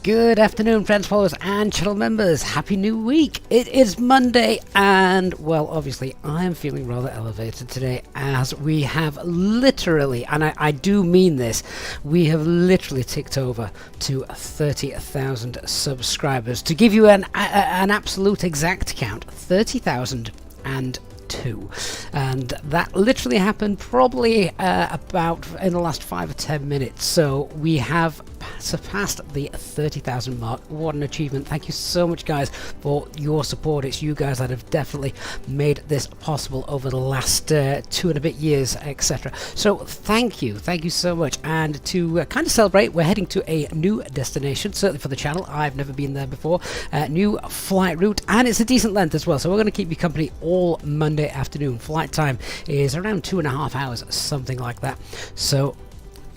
Good afternoon, friends, followers, and channel members. Happy new week. It is Monday, and, well, obviously, I am feeling rather elevated today as we have literally, and I do mean this, we have literally ticked over to 30,000 subscribers. To give you an absolute exact count, 30,002. And that literally happened probably about in the last 5 or 10 minutes. So we have surpassed the 30,000 mark. What an achievement. Thank you so much, guys, for your support. It's you guys that have definitely made this possible over the last 2 and a bit years, etc. So thank you so much. And to kind of celebrate, we're heading to a new destination, certainly for the channel. I've never been there before. New flight route, and it's a decent length as well, so we're going to keep you company all Monday afternoon. Flight time is around 2.5 hours, something like that. So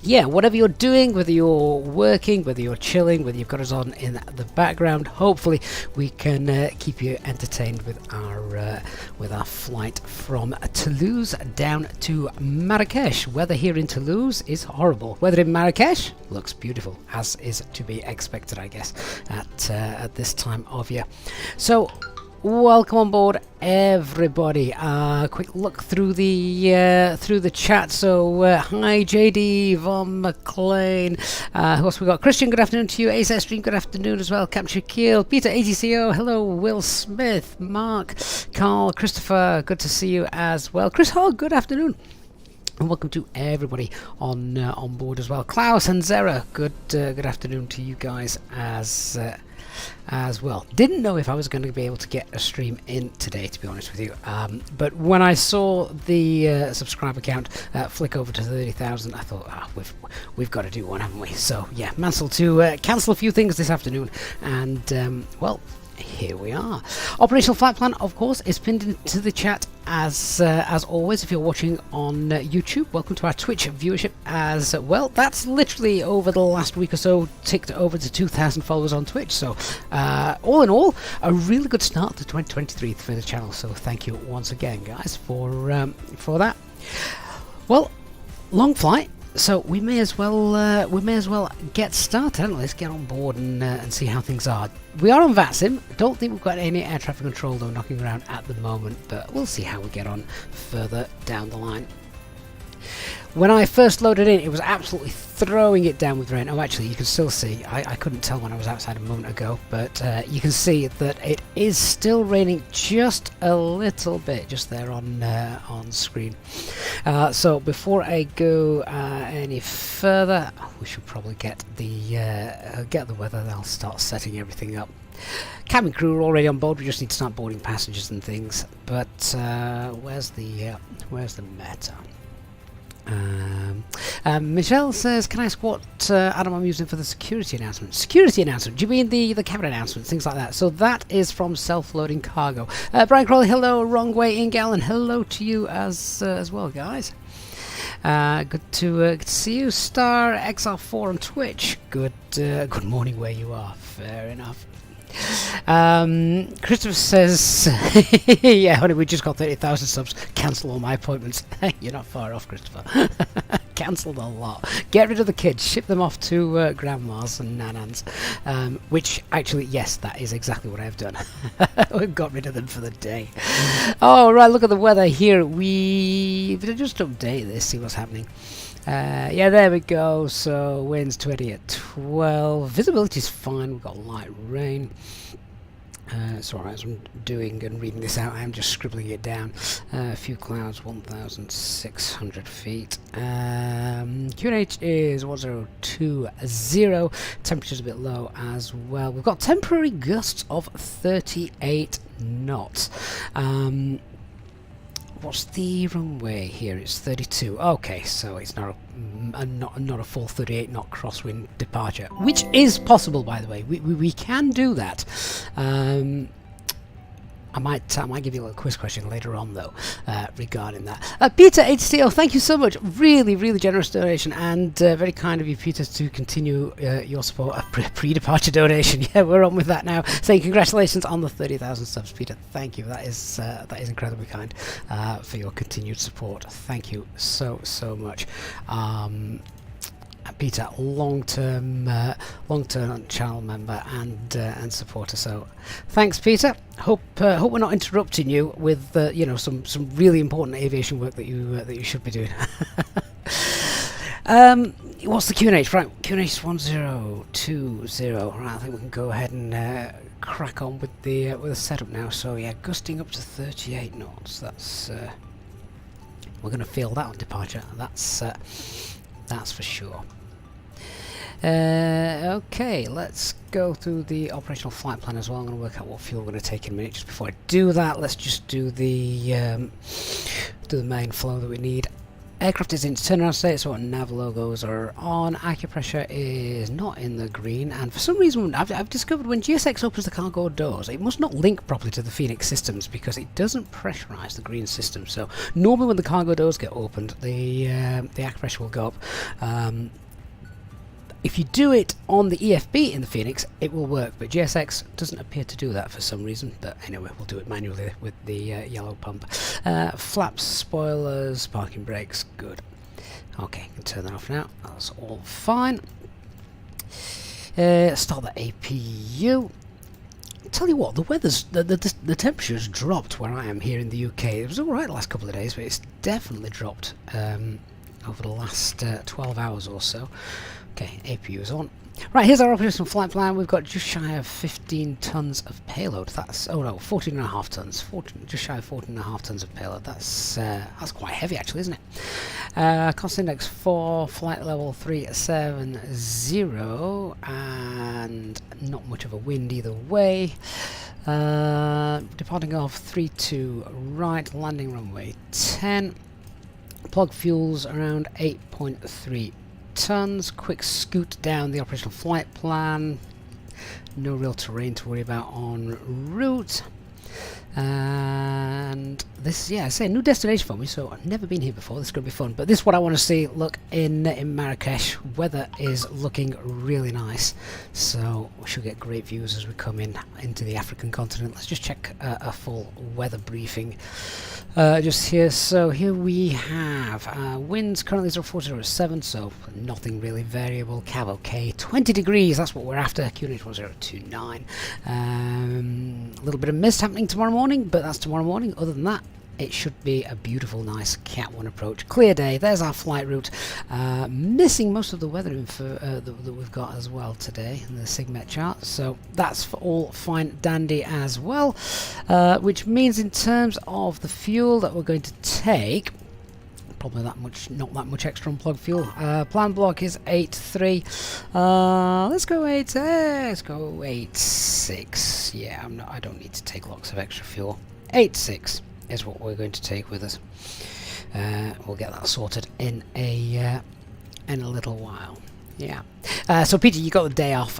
yeah, whatever you're doing, whether you're working, whether you're chilling, whether you've got us on in the background, hopefully we can keep you entertained with our flight from Toulouse down to Marrakesh. Weather here in Toulouse is horrible. Weather in Marrakesh looks beautiful, as is to be expected, I guess, at this time of year. So welcome on board, everybody. Quick look through the chat. So hi JD, Von McLean, who else we got? Christian, good afternoon to you. Ace Stream, good afternoon as well. Capture Kill, Peter ATCO, hello. Will Smith, Mark, Carl, Christopher, good to see you as well. Chris Hogg, good afternoon. And welcome to everybody on board as well. Klaus and Zera, good afternoon to you guys as well. Didn't know if I was going to be able to get a stream in today, to be honest with you, but when I saw the subscriber count flick over to 30,000, I thought, we've got to do one, haven't we? So yeah, managed to cancel a few things this afternoon, and well, here we are. Operational flight plan, of course, is pinned into the chat as always. If you're watching on YouTube, welcome to our Twitch viewership as well. That's literally over the last week or so ticked over to 2,000 followers on Twitch. So all in all, a really good start to 2023 for the channel. So thank you once again, guys, for that. Well, long flight. So we may as well get started. Let's get on board and see how things are. We are on VATSIM. Don't think we've got any air traffic control though knocking around at the moment, but we'll see how we get on further down the line. When I first loaded in, it was absolutely throwing it down with rain. Oh, actually, you can still see. I couldn't tell when I was outside a moment ago, but you can see that it is still raining just a little bit, just there on screen. So before I go any further, we should probably get the weather. Then I'll start setting everything up. Cabin crew are already on board. We just need to start boarding passengers and things. But where's the meta? Michelle says, can I ask what Adam I'm using for the security announcement? Security announcement? Do you mean the cabin announcement, things like that? So that is from Self-Loading Cargo. Brian Crawley, hello. Wrong Way in Gallon, hello to you as well, guys. Good to see you. Star XR4 on Twitch. Good morning where you are. Fair enough. Christopher says, yeah, honey, we just got 30,000 subs. Cancel all my appointments. You're not far off, Christopher. Cancelled a lot. Get rid of the kids. Ship them off to grandmas and nanans. Which, actually, yes, that is exactly what I've done. We've got rid of them for the day. Oh, right, look at the weather here. We just update this, see what's happening. Yeah, there we go. So winds 20 at 12. Visibility's fine. We've got light rain. It's alright as I'm doing and reading this out. I'm just scribbling it down. A few clouds, 1,600 feet. QNH is 1020. Temperature's a bit low as well. We've got temporary gusts of 38 knots. What's the runway here? It's 32. Okay, so it's not a full 38 knot crosswind departure, which is possible, by the way. We can do that. I might give you a little quiz question later on, though, regarding that. Peter HCO, thank you so much. Really, really generous donation, and very kind of you, Peter, to continue your support. A pre-departure donation. Yeah, we're on with that now. Saying congratulations on the 30,000 subs, Peter. Thank you. That is incredibly kind for your continued support. Thank you so much. Peter, long-term channel member and supporter. So, thanks, Peter. Hope we're not interrupting you with you know, some really important aviation work that you should be doing. What's the QNH? Right, QNH is 1020. Right, I think we can go ahead and crack on with the setup now. So yeah, gusting up to 38 knots. That's we're going to feel that on departure. That's for sure. Okay, let's go through the operational flight plan as well. I'm going to work out what fuel we're going to take in a minute. Just before I do that, let's just do the main flow that we need. Aircraft is in turnaround state, so our nav logos are on. Acupressure is not in the green, and for some reason I've discovered when GSX opens the cargo doors, it must not link properly to the Fenix systems because it doesn't pressurize the green system. So normally when the cargo doors get opened, the acupressure will go up. If you do it on the EFB in the Fenix, it will work, but GSX doesn't appear to do that for some reason. But anyway, we'll do it manually with the yellow pump. Flaps, spoilers, parking brakes, good. Okay, can turn that off now. That's all fine. Start the APU. Tell you what, the weather's the temperature's dropped where I am here in the UK. It was all right the last couple of days, but it's definitely dropped over the last 12 hours or so. Okay, APU is on. Right, here's our operational flight plan. We've got just shy of 15 tons of payload. That's, oh no, 14.5 tons. Just shy of 14.5 tons of payload. That's quite heavy actually, isn't it? Cost index 4, flight level 370, and not much of a wind either way. Departing off 32 right, landing runway 10. Plug fuels around 8.3 tons. Quick scoot down the operational flight plan. No real terrain to worry about en route. And this, yeah, I say, new destination for me, so I've never been here before. This is going to be fun. But this is what I want to see. Look, in Marrakesh, weather is looking really nice, so we should get great views as we come into the African continent. Let's just check a full weather briefing just here. So here we have winds currently 0407, so nothing really variable. Cav okay, 20 degrees, that's what we're after. QNH 1029. A little bit of mist happening tomorrow morning, but that's tomorrow morning. Other than that, it should be a beautiful, nice Cat 1 approach. Clear day. There's our flight route. Missing most of the weather info that we've got as well today in the SIGMET chart. So that's all fine dandy as well. Which means in terms of the fuel that we're going to take, probably not that much extra on plug fuel. Plan block is 8.3. Let's go 8. Let's go 8.6. Yeah, I don't need to take lots of extra fuel. 8.6 is what we're going to take with us. We'll get that sorted in a little while. Yeah. So Peter, you got the day off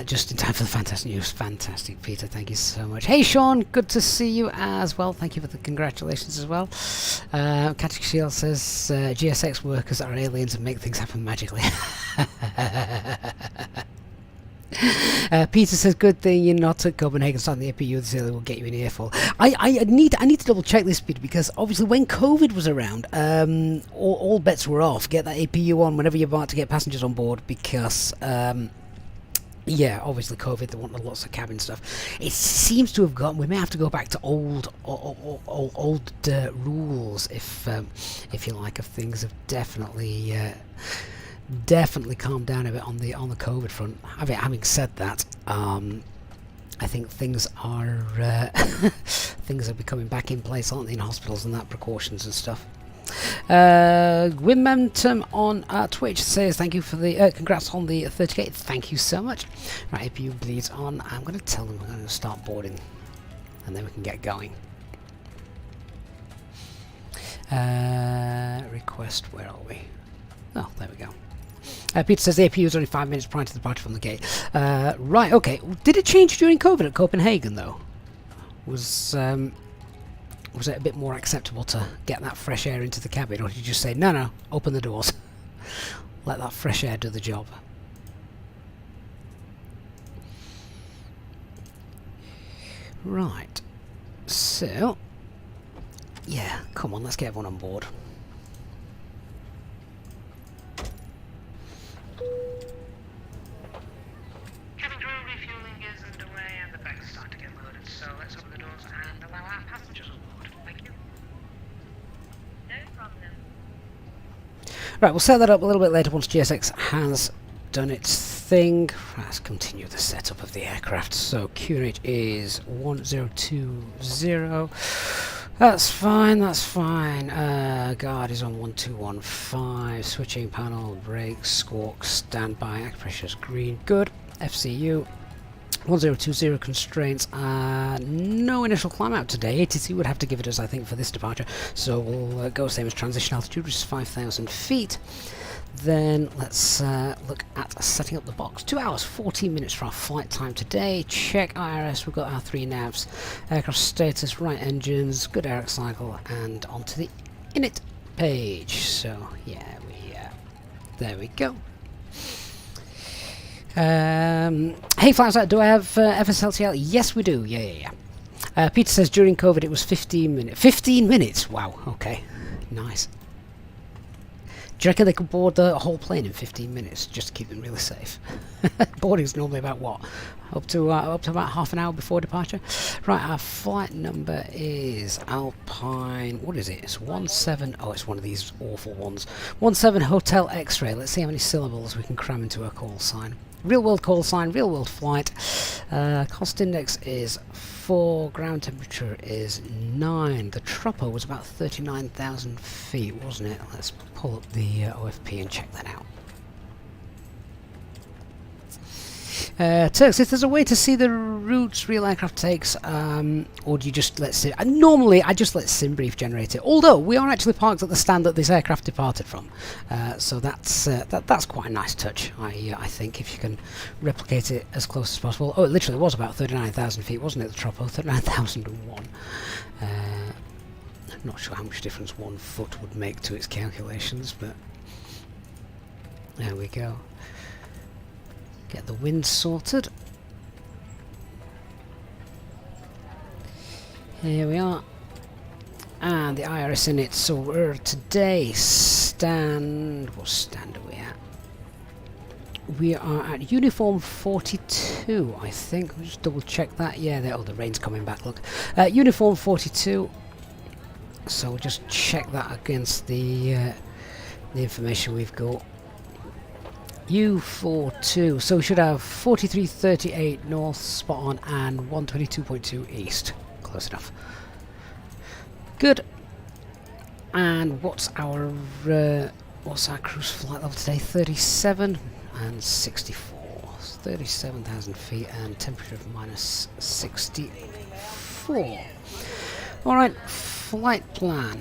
just in time for the fantastic news. Fantastic, Peter. Thank you so much. Hey, Sean, good to see you as well. Thank you for the congratulations as well. Katic Shield says GSX workers are aliens and make things happen magically. Peter says, good thing you're not at Copenhagen starting the APU this early will get you an earful. I need to double check this, Peter, because obviously when COVID was around, all bets were off. Get that APU on whenever you're about to get passengers on board, because yeah, obviously COVID, they wanted lots of cabin stuff. It seems to have gone. We may have to go back to old rules, if you like, of things have definitely calmed down a bit on the COVID front. Having said that, I think things are becoming back in place, aren't they, in hospitals and that, precautions and stuff. Momentum on Twitch says thank you for the congrats on the 30k. Thank you so much. Right, APU bleeds on. I'm going to tell them we're going to start boarding, and then we can get going. Request, where are we? Oh, there we go. Peter says the APU is only 5 minutes prior to the departure from the gate. Right, okay. Did it change during COVID at Copenhagen, though? Was it a bit more acceptable to get that fresh air into the cabin, or did you just say, no, open the doors, let that fresh air do the job? Right. So, yeah, come on, let's get everyone on board. Right, we'll set that up a little bit later once GSX has done its thing. Let's continue the setup of the aircraft. So QNH is 1020. That's fine, that's fine. Guard is on 1215. Switching panel, brakes, squawk, standby, act pressure's green. Good. FCU 1020 constraints. No initial climb out today. ATC would have to give it us, I think, for this departure. So we'll go same as transition altitude, which is 5,000 feet. Then let's look at setting up the box. 2 hours 14 minutes for our flight time today. Check IRS. We've got our 3 navs. Aircraft status, right engines, good air cycle, and onto the init page. So yeah, there we go. Hey flyers, do I have FSLTL? Yes, we do. Yeah. Peter says during COVID it was 15 minutes. 15 minutes? Wow. Okay. Nice. Do you reckon they could board the whole plane in 15 minutes just to keep them really safe? Boarding's normally about what? Up to about half an hour before departure. Right, our flight number is Alpine. What is it? It's 17. Oh, it's one of these awful ones. 17 Hotel X-ray. Let's see how many syllables we can cram into a call sign. Real world call sign, real world flight. Cost index is 4, ground temperature is 9. The troppo was about 39,000 feet, wasn't it? Let's pull up the OFP and check that out. Turks, if there's a way to see the routes real aircraft takes, or do you just let Sim... normally, I just let SimBrief generate it. Although, we are actually parked at the stand that this aircraft departed from. So that's quite a nice touch, I think, if you can replicate it as close as possible. Oh, it literally was about 39,000 feet, wasn't it, the Troppo? 39,001. I'm not sure how much difference 1 foot would make to its calculations, but... there we go. Get the wind sorted. Here we are. And the IRS in it. So we're today stand... what stand are we at? We are at uniform 42, I think. We'll just double check that. Yeah, the rain's coming back, look. Uniform 42. So we'll just check that against the information we've got. U42, so we should have 4338 north, spot on, and 122.2 east. Close enough. Good. And what's our cruise flight level today? 37 and 64. 37,000 feet and temperature of minus 64. Alright, flight plan.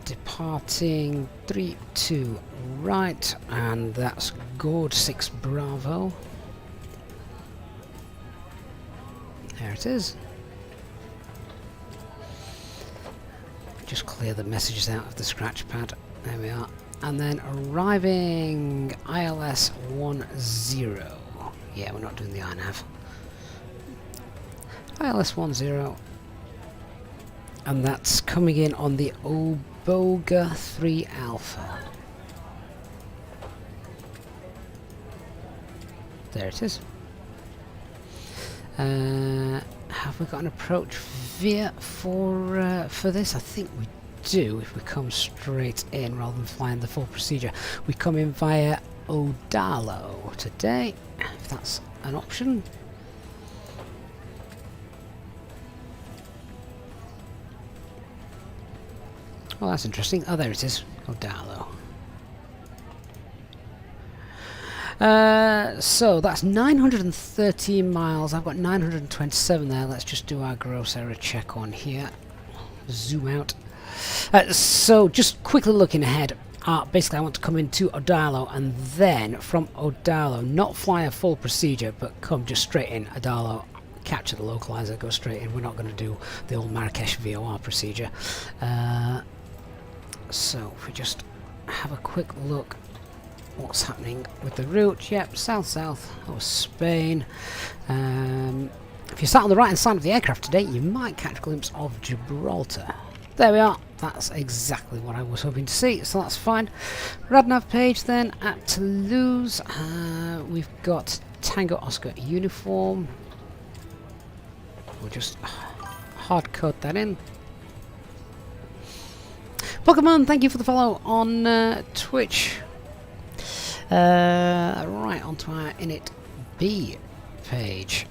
Departing 32 right, and that's good. 6 Bravo. There it is. Just clear the messages out of the scratch pad. There we are. And then arriving ILS 10. Yeah, we're not doing the INAV. ILS 10. And that's coming in on the Oboga 3 Alpha. There it is. Have we got an approach via for this? I think we do. If we come straight in rather than flying the full procedure, we come in via Odalo today, if that's an option. Well, that's interesting. Oh, there it is. Odalo. So that's 913 miles. I've got 927 there. Let's just do our gross error check on here. Zoom out. So just quickly looking ahead. Basically, I want to come into Odalo and then from Odalo, not fly a full procedure, but come just straight in Odalo. Capture the localizer, go straight in. We're not going to do the old Marrakesh VOR procedure. So if we just have a quick look what's happening with the route. Yep, south-south. That was Spain. If you sat on the right hand side of the aircraft today, you might catch a glimpse of Gibraltar. There we are. That's exactly what I was hoping to see, so that's fine. Radnav page then at Toulouse. We've got Tango Oscar uniform. We'll just hard code that in. Pokemon, thank you for the follow on Twitch. Right, onto our Init B page.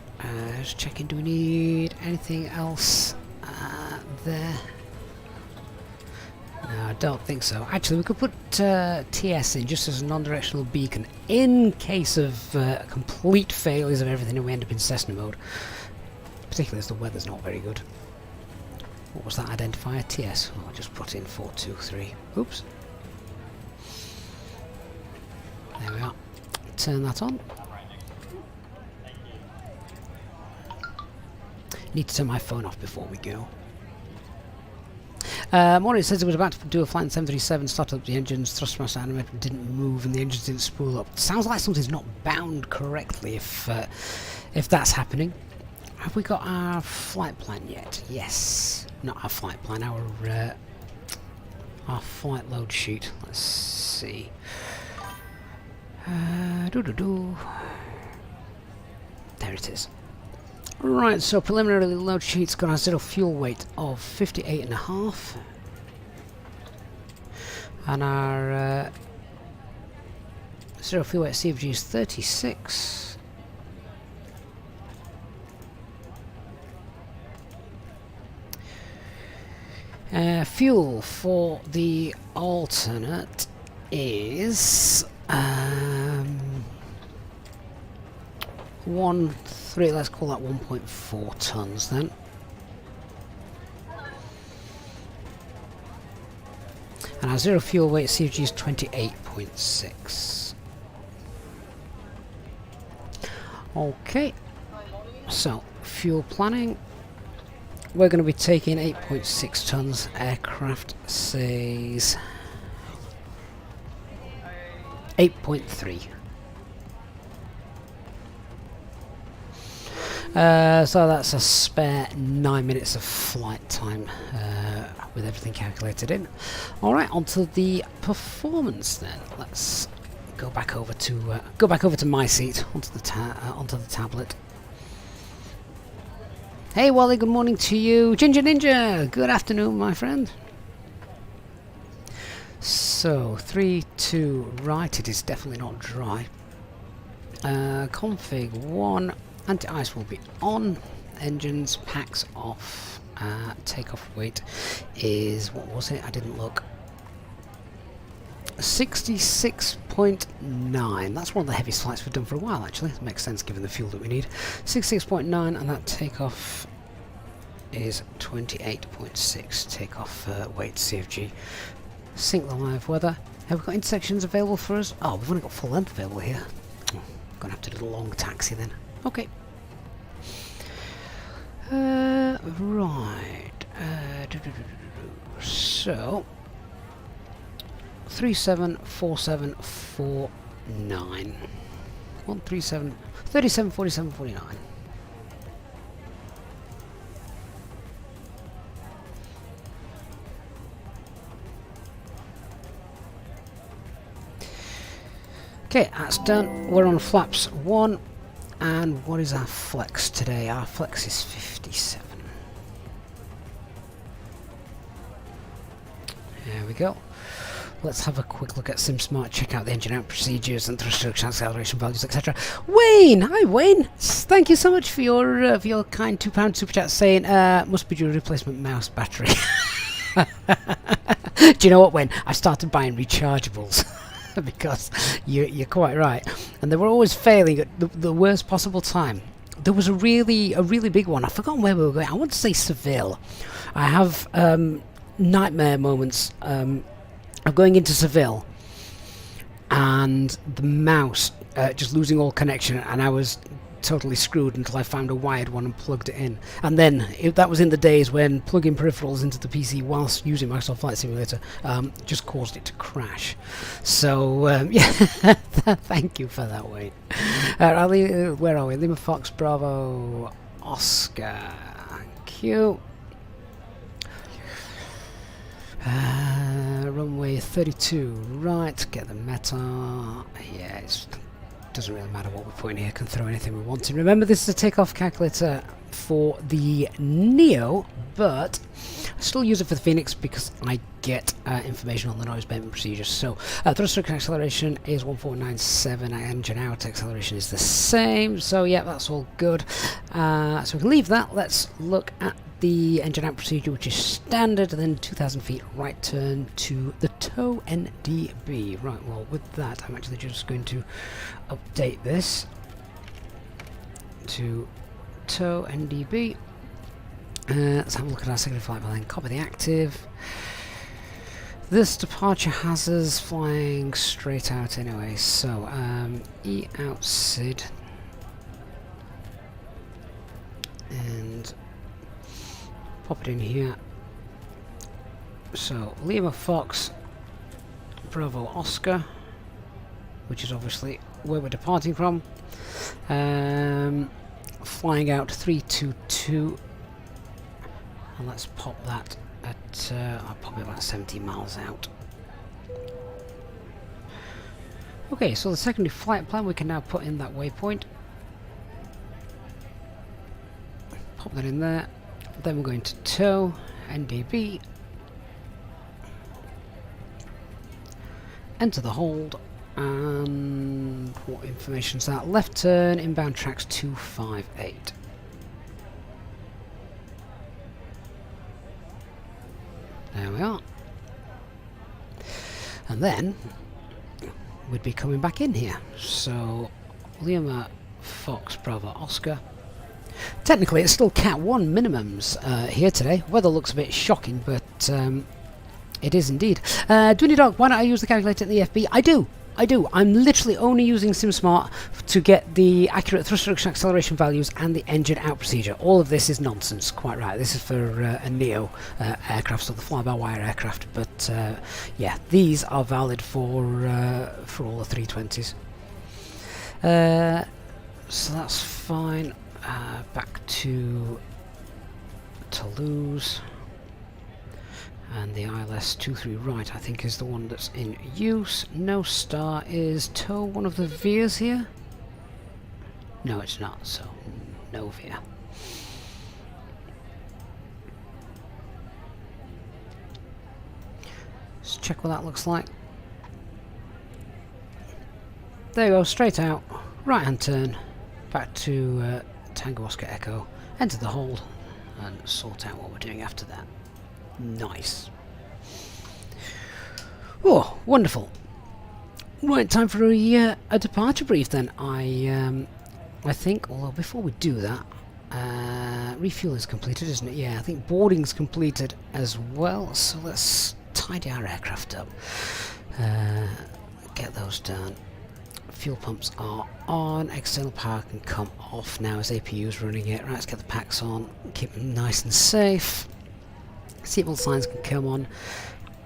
Just checking, do we need anything else there? No, I don't think so. Actually, we could put TS in just as a non-directional beacon in case of complete failures of everything and we end up in Cessna mode. Particularly as the weather's not very good. What was that identifier? TS. Oh, I'll just put in 423. Oops. There we are. Turn that on. Need to turn my phone off before we go. Morning says it was about to do a flight in 737, started up the engines, thrust master animator didn't move and the engines didn't spool up. Sounds like something's not bound correctly if that's happening. Have we got our flight plan yet? Yes. Not our flight plan, our flight load sheet. Let's see. There it is. Right, so preliminary load sheet's got a zero fuel weight of 58.5, and our zero fuel weight CFG is 36. Fuel for the alternate is 1.3, let's call that 1.4 tons then. And our zero fuel weight CFG is 28.6. Okay, so fuel planning. We're going to be taking 8.6 tons. Aircraft says 8.3. So that's a spare 9 minutes of flight time with everything calculated in. Alright, onto the performance then. Let's go back over to my seat, onto the tablet. Hey Wally, good morning to you. Ginger Ninja, good afternoon my friend. So 3, 2, right, it is definitely not dry. Config 1, anti-ice will be on, engines, packs off, takeoff weight is, what was it? I didn't look. 66.9, that's one of the heaviest flights we've done for a while actually. It makes sense given the fuel that we need. 66.9 and that takeoff is 28.6 takeoff weight CFG. Sync the live weather. Have we got intersections available for us? Oh, we've only got full length available here. Oh, gonna have to do the long taxi then. Okay. Right. So 374749. 137 374749. Okay, that's done. We're on flaps 1. And what is our flex today? Our flex is 57. There we go. Let's have a quick look at SimSmart, check out the engine out procedures and thrust reduction, acceleration values, etc. Wayne! Hi Wayne! Thank you so much for your kind £2 super chat saying, must be due a replacement mouse battery. Do you know what, Wayne? I started buying rechargeables. Because you're quite right, and they were always failing at the worst possible time. There was a really big one. I've forgotten where we were going. I want to say Seville. I have nightmare moments of going into Seville and the mouse just losing all connection, and I was totally screwed until I found a wired one and plugged it in. And then that was in the days when plugging peripherals into the PC whilst using Microsoft Flight Simulator just caused it to crash. So yeah, thank you for that, Wayne. Where are we? Lima Fox Bravo Oscar. Thank you. Runway 32, right, get the meta. Yeah, it doesn't really matter what we put in here, can throw anything we want in. Remember, this is a takeoff calculator for the Neo, but I still use it for the Fenix because I get information on the noise abatement procedures. So thrust reduction acceleration is 1497, engine out acceleration is the same. So yeah, that's all good. So we can leave that. Let's look at the engine out procedure, which is standard, and then 2,000 feet right turn to the tow NDB. Right, well with that I'm actually just going to update this to tow NDB. Let's have a look at our second flight plan. Copy the active. This departure has us flying straight out anyway, so E out SID and pop it in here. So Lima Fox Bravo Oscar, which is obviously where we're departing from, flying out 322, and let's pop that at I'll pop it about 70 miles out. Okay, so the secondary flight plan, we can now put in that waypoint. Pop that in there. Then we're going to tow NDB, enter the hold, and what information is that? Left turn, inbound tracks 258. There we are. And then we'd be coming back in here. So Lima Fox Bravo Oscar. Technically it's still Cat 1 minimums here today. Weather looks a bit shocking, but it is indeed. Dwinny Dog, why don't I use the calculator at the FB? I do! I'm literally only using SimSmart to get the accurate thrust reduction acceleration values and the engine out procedure. All of this is nonsense, quite right. This is for a Neo aircraft, so the fly-by-wire aircraft. But yeah, these are valid for all the 320s. So that's fine. Back to Toulouse. And the ILS 23 right, I think, is the one that's in use. No star is tow one of the veers here. No, it's not, so no veer. Let's check what that looks like. There you go, straight out, right hand turn, back to Tango Oscar Echo, enter the hold, and sort out what we're doing after that. Nice. Oh, wonderful. Right, time for a departure brief then. I think, although before we do that, refuel is completed, isn't it? Yeah, I think boarding's completed as well. So let's tidy our aircraft up. Get those done. Fuel pumps are on. External power can come off now as APU's running it. Right, let's get the packs on. Keep them nice and safe. Seatbelt signs can come on,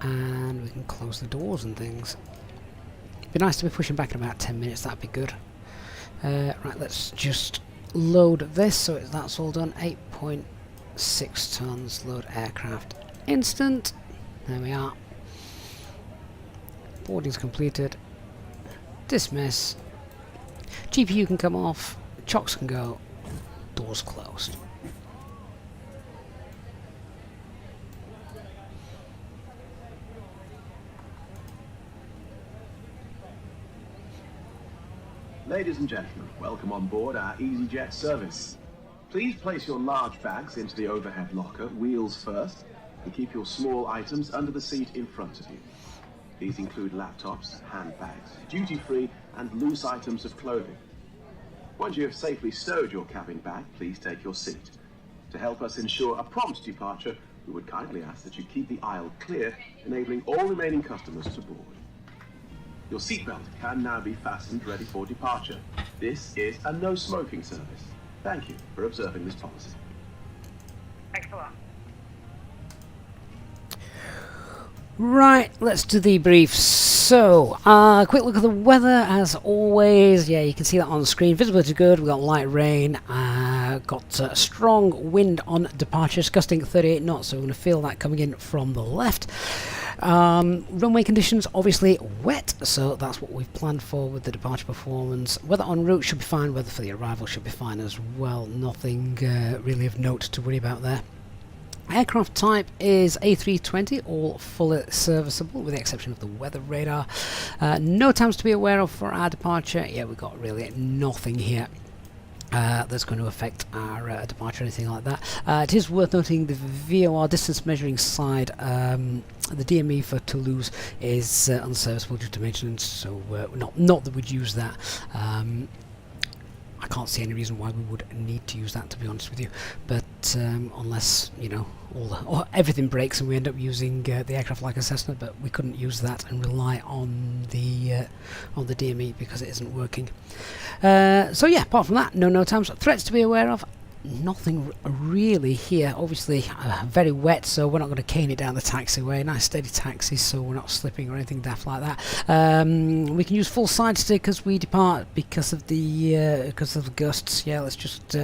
and we can close the doors and things. Be nice to be pushing back in about 10 minutes, that'd be good. Right, let's just load this, so that's all done. 8.6 tons, load aircraft instant. There we are. Boarding's completed. Dismiss. GPU can come off, chocks can go, doors closed. Ladies and gentlemen, welcome on board our EasyJet service. Please place your large bags into the overhead locker, wheels first, and keep your small items under the seat in front of you. These include laptops, handbags, duty-free and loose items of clothing. Once you have safely stowed your cabin bag, please take your seat. To help us ensure a prompt departure, we would kindly ask that you keep the aisle clear, enabling all remaining customers to board. Your seatbelt can now be fastened ready for departure. This is a no smoking service. Thank you for observing this policy. Thanks a lot. Right, let's do the brief. So, quick look at the weather as always. Yeah, you can see that on the screen. Visibility good. We've got light rain. Got strong wind on departure, gusting 38 knots. So we're going to feel that coming in from the left. Runway conditions obviously wet, so that's what we've planned for with the departure performance. Weather en route should be fine. Weather for the arrival should be fine as well. Nothing really of note to worry about there. Aircraft type is A320, all fully serviceable with the exception of the weather radar. No times to be aware of for our departure. Yeah, we've got really nothing here that's going to affect our departure or anything like that. It is worth noting the VOR distance measuring side, the DME for Toulouse is unserviceable due to maintenance, so not that we'd use that. I can't see any reason why we would need to use that, to be honest with you, but unless, you know, everything breaks and we end up using the aircraft like a Cessna, but we couldn't use that and rely on the DME because it isn't working. So yeah, apart from that, no times. Threats to be aware of. Nothing really here. Obviously very wet, so we're not going to cane it down the taxiway. Nice steady taxi, so we're not slipping or anything daft like that. We can use full side stick as we depart because of the gusts. Yeah, let's just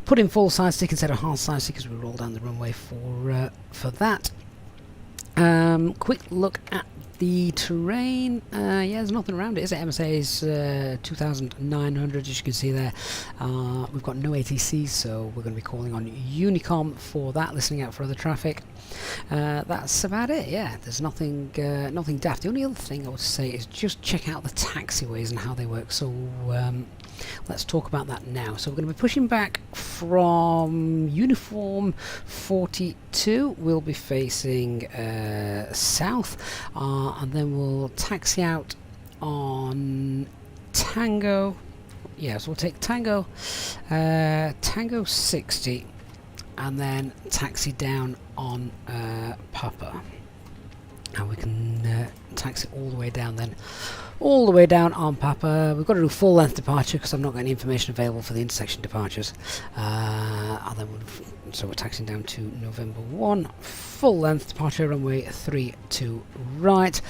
put in full side stick instead of hard side stick as we roll down the runway for that. Quick look at the terrain. Yeah, there's nothing around it, is it? MSA is 2,900, as you can see there. We've got no ATCs, so we're going to be calling on Unicom for that, listening out for other traffic. That's about it. Yeah, there's nothing daft. The only other thing I would say is just check out the taxiways and how they work. So let's talk about that now. So we're going to be pushing back from uniform 42. We'll be facing south, and then we'll taxi out on Tango. Yeah, so we'll take Tango 60, and then taxi down on Papa. And we can taxi all the way down then. All the way down on Papa. We've got to do full length departure because I've not got any information available for the intersection departures. And then so we're taxiing down to November 1. Full length departure, runway 32 right.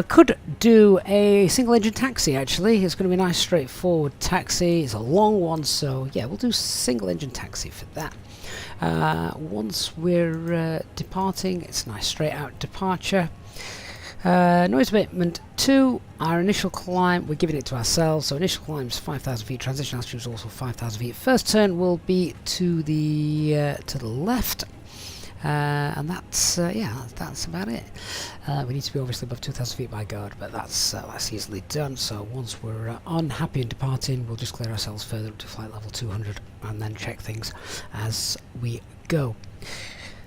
Could do a single engine taxi actually. It's going to be a nice straightforward taxi. It's a long one, so yeah, we'll do single engine taxi for that. Once we're departing, it's a nice straight out departure. Noise abatement 2, our initial climb, we're giving it to ourselves, so initial climb is 5,000 feet, transition altitude is also 5,000 feet. First turn will be to the left, and that's that's about it. We need to be obviously above 2,000 feet by guard, but that's easily done. So once we're unhappy and departing, we'll just clear ourselves further up to flight level 200 and then check things as we go.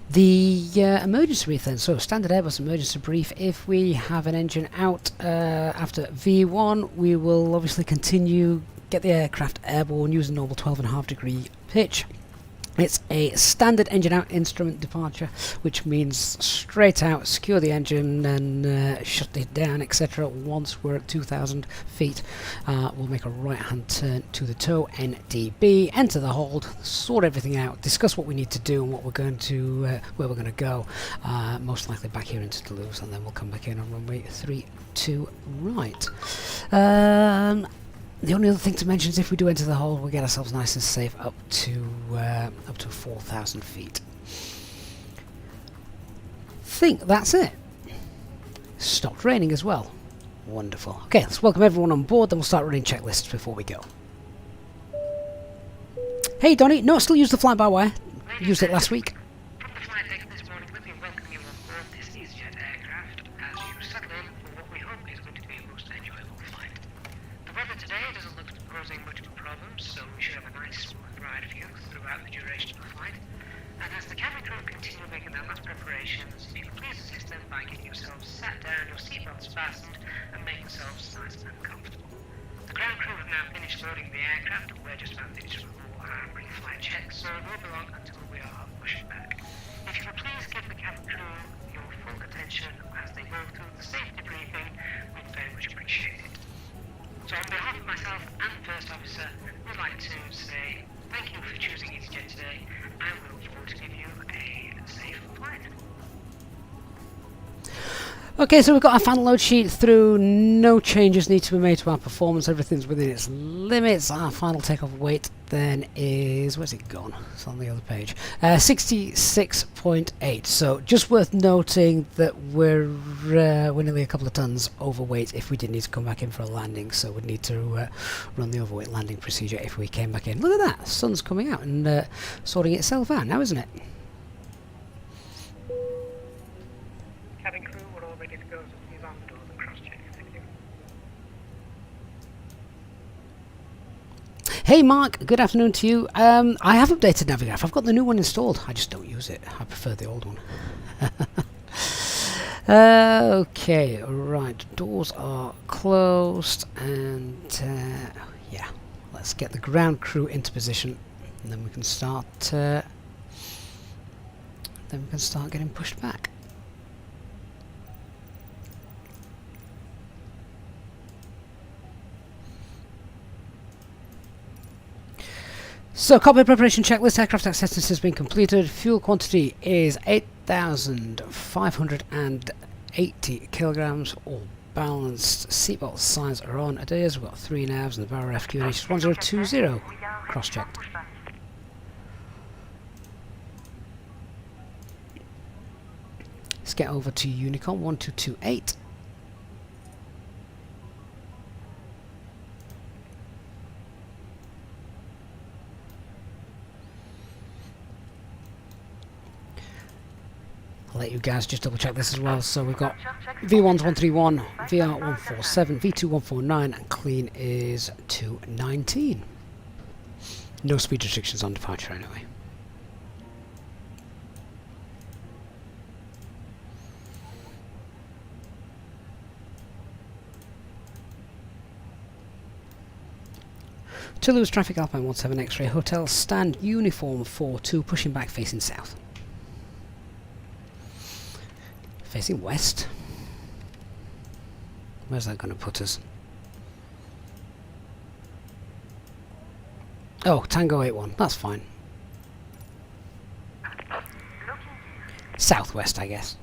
The emergency brief then, so standard Airbus emergency brief. If we have an engine out after V1, we will obviously continue, get the aircraft airborne using normal 12.5 degree pitch. It's a standard engine out instrument departure, which means straight out, secure the engine and shut it down, etc. Once we're at 2,000 feet, we'll make a right hand turn to the toe, NDB, enter the hold, sort everything out, discuss what we need to do and what we're going to, where we're going to go, most likely back here into Toulouse, and then we'll come back in on runway 32 right. The only other thing to mention is if we do enter the hole, we'll get ourselves nice and safe up to 4,000 feet. Think that's it. Stopped raining as well. Wonderful. Okay, let's welcome everyone on board, then we'll start running checklists before we go. Hey Donnie, no, still use the fly-by-wire. Used it last week. From the flight deck this morning, let me welcome you on board this EasyJet aircraft as you settle in for what we hope is going to be a most enjoyable flight. The weather today doesn't look to be posing much of a problem, so we should have a nice smooth ride for you throughout the duration of the flight. And as the cabin crew continue making their last preparations, you can please assist them by getting yourselves sat down, your seatbelts fastened, and make yourselves nice and comfortable. The ground crew have now finished loading the aircraft, and we're just about finished with all our pre-flight checks, so it won't be long until we are pushing back. If you would please give the cabin crew your full attention as they go through the safety briefing, we'd very much appreciate it. So on behalf of myself and the First Officer, we'd like to say thank you for choosing EasyJet today, and we look forward to giving you a safe flight. Okay, so we've got our final load sheet through. No changes need to be made to our performance. Everything's within its limits. Our final takeoff weight then is, where's it gone? It's on the other page. 66.8. So just worth noting that we're nearly a couple of tons overweight if we did need to come back in for a landing. So we'd need to run the overweight landing procedure if we came back in. Look at that, sun's coming out and sorting itself out now, isn't it? Hey Mark, good afternoon to you. I have updated Navigraph. I've got the new one installed. I just don't use it. I prefer the old one. Okay, right. Doors are closed, and yeah, let's get the ground crew into position, and then we can start. Getting pushed back. So, cockpit preparation checklist. Aircraft acceptance has been completed. Fuel quantity is 8,580 kilograms, all balanced. Seatbelt signs are on. We've got 3 navs and the Barra FQNH 1020. Cross-checked. Let's get over to Unicorn 1228. I'll let you guys just double check this as well. So we've got V1's 131, VR 147, V2 149, and clean is 219. No speed restrictions on departure anyway. Toulouse traffic Alpine 17 X-ray Hotel stand uniform 42 pushing back facing south. Facing west. Where's that going to put us? Oh, Tango 81. That's fine. Southwest, I guess.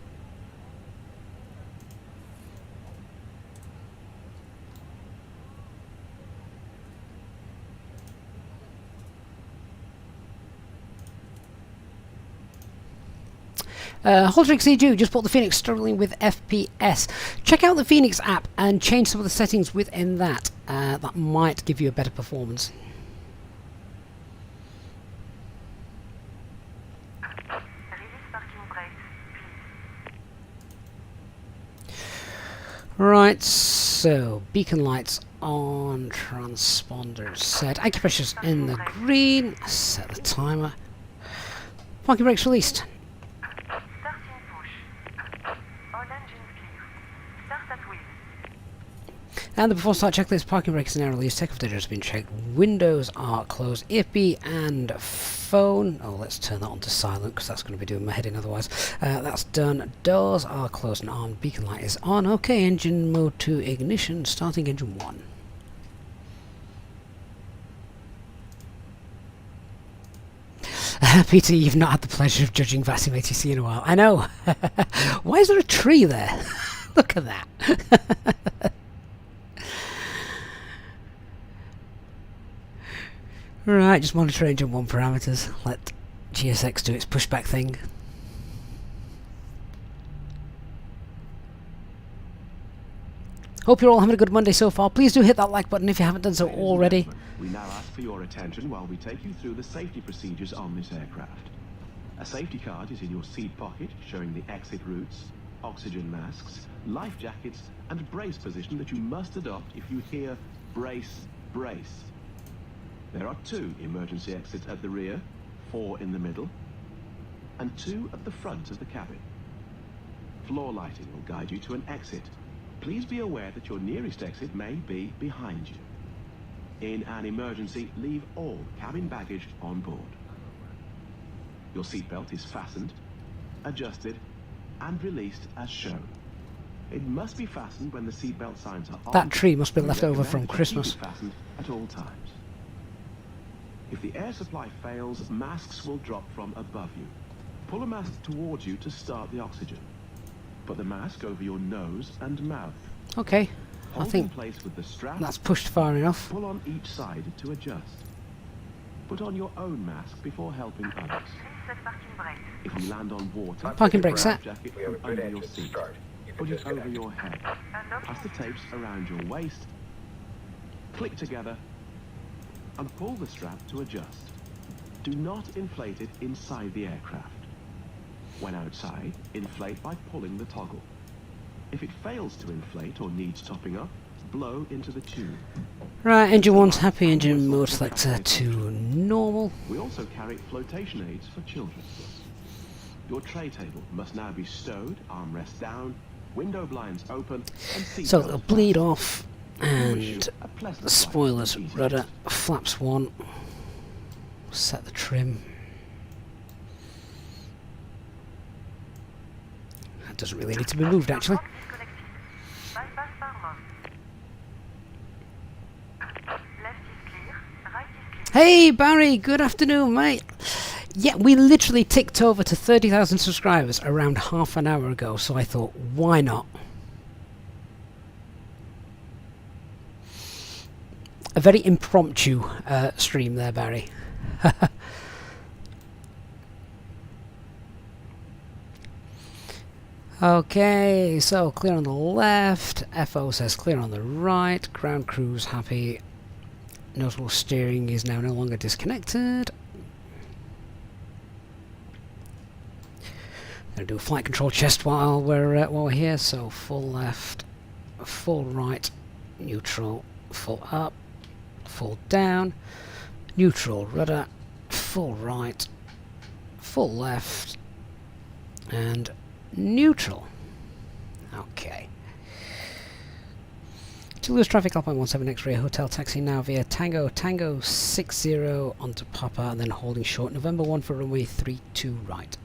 Holdrix CG just bought the Fenix, struggling with FPS. Check out the Fenix app and change some of the settings within that. That might give you a better performance. Right, so beacon lights on, transponders set, acupressure's in the green, set the timer, parking brakes released. And the before start checklist, parking brakes are now released, takeoff data has been checked, windows are closed, EFB and phone, oh let's turn that on to silent because that's going to be doing my head in otherwise, that's done, doors are closed and armed, beacon light is on, okay, engine mode to ignition, starting engine 1. Peter, you've not had the pleasure of judging VATSIM ATC in a while, I know. Why is there a tree there? Look at that. Right, just monitor engine 1 parameters. Let GSX do its pushback thing. Hope you're all having a good Monday so far. Please do hit that like button if you haven't done so already. We now ask for your attention while we take you through the safety procedures on this aircraft. A safety card is in your seat pocket, showing the exit routes, oxygen masks, life jackets, and brace position that you must adopt if you hear brace, brace. There are 2 emergency exits at the rear, 4 in the middle, and 2 at the front of the cabin. Floor lighting will guide you to an exit. Please be aware that your nearest exit may be behind you. In an emergency, leave all cabin baggage on board. Your seatbelt is fastened, adjusted, and released as shown. It must be fastened when the seatbelt signs are on. That tree must be left over from Christmas. Fastened at all times. If the air supply fails, masks will drop from above you. Pull a mask towards you to start the oxygen. Put the mask over your nose and mouth. Okay, Hold I think in place with the strap. that's pushed far enough. Pull on each side to adjust. Put on your own mask before helping others. If you land on water, Parking brake set. jacket from under your seat. Put it over your head. Pass the tapes around your waist. Click together and pull the strap to adjust. Do not inflate it inside the aircraft. When outside, inflate by pulling the toggle. If it fails to inflate or needs topping up, blow into the tube. Right, engine 1's happy, engine mode selector to normal. We also carry flotation aids for children. Your tray table must now be stowed, armrests down, window blinds open, and seat So belts it'll bleed fastened. off, We wish and you a pleasant flight spoilers, with EasyJet. rudder, flaps 1, set the trim. That doesn't really need to be moved actually. Hey Barry, good afternoon mate. Yeah, we literally ticked over to 30,000 subscribers around half an hour ago, so I thought, why not? A very impromptu stream there, Barry. Okay, so clear on the left, FO says clear on the right, ground crew's happy, notable steering is now no longer disconnected. Gonna do a flight control chest while we're here, so full left, full right, neutral, full up, full down, neutral rudder, full right, full left, and neutral. Okay. Toulouse traffic Alpine 17 X-ray hotel taxi now via Tango 60 onto Papa, and then holding short November 1 for runway 32 right.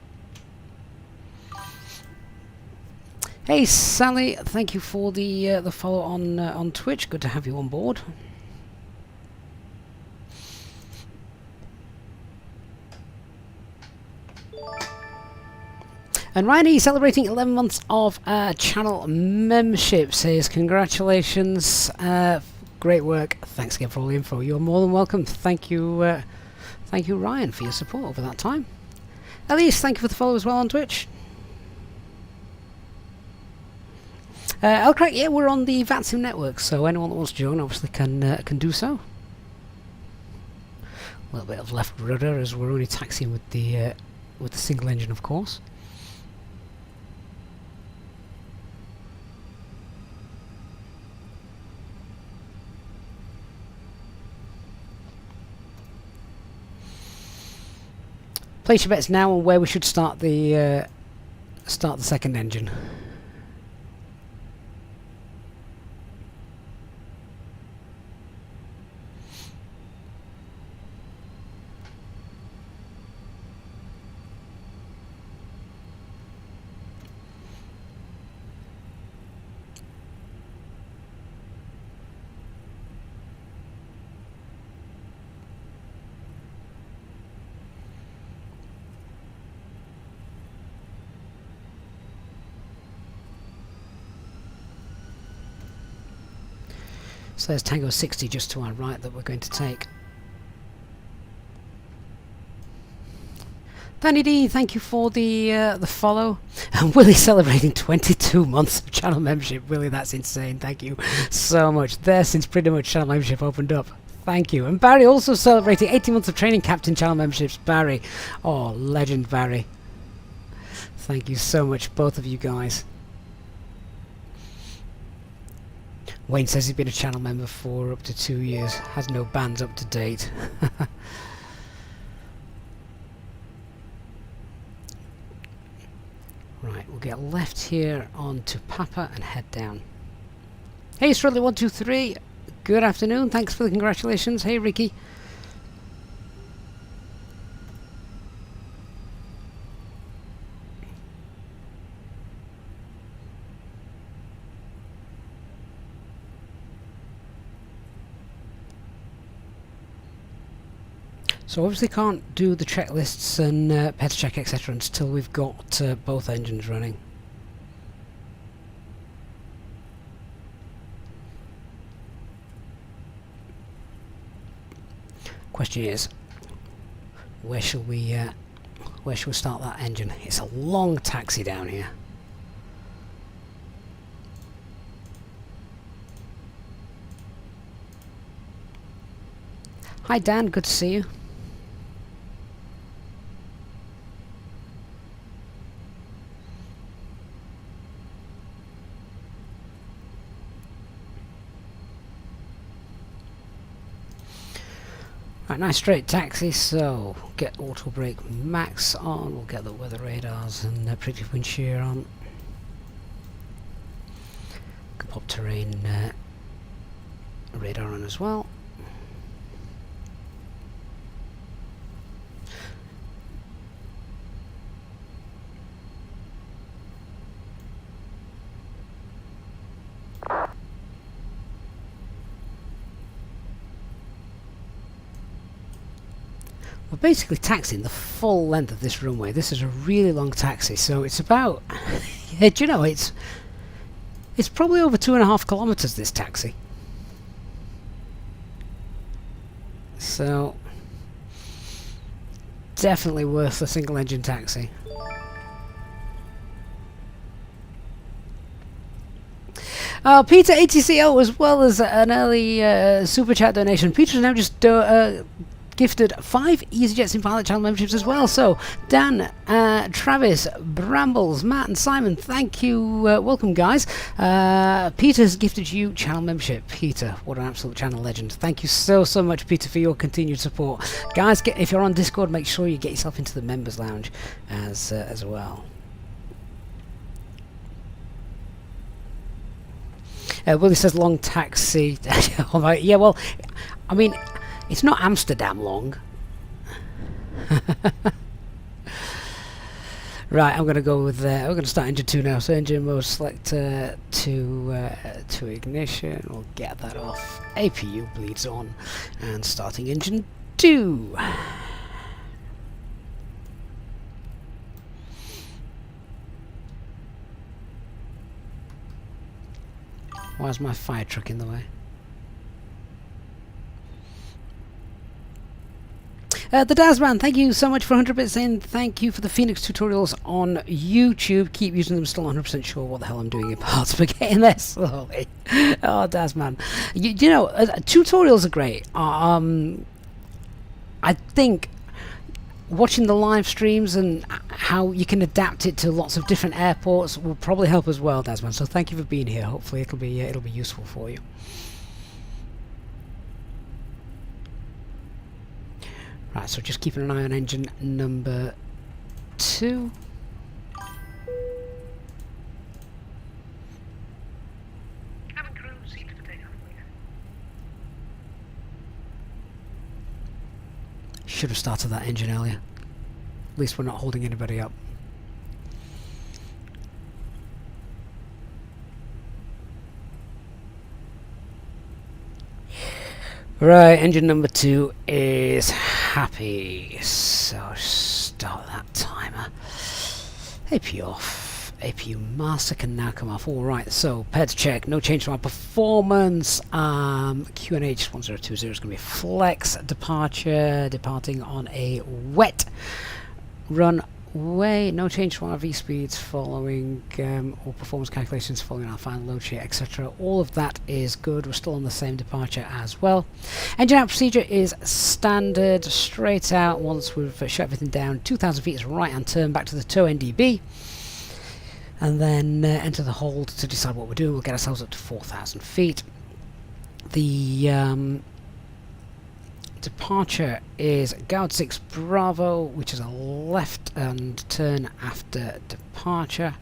Hey Sally, thank you for the follow on Twitch. Good to have you on board. And Ryan, celebrating 11 months of channel membership, says congratulations, great work. Thanks again for all the info. You're more than welcome. Thank you, Ryan, for your support over that time. Elise, thank you for the follow as well on Twitch. Elcrack, yeah, we're on the VATSIM network, so anyone that wants to join obviously can do so. A little bit of left rudder as we're only taxiing with the single engine, of course. Place your bets now on where we should start the second engine. So there's Tango 60 just to our right that we're going to take. Danny D, thank you for the follow. And Willie celebrating 22 months of channel membership. Willie, that's insane. Thank you so much. There since pretty much channel membership opened up. Thank you. And Barry also celebrating 18 months of training captain channel memberships. Barry. Oh, legend Barry. Thank you so much, both of you guys. Wayne says he's been a channel member for up to 2 years, has no bands up to date. Right, we'll get left here onto Papa and head down. Hey Strudley123, good afternoon, thanks for the congratulations. Hey Ricky. So obviously can't do the checklists and pet check etc. until we've got both engines running. Question is, where shall we start that engine? It's a long taxi down here. Hi Dan, good to see you. Right, nice straight taxi, so get auto brake max on, we'll get the weather radars and predictive wind shear on. Can pop terrain radar on as well. We're basically taxiing the full length of this runway. This is a really long taxi, so it's about, do you know, it's probably over 2.5 kilometers, this taxi. So definitely worth a single engine taxi. Peter ATCO, as well as an early super chat donation. Peter's now just gifted 5 EasyJet Sim Pilot channel memberships as well. So Dan, Travis, Brambles, Matt and Simon, thank you. Welcome guys. Peter's gifted you channel membership. Peter, what an absolute channel legend. Thank you so much, Peter, for your continued support. Guys, if you're on Discord, make sure you get yourself into the members lounge as well. Willie says long taxi. Yeah, well, I mean, it's not Amsterdam long. Right, I'm going to go with we're going to start engine 2 now. So engine mode, select to ignition. We'll get that off. APU bleeds on, and starting engine 2. Why is my fire truck in the way? The Dazman, thank you so much for 100 bits in. Thank you for the Fenix tutorials on YouTube. Keep using them. Still 100% sure what the hell I'm doing in parts, but getting there slowly. Oh, Dazman. You know, tutorials are great. I think watching the live streams and how you can adapt it to lots of different airports will probably help as well, Dazman. So thank you for being here. Hopefully it'll be useful for you. Right, so just keeping an eye on engine number 2. Cabin crew, seat for takeoff, please. Should have started that engine earlier. At least we're not holding anybody up. Right, engine number 2 is happy. So start that timer. APU off. APU master can now come off. Alright, so pairs check. No change to our performance. QNH 1020 is going to be a flex departure. Departing on a wet runway. No change to our V speeds following or performance calculations following our final load sheet, etc. All of that is good. We're still on the same departure as well. Engine out procedure is standard, straight out. Once we've shut everything down, 2,000 feet is right hand turn back to the tow NDB, and then enter the hold to decide what we're doing. We'll get ourselves up to 4,000 feet. The departure is Guard 6 Bravo, which is a left hand turn after departure,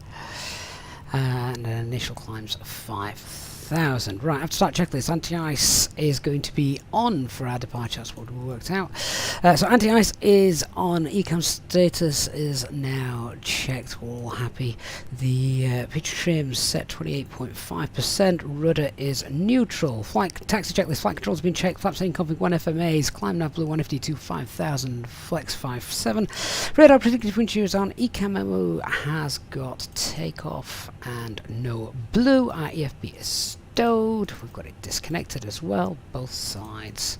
and an initial climbs of 5,000. Right, I have to start checklist. Anti-ice is going to be on for our departure. That's what we worked out. So anti-ice is on. Ecam status is now checked. We're all happy. The pitch trim set 28.5%. Rudder is neutral. Flight taxi checklist. Flight controls have been checked. Flap setting config 1 FMAs. Climb nav blue 152 5000. Flex 57. Radar predictive wind shear is on. Ecam memo has got takeoff and no blue. Our EFB is stowed. We've got it disconnected as well, both sides.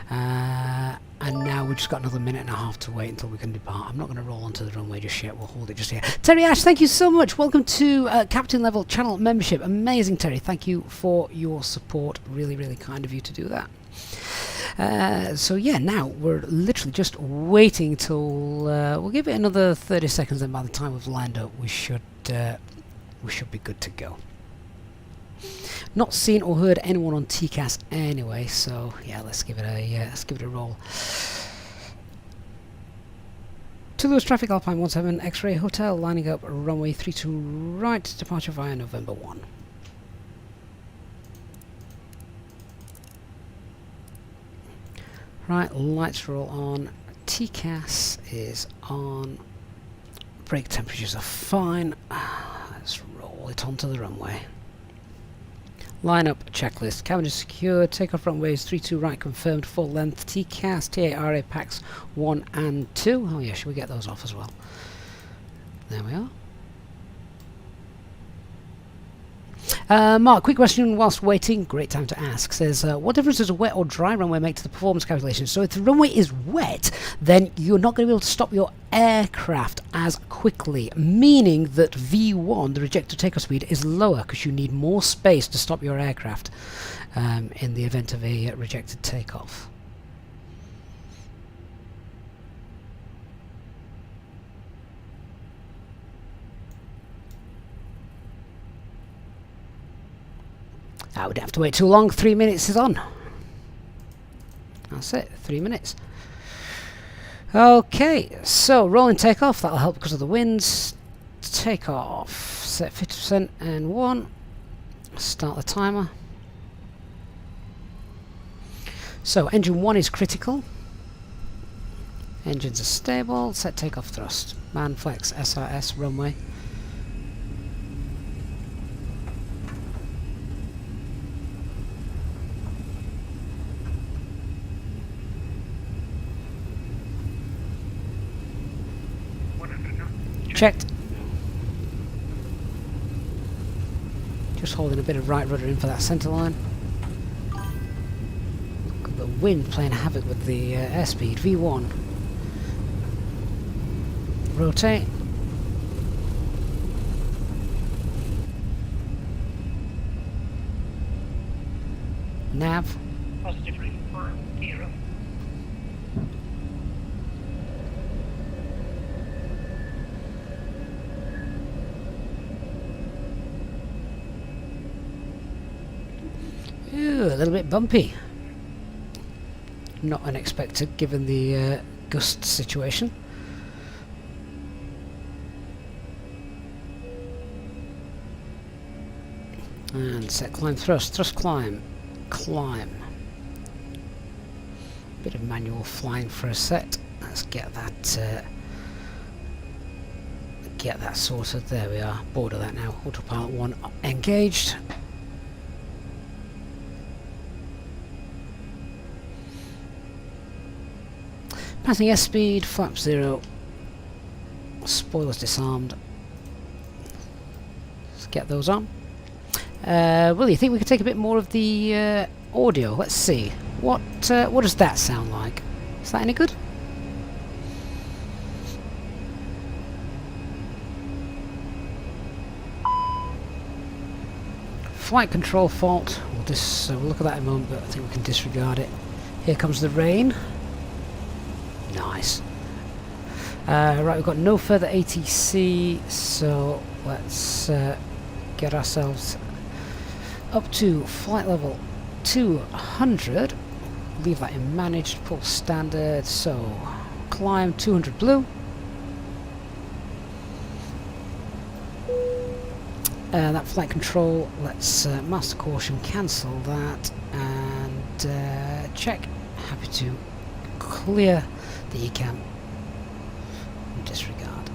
And now we've just got another minute and a half to wait until we can depart. I'm not going to roll onto the runway just yet. We'll hold it just here. Terry Ash, thank you so much. Welcome to Captain Level Channel Membership. Amazing, Terry. Thank you for your support. Really, really kind of you to do that. So yeah, now we're literally just waiting till we'll give it another 30 seconds, and by the time we've lined up, we should be good to go. Not seen or heard anyone on TCAS anyway, so yeah, let's give it a roll. Toulouse traffic, Alpine 17 X-ray Hotel, lining up runway 32 right, departure via November 1. Right, lights are all on, TCAS is on, brake temperatures are fine, let's roll it onto the runway. Line up checklist, cabin is secure, takeoff runways 32 right confirmed, full length, TCAS, TARA packs 1 and 2. Oh yeah, should we get those off as well? There we are. Mark, quick question whilst waiting, great time to ask, says what difference does a wet or dry runway make to the performance calculation? So if the runway is wet, then you're not going to be able to stop your aircraft as quickly, meaning that V1, the rejected takeoff speed, is lower because you need more space to stop your aircraft in the event of a rejected takeoff. We don't have to wait too long, 3 minutes is on. That's it, 3 minutes. Okay, so rolling takeoff, that'll help because of the winds. Takeoff, set 50% and 1. Start the timer. So engine 1 is critical. Engines are stable, set takeoff thrust. Man flex SRS runway. Checked. Just holding a bit of right rudder in for that centre line. The wind playing havoc with the airspeed. V1. Rotate. Nav. Positive reading for gear up. Ooh, a little bit bumpy. Not unexpected given the gust situation. And set climb thrust, thrust climb, climb. Bit of manual flying for a set. Let's get that sorted. There we are. Bored of that now. Autopilot 1 engaged. Passing airspeed, flap 0. Spoilers disarmed. Let's get those on. Will you think we could take a bit more of the audio? Let's see. What does that sound like? Is that any good? Flight control fault. We'll look at that in a moment, but I think we can disregard it. Here comes the rain. Nice. Right, we've got no further ATC, so let's get ourselves up to flight level 200. Leave that in managed, pull standard, so climb 200 blue. That flight control, let's master caution, cancel that, and check. Happy to clear the ECAM. Disregard.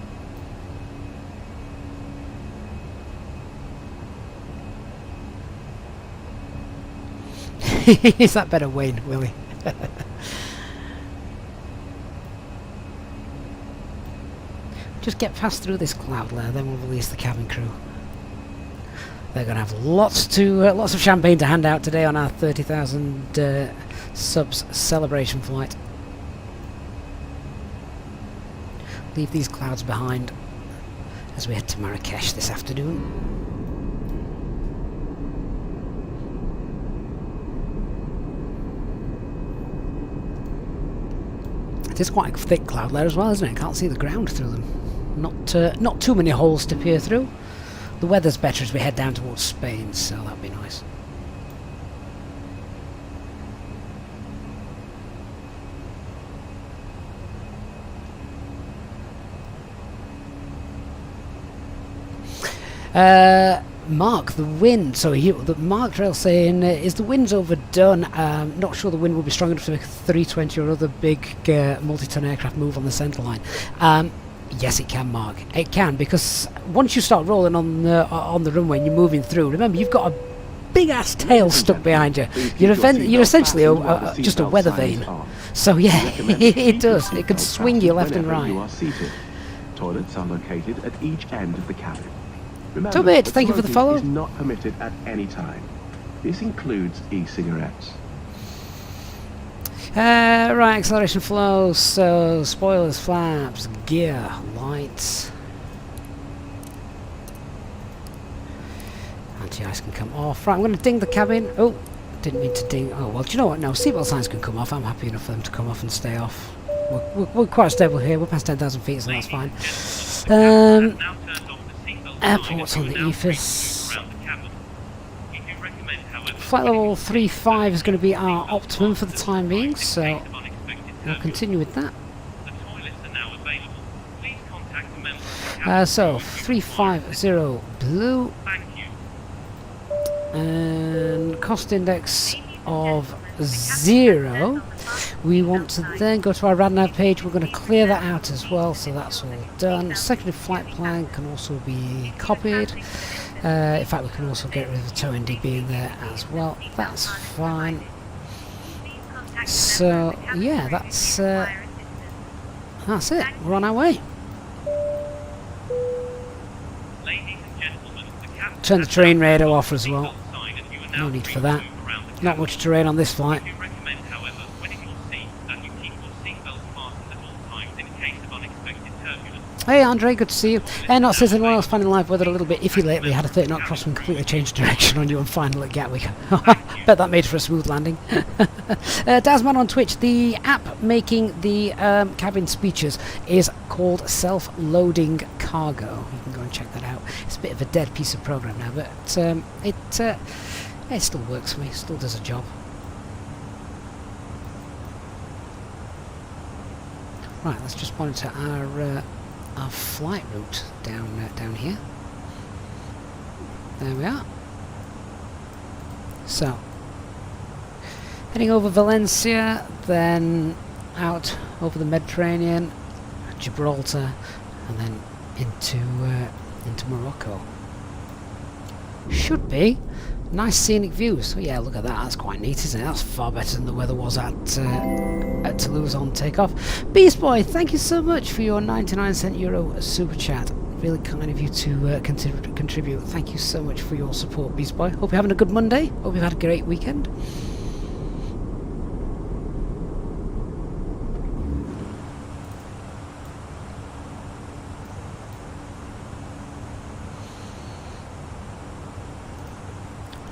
Is that better, Wayne, Willie? Just get past through this cloud layer, then we'll release the cabin crew. They're going to have lots of champagne to hand out today on our 30,000 subs celebration flight. Leave these clouds behind as we head to Marrakesh this afternoon. It is quite a thick cloud layer as well, isn't it? Can't see the ground through them. Not too many holes to peer through. The weather's better as we head down towards Spain, so that'd be nice. Mark, the wind. So the Mark Trail saying, is the wind's overdone? Not sure the wind will be strong enough to make a 320 or other big multi-ton aircraft move on the centre line. Yes, it can, Mark. It can, because once you start rolling on the runway and you're moving through, remember you've got a big ass tail stuck behind you. You're essentially just a weather vane. So yeah, it does. It can swing you left and right. You are seated. Toilets are located at each end of the cabin. Remember, Tobit, thank you for the follow. Is not permitted at any time. This includes e-cigarettes. Right, acceleration flow, so spoilers, flaps, gear, lights. Anti-ice can come off. Right, I'm going to ding the cabin. Oh, didn't mean to ding. Oh, well, do you know what? No, seatbelt signs can come off. I'm happy enough for them to come off and stay off. We're quite stable here. We're past 10,000 feet, so that's fine. Airports on the EFIS. Flight level 35 is going to be our optimum for the time being, so we'll continue with that. So 350 blue, and cost index of 0. We want to then go to our RadNav page. We're going to clear that out as well, so that's all done. Secondary flight plan can also be copied. In fact, we can also get rid of the tow NDB in there as well. That's fine. So yeah, that's it. We're on our way. Turn the terrain radar off as well. No need for that. Not much terrain on this flight. Hey Andre, good to see you. Not says anyone else finding live weather a little bit iffy lately. Had a 30 knot crosswind completely changed direction on you and final at Gatwick. Bet that made for a smooth landing. Dasman on Twitch, the app making the cabin speeches is called Self-Loading Cargo. You can go and check that out. It's a bit of a dead piece of program now, but it still works for me, still does a job. Right, let's just monitor our flight route down here. There we are. So, heading over Valencia, then out over the Mediterranean, Gibraltar, and then into Morocco. Should be nice scenic views. So yeah, look at that. That's quite neat, isn't it? That's far better than the weather was at Toulouse on takeoff. Beast Boy, thank you so much for your 99-cent euro super chat. Really kind of you to contribute. Thank you so much for your support, Beast Boy. Hope you're having a good Monday. Hope you've had a great weekend.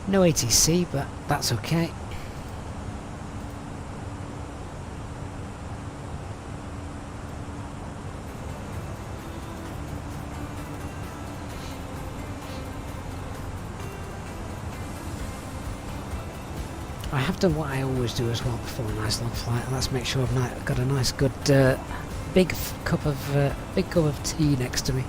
No ATC, but that's okay. I have done what I always do as well before a nice long flight, and that's make sure I've got a nice good big cup of tea next to me.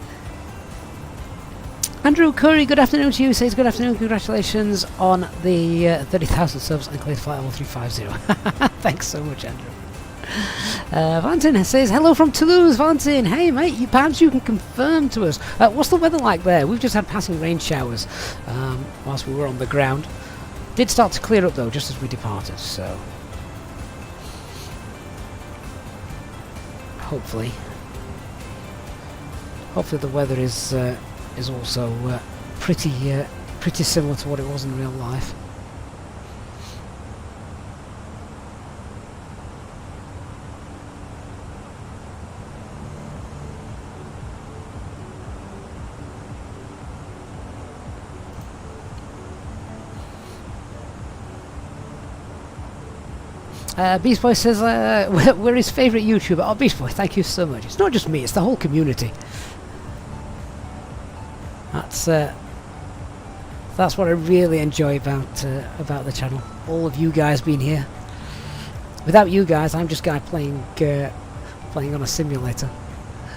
Andrew Curry, good afternoon to you. Says good afternoon, congratulations on the 30,000 subs and cleared flight level 350. Thanks so much, Andrew. Valentin says hello from Toulouse. Valentin, hey mate, perhaps you can confirm to us what's the weather like there? We've just had passing rain showers whilst we were on the ground. Did start to clear up though, just as we departed. So hopefully the weather is also pretty similar to what it was in real life. Beast Boy says we're his favourite YouTuber. Oh, Beast Boy, thank you so much. It's not just me, it's the whole community. That's what I really enjoy about the channel. All of you guys being here. Without you guys, I'm just a guy playing on a simulator.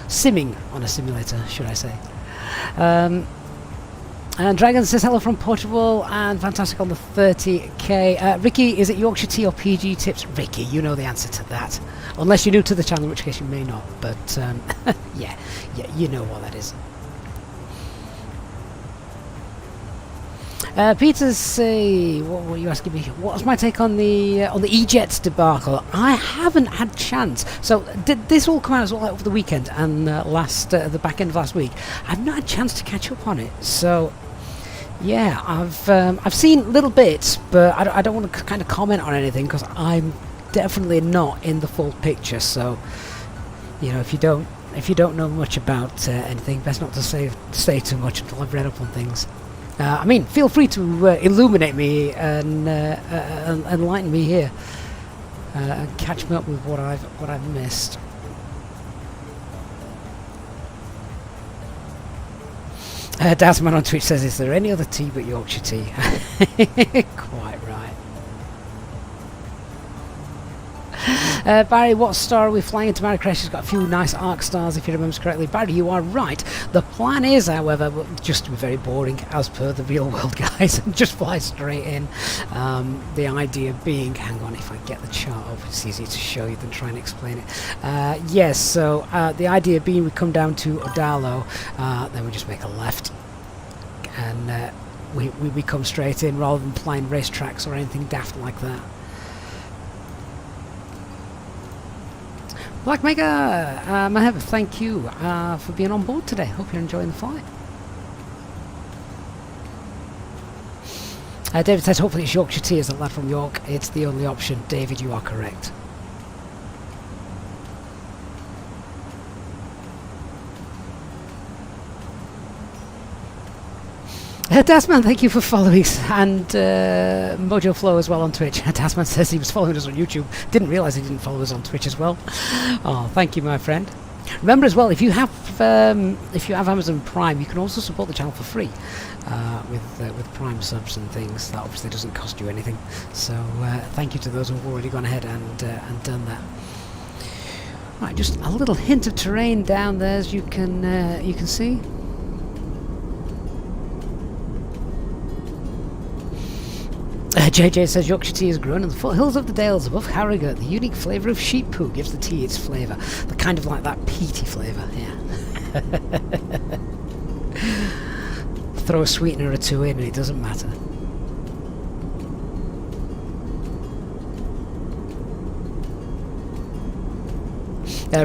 Simming on a simulator, should I say. And Dragon says hello from Portugal and fantastic on the 30k. Ricky, is it Yorkshire tea or PG tips? Ricky, you know the answer to that. Unless you're new to the channel, in which case you may not. But yeah, you know what that is. Peter, say, what were you asking me? What's my take on the E-Jets debacle? I haven't had chance. So did this all come out as well over the weekend and the back end of last week? I've not had a chance to catch up on it. So yeah, I've seen little bits, but I don't want to kind of comment on anything because I'm definitely not in the full picture. So you know, if you don't know much about anything, best not to say too much until I've read up on things. I mean, feel free to illuminate me and enlighten me here, and catch me up with what I've missed. Dasman on Twitch says, "Is there any other tea but Yorkshire tea?" Quite right. Barry, what star are we flying into Marrakesh? It's got a few nice arc stars, if you remember correctly. Barry, you are right. The plan is, however, just to be very boring, as per the real world, guys, and just fly straight in. The idea being, hang on, if I get the chart up, it's easier to show you than try and explain it. Yes, so the idea being we come down to Odalo, then we just make a left, and we come straight in rather than flying racetracks or anything daft like that. Black Mega, Maheb, thank you for being on board today. Hope you're enjoying the flight. David says, hopefully it's Yorkshire tea as a lad from York. It's the only option. David, you are correct. Tasman, thank you for following, and Mojo Flow as well on Twitch. Tasman says he was following us on YouTube. Didn't realise he didn't follow us on Twitch as well. Oh, thank you, my friend. Remember as well, if you have Amazon Prime, you can also support the channel for free with Prime subs and things. That obviously doesn't cost you anything. So thank you to those who've already gone ahead and done that. Right, just a little hint of terrain down there, as you can see. JJ says Yorkshire tea is grown in the foothills of the Dales above Harrogate. The unique flavour of sheep poo gives the tea its flavour. The kind of like that peaty flavour, yeah. Throw a sweetener or two in and it doesn't matter.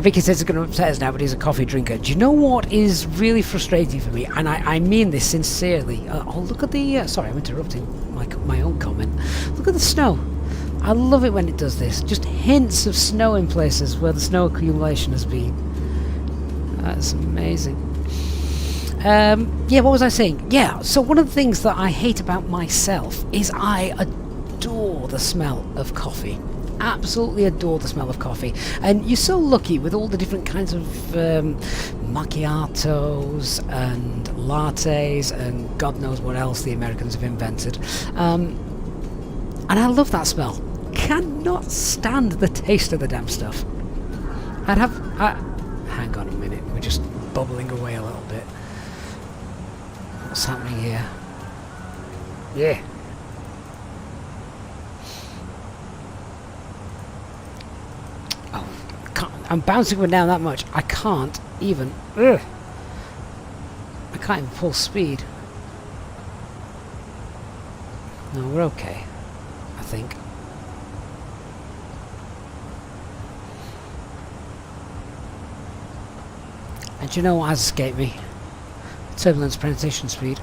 Ricky says it's going to upset us now, but he's a coffee drinker. Do you know what is really frustrating for me? And I mean this sincerely. Oh, look at the... sorry, I'm interrupting my own comment. Look at the snow. I love it when it does this. Just hints of snow in places where the snow accumulation has been. That's amazing. Yeah, what was I saying? Yeah, so one of the things that I hate about myself is I adore the smell of coffee. Absolutely adore the smell of coffee, and you're so lucky with all the different kinds of macchiatos and lattes and God knows what else the Americans have invented, and I love that smell. Cannot stand the taste of the damn stuff. Hang on a minute, we're just bubbling away a little bit. What's happening here? Yeah. I'm bouncing one down that much. I can't even. I can't even pull speed. No, we're okay, I think. And you know what has escaped me? Turbulence penetration speed.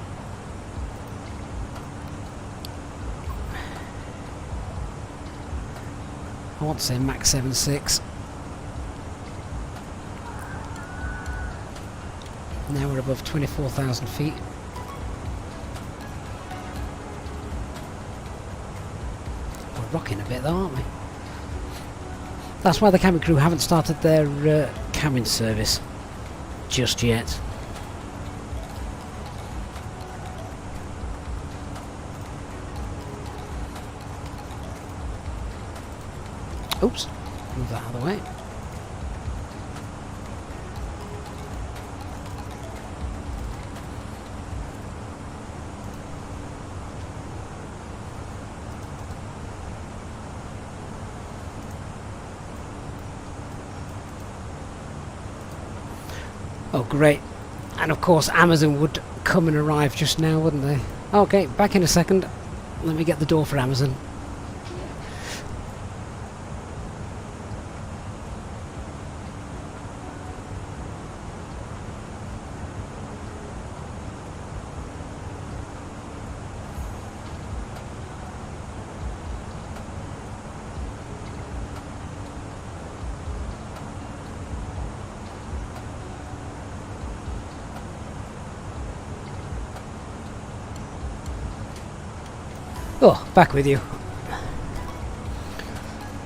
I want to say Mach 7.6. Now we're above 24,000 feet. We're rocking a bit though, aren't we? That's why the cabin crew haven't started their cabin service just yet. Oops, move that out of the way. Oh, great. And of course, Amazon would come and arrive just now, wouldn't they? Okay, back in a second. Let me get the door for Amazon. Oh, back with you.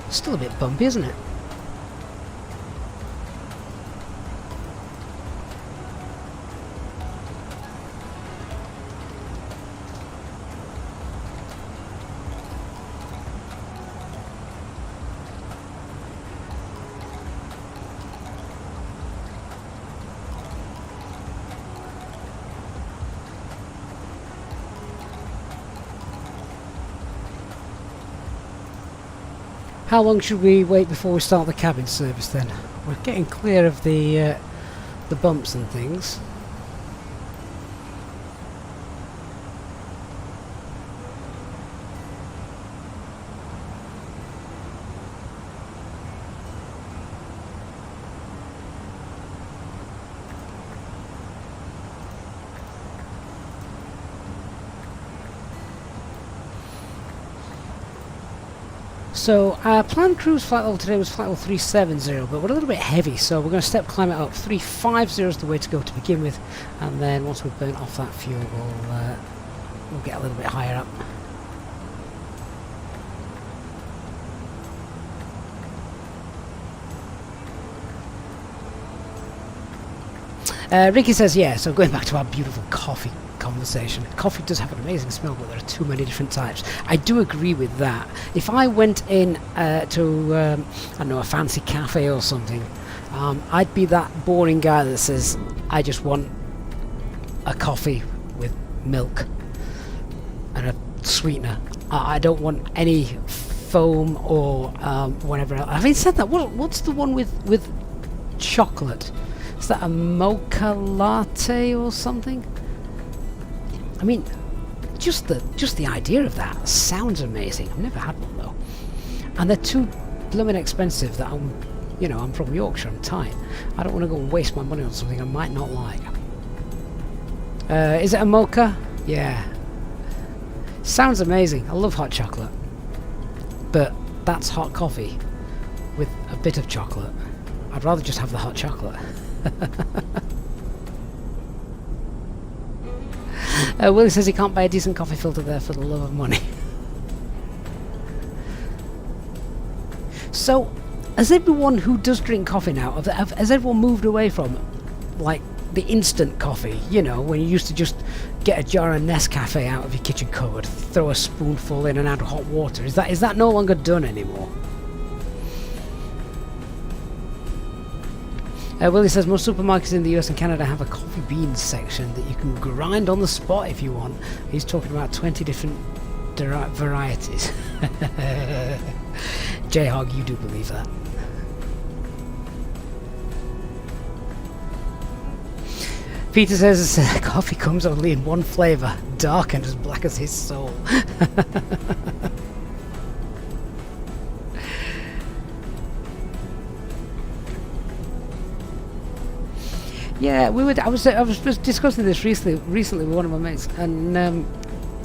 Still a bit bumpy, isn't it? How long should we wait before we start the cabin service then? We're getting clear of the bumps and things. So our planned cruise flight level today was flight level 370, but we're a little bit heavy, so we're going to step climb it up. 350 is the way to go to begin with, and then once we've burnt off that fuel, we'll get a little bit higher up. Ricky says, yeah, so going back to our beautiful coffee conversation. Coffee does have an amazing smell, but there are too many different types. I do agree with that. If I went in to, I don't know, a fancy cafe or something, I'd be that boring guy that says, I just want a coffee with milk and a sweetener. I don't want any foam or whatever else. Having said that, what's the one with chocolate? Is that a mocha latte or something? I mean, just the idea of that sounds amazing. I've never had one though, and they're too blooming expensive. That I'm from Yorkshire. I'm tight. I don't want to go and waste my money on something I might not like. Is it a mocha? Yeah. Sounds amazing. I love hot chocolate, but that's hot coffee with a bit of chocolate. I'd rather just have the hot chocolate. Willie says he can't buy a decent coffee filter there for the love of money. So, has everyone who does drink coffee now, has everyone moved away from, like, the instant coffee? You know, when you used to just get a jar of Nescafe out of your kitchen cupboard, throw a spoonful in and add hot water. Is that no longer done anymore? Willie says most supermarkets in the US and Canada have a coffee beans section that you can grind on the spot if you want. He's talking about 20 different varieties. J-Hog, you do believe that. Peter says coffee comes only in one flavour, dark and as black as his soul. Yeah, I was just discussing this recently with one of my mates, and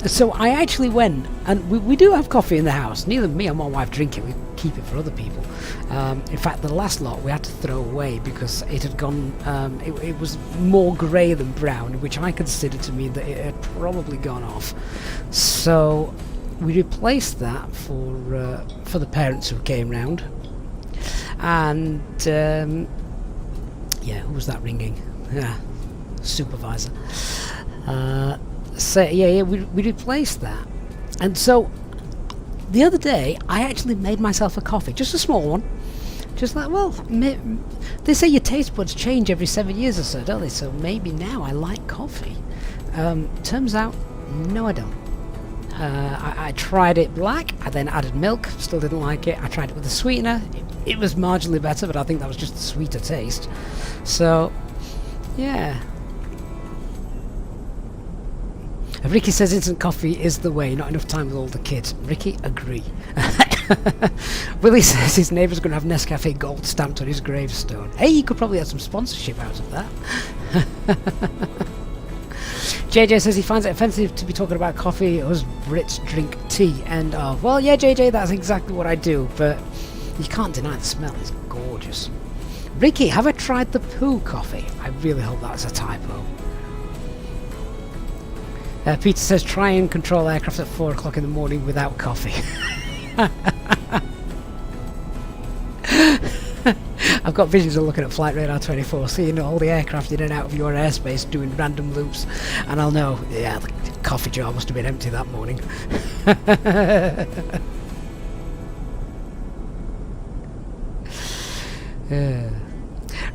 so I actually went, and we do have coffee in the house. Neither me or my wife drink it. We keep it for other people. In fact, the last lot we had to throw away because it had gone. It was more grey than brown, which I considered to mean that it had probably gone off. So we replaced that for the parents who came round, and yeah, who was that ringing? Yeah, supervisor. So yeah, we replaced that, and so the other day I actually made myself a coffee, just a small one. Just like, well, they say your taste buds change every 7 years or so, don't they? So maybe now I like coffee. Turns out, no, I don't. I tried it black, I then added milk, still didn't like it. I tried it with a sweetener, it was marginally better, but I think that was just a sweeter taste. So Yeah. Ricky says instant coffee is the way, not enough time with all the kids. Ricky, agree. Willie says his neighbour's going to have Nescafe Gold stamped on his gravestone. Hey, you could probably have some sponsorship out of that. JJ says he finds it offensive to be talking about coffee. Us Brits drink tea. And, well, yeah, JJ, that's exactly what I do. But you can't deny the smell. It's gorgeous. Ricky, have I tried the poo coffee? I really hope that's a typo. Peter says try and control aircraft at 4 o'clock in the morning without coffee. I've got visions of looking at Flight Radar 24, seeing all the aircraft in and out of your airspace doing random loops, and I'll know, yeah, the coffee jar must have been empty that morning.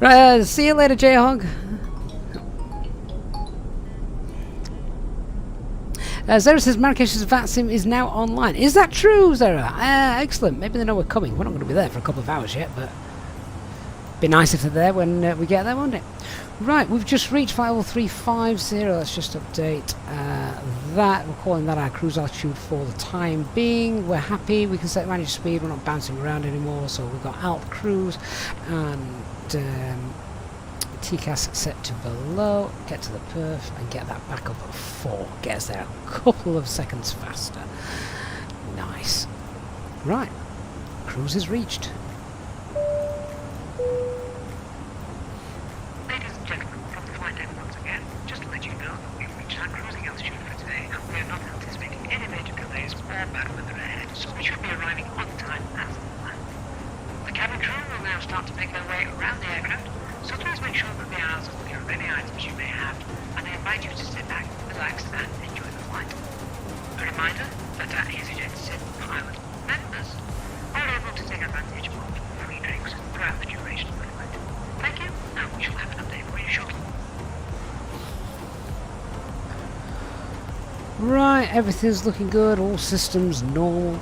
Right, see you later, J-Hog. Zara says Marrakesh's VATSIM is now online. Is that true, Zara? Excellent. Maybe they know we're coming. We're not going to be there for a couple of hours yet, but be nice if they're there when we get there, won't it? Right, we've just reached 50350. Let's just update that. We're calling that our cruise altitude for the time being. We're happy. We can set manage speed. We're not bouncing around anymore. So we've got alt cruise and TCAS set to below. Get to the perf and get that back up at 4. Get us there a couple of seconds faster. Nice. Right, cruise is reached. Ladies and gentlemen, from the flight deck once again, just to let you know that we've reached our cruising altitude for today and we are not anticipating any major delays or bad weather ahead, so we should be arriving on time as planned. The cabin crew will now start to make their way around the aircraft, so please make sure that the aisles are clear of any items you may have, and I invite you to sit back, relax, and enjoy the flight. A reminder that our EasyJet SIM pilot members are able to take advantage of free drinks throughout the duration of the flight. Thank you, and we shall have an update for you shortly. Right, everything's looking good. All systems normal.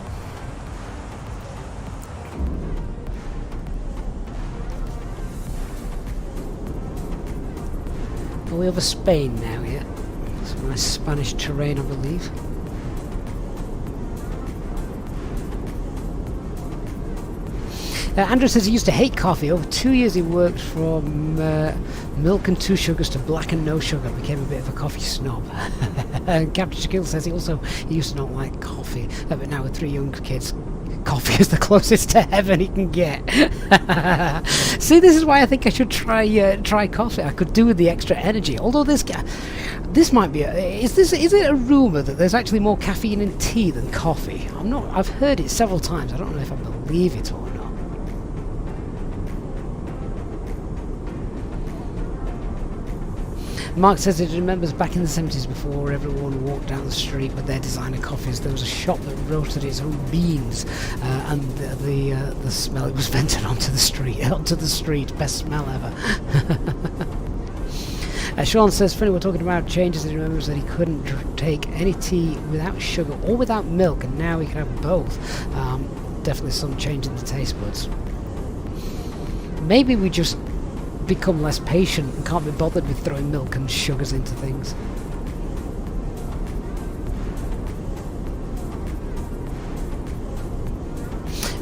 Are we over Spain now yet? Some nice Spanish terrain, I believe. Andrew says he used to hate coffee. Over 2 years he worked from milk and 2 sugars to black and no sugar. Became a bit of a coffee snob. And Captain Shaquille says he used to not like coffee. But now with 3 young kids, coffee is the closest to heaven he can get. See, this is why I think I should try coffee. I could do with the extra energy. Although this might be is it a rumour that there's actually more caffeine in tea than coffee? I've heard it several times. I don't know if I believe it or not. Mark says he remembers back in the 70s before everyone walked down the street with their designer coffees. There was a shop that roasted its own beans, and the smell, it was vented onto the street. Best smell ever. Sean says, Finny, we're talking about changes. He remembers that he couldn't take any tea without sugar or without milk, and now he can have both. Definitely some change in the taste buds. Maybe we just become less patient and can't be bothered with throwing milk and sugars into things.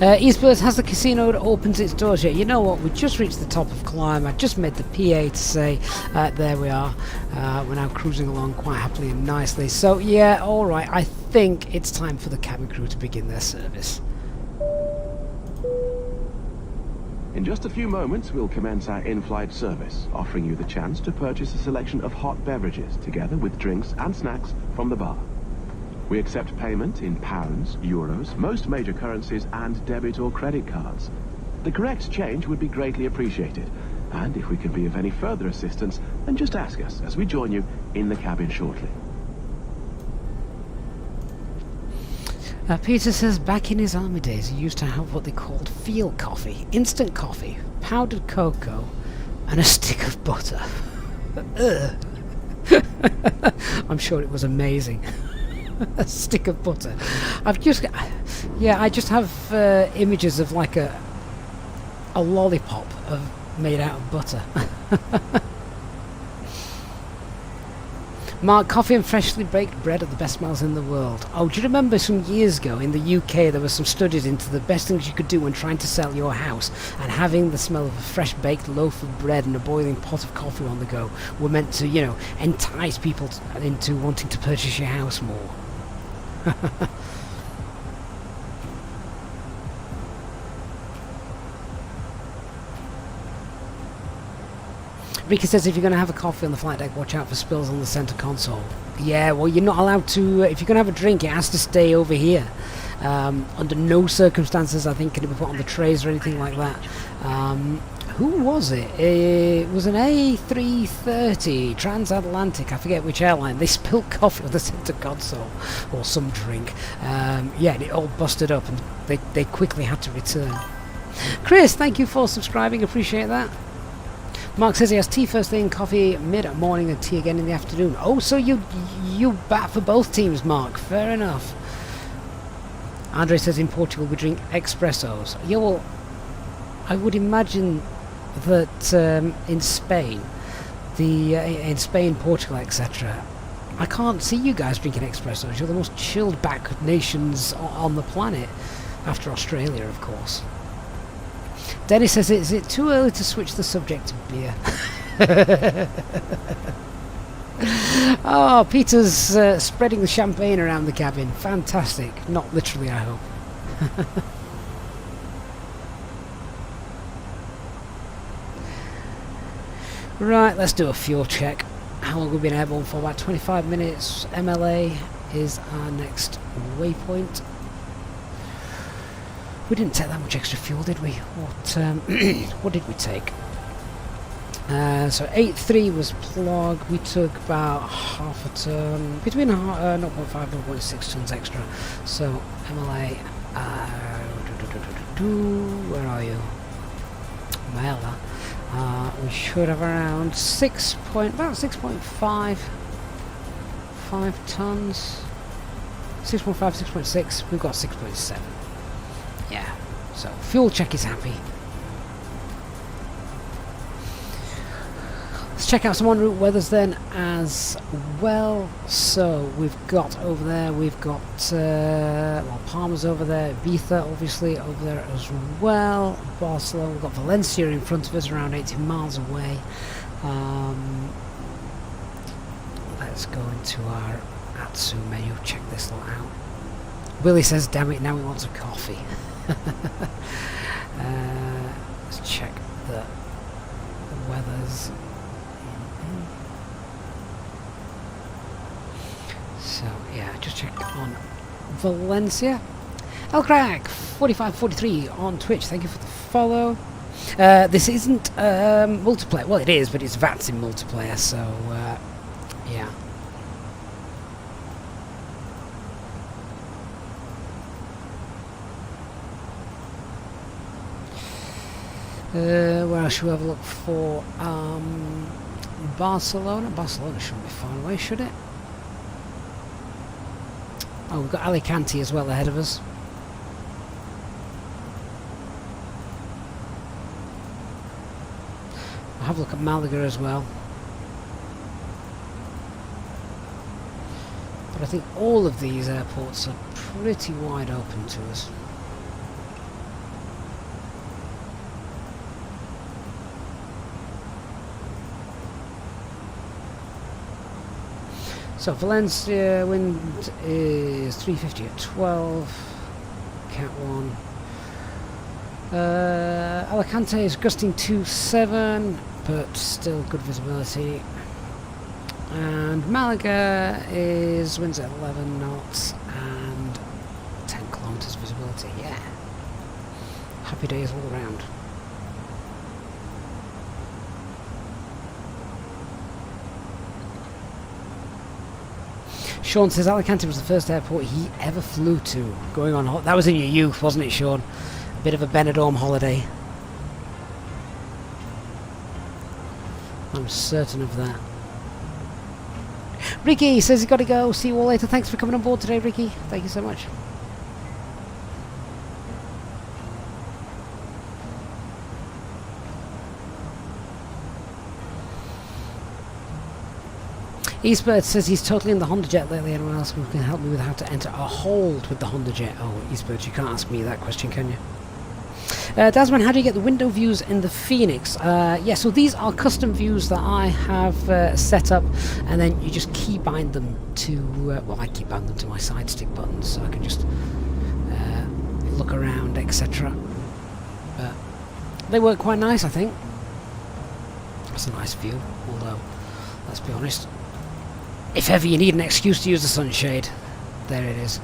Eastburst has the casino that opens its doors yet. You know what, we just reached the top of climb. I just made the PA to say there we are. We're now cruising along quite happily and nicely. So yeah, alright, I think it's time for the cabin crew to begin their service. In just a few moments, we'll commence our in-flight service, offering you the chance to purchase a selection of hot beverages, together with drinks and snacks from the bar. We accept payment in pounds, euros, most major currencies, and debit or credit cards. The correct change would be greatly appreciated, and if we can be of any further assistance, then just ask us as we join you in the cabin shortly. Peter says back in his army days he used to have what they called field coffee, instant coffee, powdered cocoa, and a stick of butter. I'm sure it was amazing. A stick of butter. I just have images of like a lollipop made out of butter. Mark, coffee and freshly baked bread are the best smells in the world. Oh, do you remember some years ago in the UK there were some studies into the best things you could do when trying to sell your house, and having the smell of a fresh baked loaf of bread and a boiling pot of coffee on the go were meant to, you know, entice people into wanting to purchase your house more. Ricky says if you're going to have a coffee on the flight deck, watch out for spills on the centre console. Yeah, well, you're not allowed to... if you're going to have a drink, it has to stay over here. Under no circumstances, I think, can it be put on the trays or anything like that. Who was it? It was an A320 transatlantic, I forget which airline. They spilled coffee on the centre console, or some drink. Yeah, and it all busted up, and they quickly had to return. Chris, thank you for subscribing, appreciate that. Mark says he has tea first thing, coffee mid-morning and tea again in the afternoon. Oh, so you bat for both teams, Mark. Fair enough. Andre says in Portugal we drink espressos. Yeah, well, I would imagine that in Spain, Portugal, etc., I can't see you guys drinking espressos. You're the most chilled back nations on the planet, after Australia, of course. Dennis says, is it too early to switch the subject to beer? Oh, Peter's spreading the champagne around the cabin. Fantastic. Not literally, I hope. Right, let's do a fuel check. How long have we been airborne for? About 25 minutes. MLA is our next waypoint. We didn't take that much extra fuel, did we? What did we take? So 8.3 was plug. We took about half a ton, between 0.5 and 0.6 tons extra. So MLA, where are you? Mela. We should have around about 6.5 tons. 6.5, 6.6. We've got 6.7. Yeah, so fuel check is happy. Let's check out some en route weathers then as well. So we've got over there, we've got well, Palma's over there, Ibiza obviously over there as well, Barcelona, we've got Valencia in front of us around 80 miles away. Let's go into our VATSIM menu, check this lot out. Willie says, damn it, now he wants a coffee. Let's check the weathers. So yeah, just check on Valencia. Elcrack 4543 on Twitch. Thank you for the follow. This isn't multiplayer. Well, it is, but it's VATSIM multiplayer. So yeah. Where else should we have a look for? Barcelona. Barcelona shouldn't be far away, should it? Oh, we've got Alicante as well ahead of us. I'll have a look at Malaga as well. But I think all of these airports are pretty wide open to us. So Valencia wind is 350 at 12, Cat 1. Alicante is gusting 2.7, but still good visibility. And Malaga is winds at 11 knots and 10 kilometers visibility. Yeah, happy days all around. Sean says Alicante was the first airport he ever flew to. Going on, that was in your youth, wasn't it, Sean? A bit of a Benidorm holiday. I'm certain of that. Ricky says he's got to go. See you all later. Thanks for coming on board today, Ricky. Thank you so much. Eastbird says he's totally in the Honda Jet lately. Anyone else who can help me with how to enter a hold with the Honda Jet? Oh, Eastbird, you can't ask me that question, can you? Dasman, how do you get the window views in the Fenix? Yeah, so these are custom views that I have set up, and then you just keybind them to, well, I keybind them to my side stick buttons, so I can just look around, etc. But they work quite nice, I think. That's a nice view, although, let's be honest, if ever you need an excuse to use the sunshade, there it is.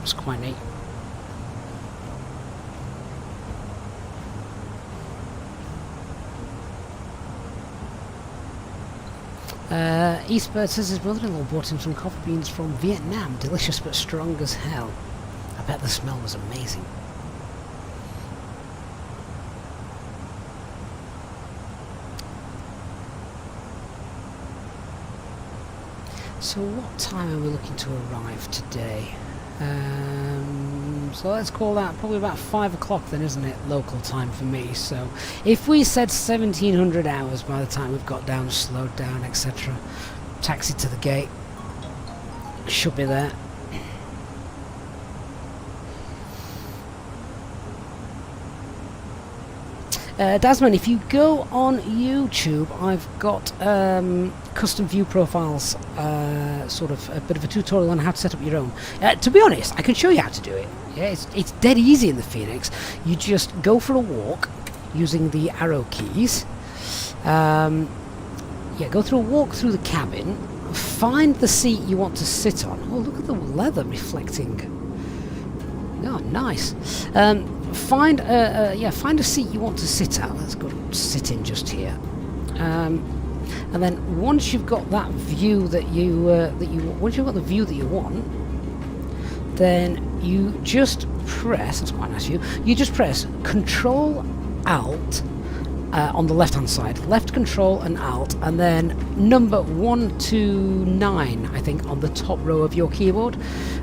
It's quite neat. Eastbird says his brother-in-law brought him some coffee beans from Vietnam. Delicious but strong as hell. I bet the smell was amazing. So what time are we looking to arrive today? So let's call that probably about 5 o'clock then, isn't it? Local time for me. So if we said 1700 hours by the time we've got down, slowed down, etc. Taxi to the gate. Should be there. Dasman, if you go on YouTube, I've got custom view profiles, sort of a bit of a tutorial on how to set up your own. To be honest, I can show you how to do it. Yeah, it's dead easy in the Fenix. You just go for a walk using the arrow keys. Yeah, go through a walk through the cabin. Find the seat you want to sit on. Oh, look at the leather reflecting. Oh, nice. Find a seat you want to sit at. Let's go sit in just here. And then once you've got that view once you've got the view that you want, then you just press. That's quite nice view. You just press Control Alt on the left hand side. Left Control and Alt, and then number 1 to 9, I think, on the top row of your keyboard,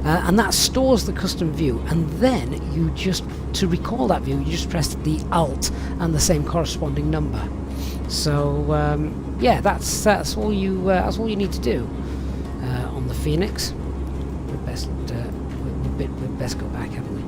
and that stores the custom view. And then you just, to recall that view, you just press the Alt and the same corresponding number. So yeah, that's all you need to do on the Fenix. We'd best go back, haven't we?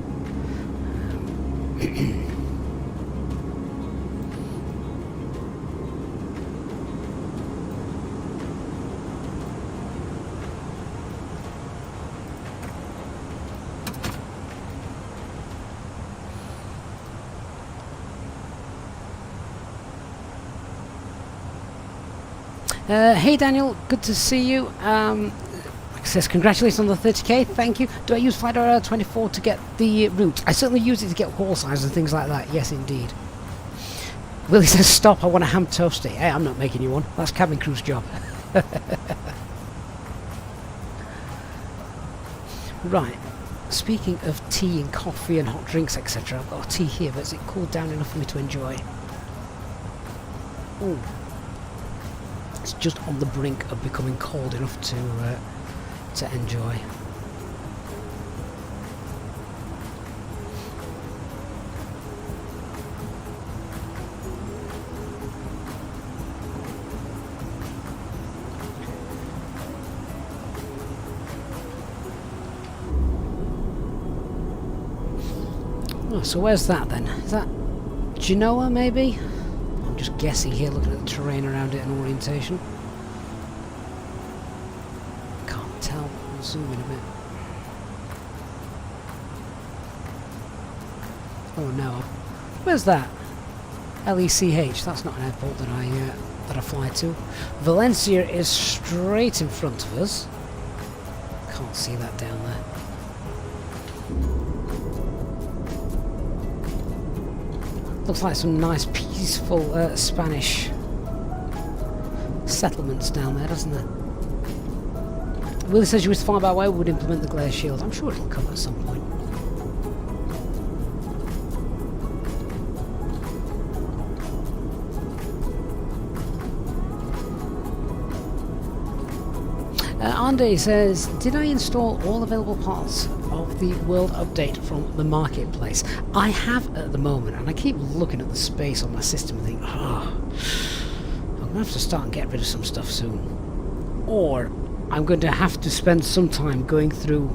Hey Daniel, good to see you. Like I says, congratulations on the 30k, thank you. Do I use Flight 24 to get the route? I certainly use it to get wall size and things like that, yes indeed. Willie says, stop, I want a ham toasty. Hey, I'm not making you one, that's cabin crew's job. Right, speaking of tea and coffee and hot drinks, etc., I've got a tea here, but is it cooled down enough for me to enjoy? Ooh. It's just on the brink of becoming cold enough to enjoy. Oh, so where's that then? Is that Genoa maybe? I'm just guessing here, looking at the terrain around it and orientation. Can't tell. I'll zoom in a bit. Oh no. Where's that? LECH. That's not an airport that I fly to. Valencia is straight in front of us. Can't see that down there. Looks like some nice peaceful Spanish settlements down there, doesn't it? Willie says you was far away, would implement the glare shield. I'm sure it'll come at some point. Andy says, did I install all available parts of the world update from the marketplace? I have at the moment, and I keep looking at the space on my system and think, oh, I'm going to have to start and get rid of some stuff soon. Or I'm going to have to spend some time going through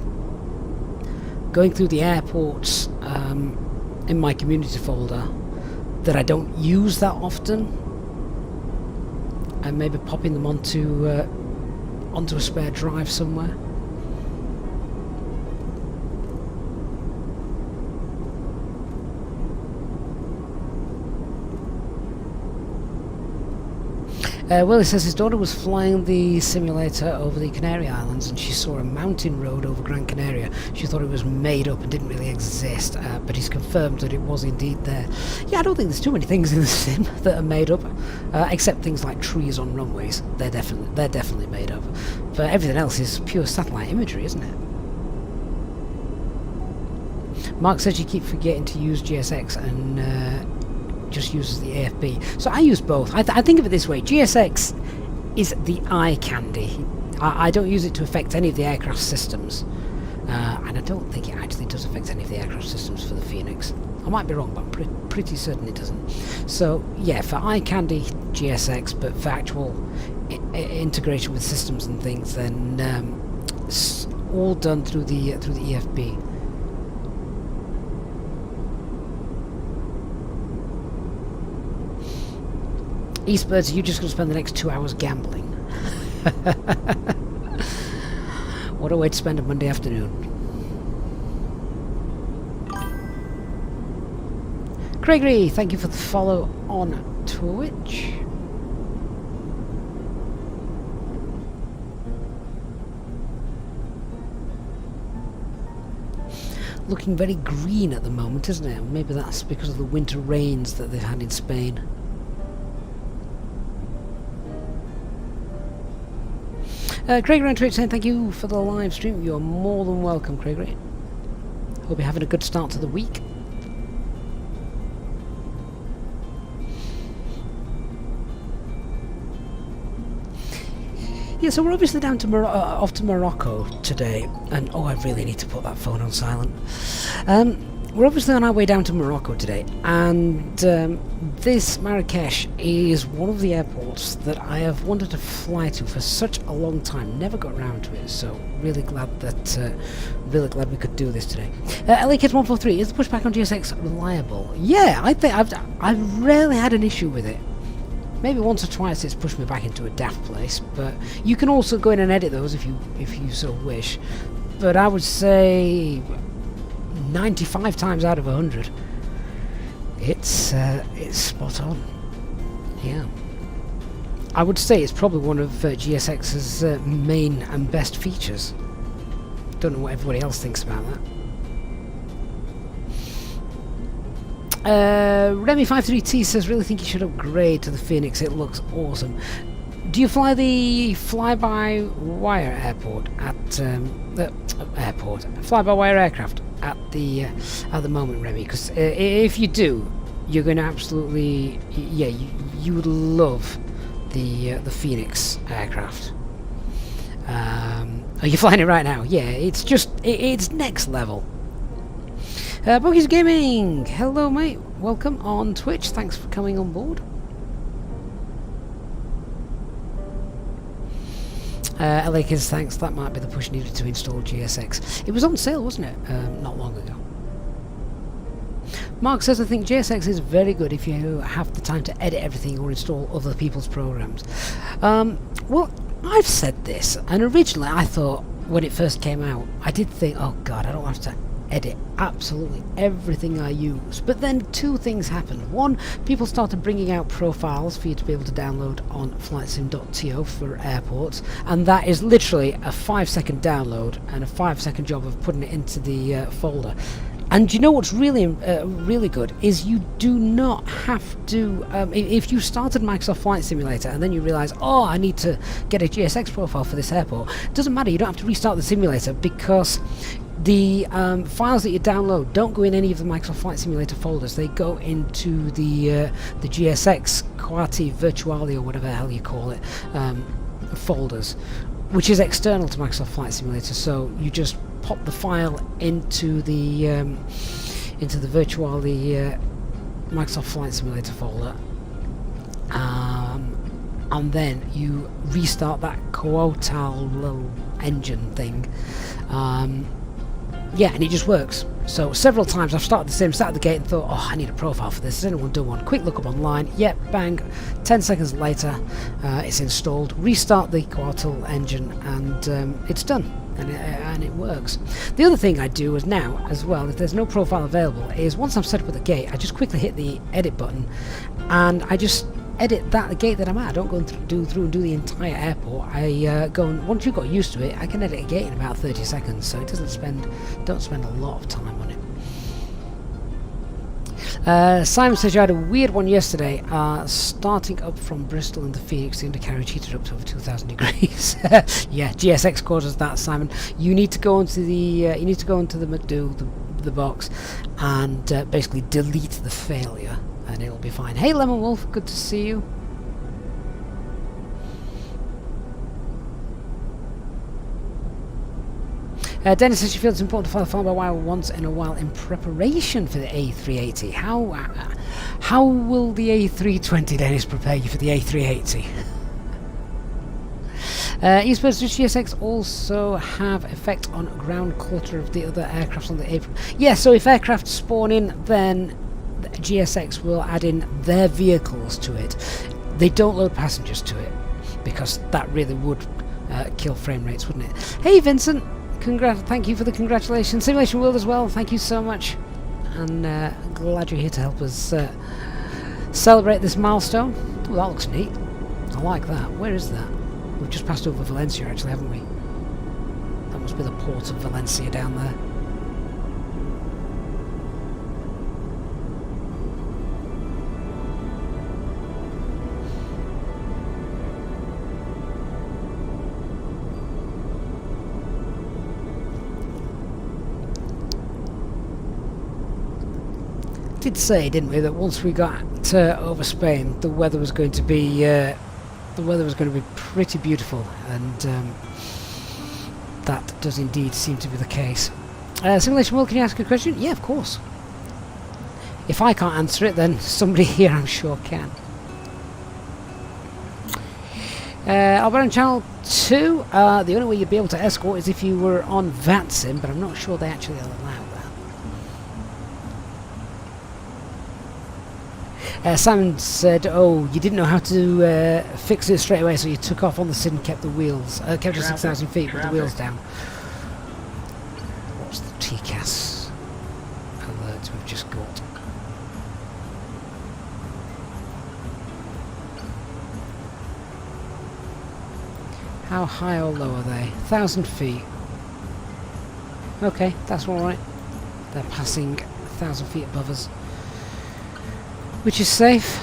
the airports in my community folder that I don't use that often, and maybe popping them onto a spare drive somewhere. Willie says his daughter was flying the simulator over the Canary Islands and she saw a mountain road over Gran Canaria. She thought it was made up and didn't really exist, but he's confirmed that it was indeed there. Yeah, I don't think there's too many things in the sim that are made up, except things like trees on runways. They're definitely made up. But everything else is pure satellite imagery, isn't it? Mark says you keep forgetting to use GSX and just uses the AFB. So I use both. I think of it this way: GSX is the eye candy. I don't use it to affect any of the aircraft systems, and I don't think it actually does affect any of the aircraft systems for the Fenix. I might be wrong, but I'm pretty certain it doesn't. So yeah, for eye candy, GSX, but for actual integration with systems and things, then it's all done through the EFB. Eastbirds, are you just going to spend the next 2 hours gambling? What a way to spend a Monday afternoon. Gregory, thank you for the follow on Twitch. Looking very green at the moment, isn't it? Maybe that's because of the winter rains that they've had in Spain. Gregory on Twitch saying thank you for the live stream. You're more than welcome, Gregory. Hope you're having a good start to the week. Yeah, so we're obviously down to off to Morocco today, and oh, I really need to put that phone on silent. We're obviously on our way down to Morocco today, and this Marrakesh is one of the airports that I have wanted to fly to for such a long time. Never got around to it, so really glad we could do this today. LA Kids 143, is the pushback on GSX reliable? Yeah, I think I've rarely had an issue with it. Maybe once or twice it's pushed me back into a daft place, but you can also go in and edit those if you so wish. But I would say 95 times out of 100 it's spot on. Yeah, I would say it's probably one of GSX's main and best features. Don't know what everybody else thinks about that. Remy53T says, really think you should upgrade to the Fenix, it looks awesome. Do you fly the fly-by-wire airport at fly-by-wire aircraft at the moment, Remy? Because if you do, you're going to absolutely, yeah, you would love the Fenix aircraft. Are you flying it right now? Yeah, it's next level. Bogies Gaming, hello mate, welcome on Twitch, thanks for coming on board. LA Kids, thanks, that might be the push needed to install GSX. It was on sale, wasn't it, not long ago. Mark says, I think GSX is very good if you have the time to edit everything or install other people's programs. Well, I've said this, and originally I thought, when it first came out, I did think, oh god, I don't have to edit absolutely everything I use. But then two things happened. One, people started bringing out profiles for you to be able to download on flightsim.to for airports, and that is literally a 5-second download and a 5-second job of putting it into the folder. And you know what's really really good is you do not have to, if you started Microsoft Flight Simulator and then you realise, oh, I need to get a GSX profile for this airport, it doesn't matter, you don't have to restart the simulator, because the files that you download don't go in any of the Microsoft Flight Simulator folders. They go into the GSX, Quati, Virtuali, or whatever the hell you call it, folders, which is external to Microsoft Flight Simulator. So you just pop the file into the Virtuali Microsoft Flight Simulator folder, and then you restart that quotal little engine thing. Yeah, and it just works. So several times I've started the sim, sat at the gate and thought, oh, I need a profile for this. Has anyone done one? Quick look up online. Yep, bang. 10 seconds later, it's installed. Restart the quotal engine, and it's done. And it works. The other thing I do is now, as well, if there's no profile available, is once I'm set up at the gate, I just quickly hit the edit button, and I just edit the gate that I'm at. I don't go and do the entire airport. I go and, once you've got used to it, I can edit a gate in about 30 seconds, so it don't spend a lot of time on it. Simon says you had a weird one yesterday, starting up from Bristol into Phoenix. The undercarriage heated up to over 2,000 degrees. Yeah, GSX causes that, Simon. You need to go into the the box, and basically delete the failure, and it'll be fine. Hey, Lemon Wolf, good to see you. Dennis says she feels it's important to fly the fly-by-wire once in a while in preparation for the A380. How will the A320, Dennis, prepare you for the A380? Eastwards, does GSX also have effect on ground clutter of the other aircrafts on the apron? Yeah, so if aircraft spawn in, then the GSX will add in their vehicles to it. They don't load passengers to it, because that really would kill frame rates, wouldn't it? Hey, Vincent! Thank you for the congratulations. Simulation World as well, thank you so much. And glad you're here to help us celebrate this milestone. Oh, that looks neat. I like that. Where is that? We've just passed over Valencia, actually, haven't we? That must be the port of Valencia down there. Did say, didn't we, that once we got over Spain, the weather was going to be pretty beautiful, and that does indeed seem to be the case. Simulation World, can you ask a question? Yeah, of course. If I can't answer it, then somebody here I'm sure can. Albert on Channel 2, the only way you'd be able to escort is if you were on VATSIM, but I'm not sure they actually allow that. Simon said, "Oh, you didn't know how to fix it straight away, so you took off on the SID and kept the wheels, kept it 6,000 feet with the wheels down." What's the TCAS alert we've just got? How high or low are they? 1,000 feet. Okay, that's all right. They're passing 1,000 feet above us, which is safe.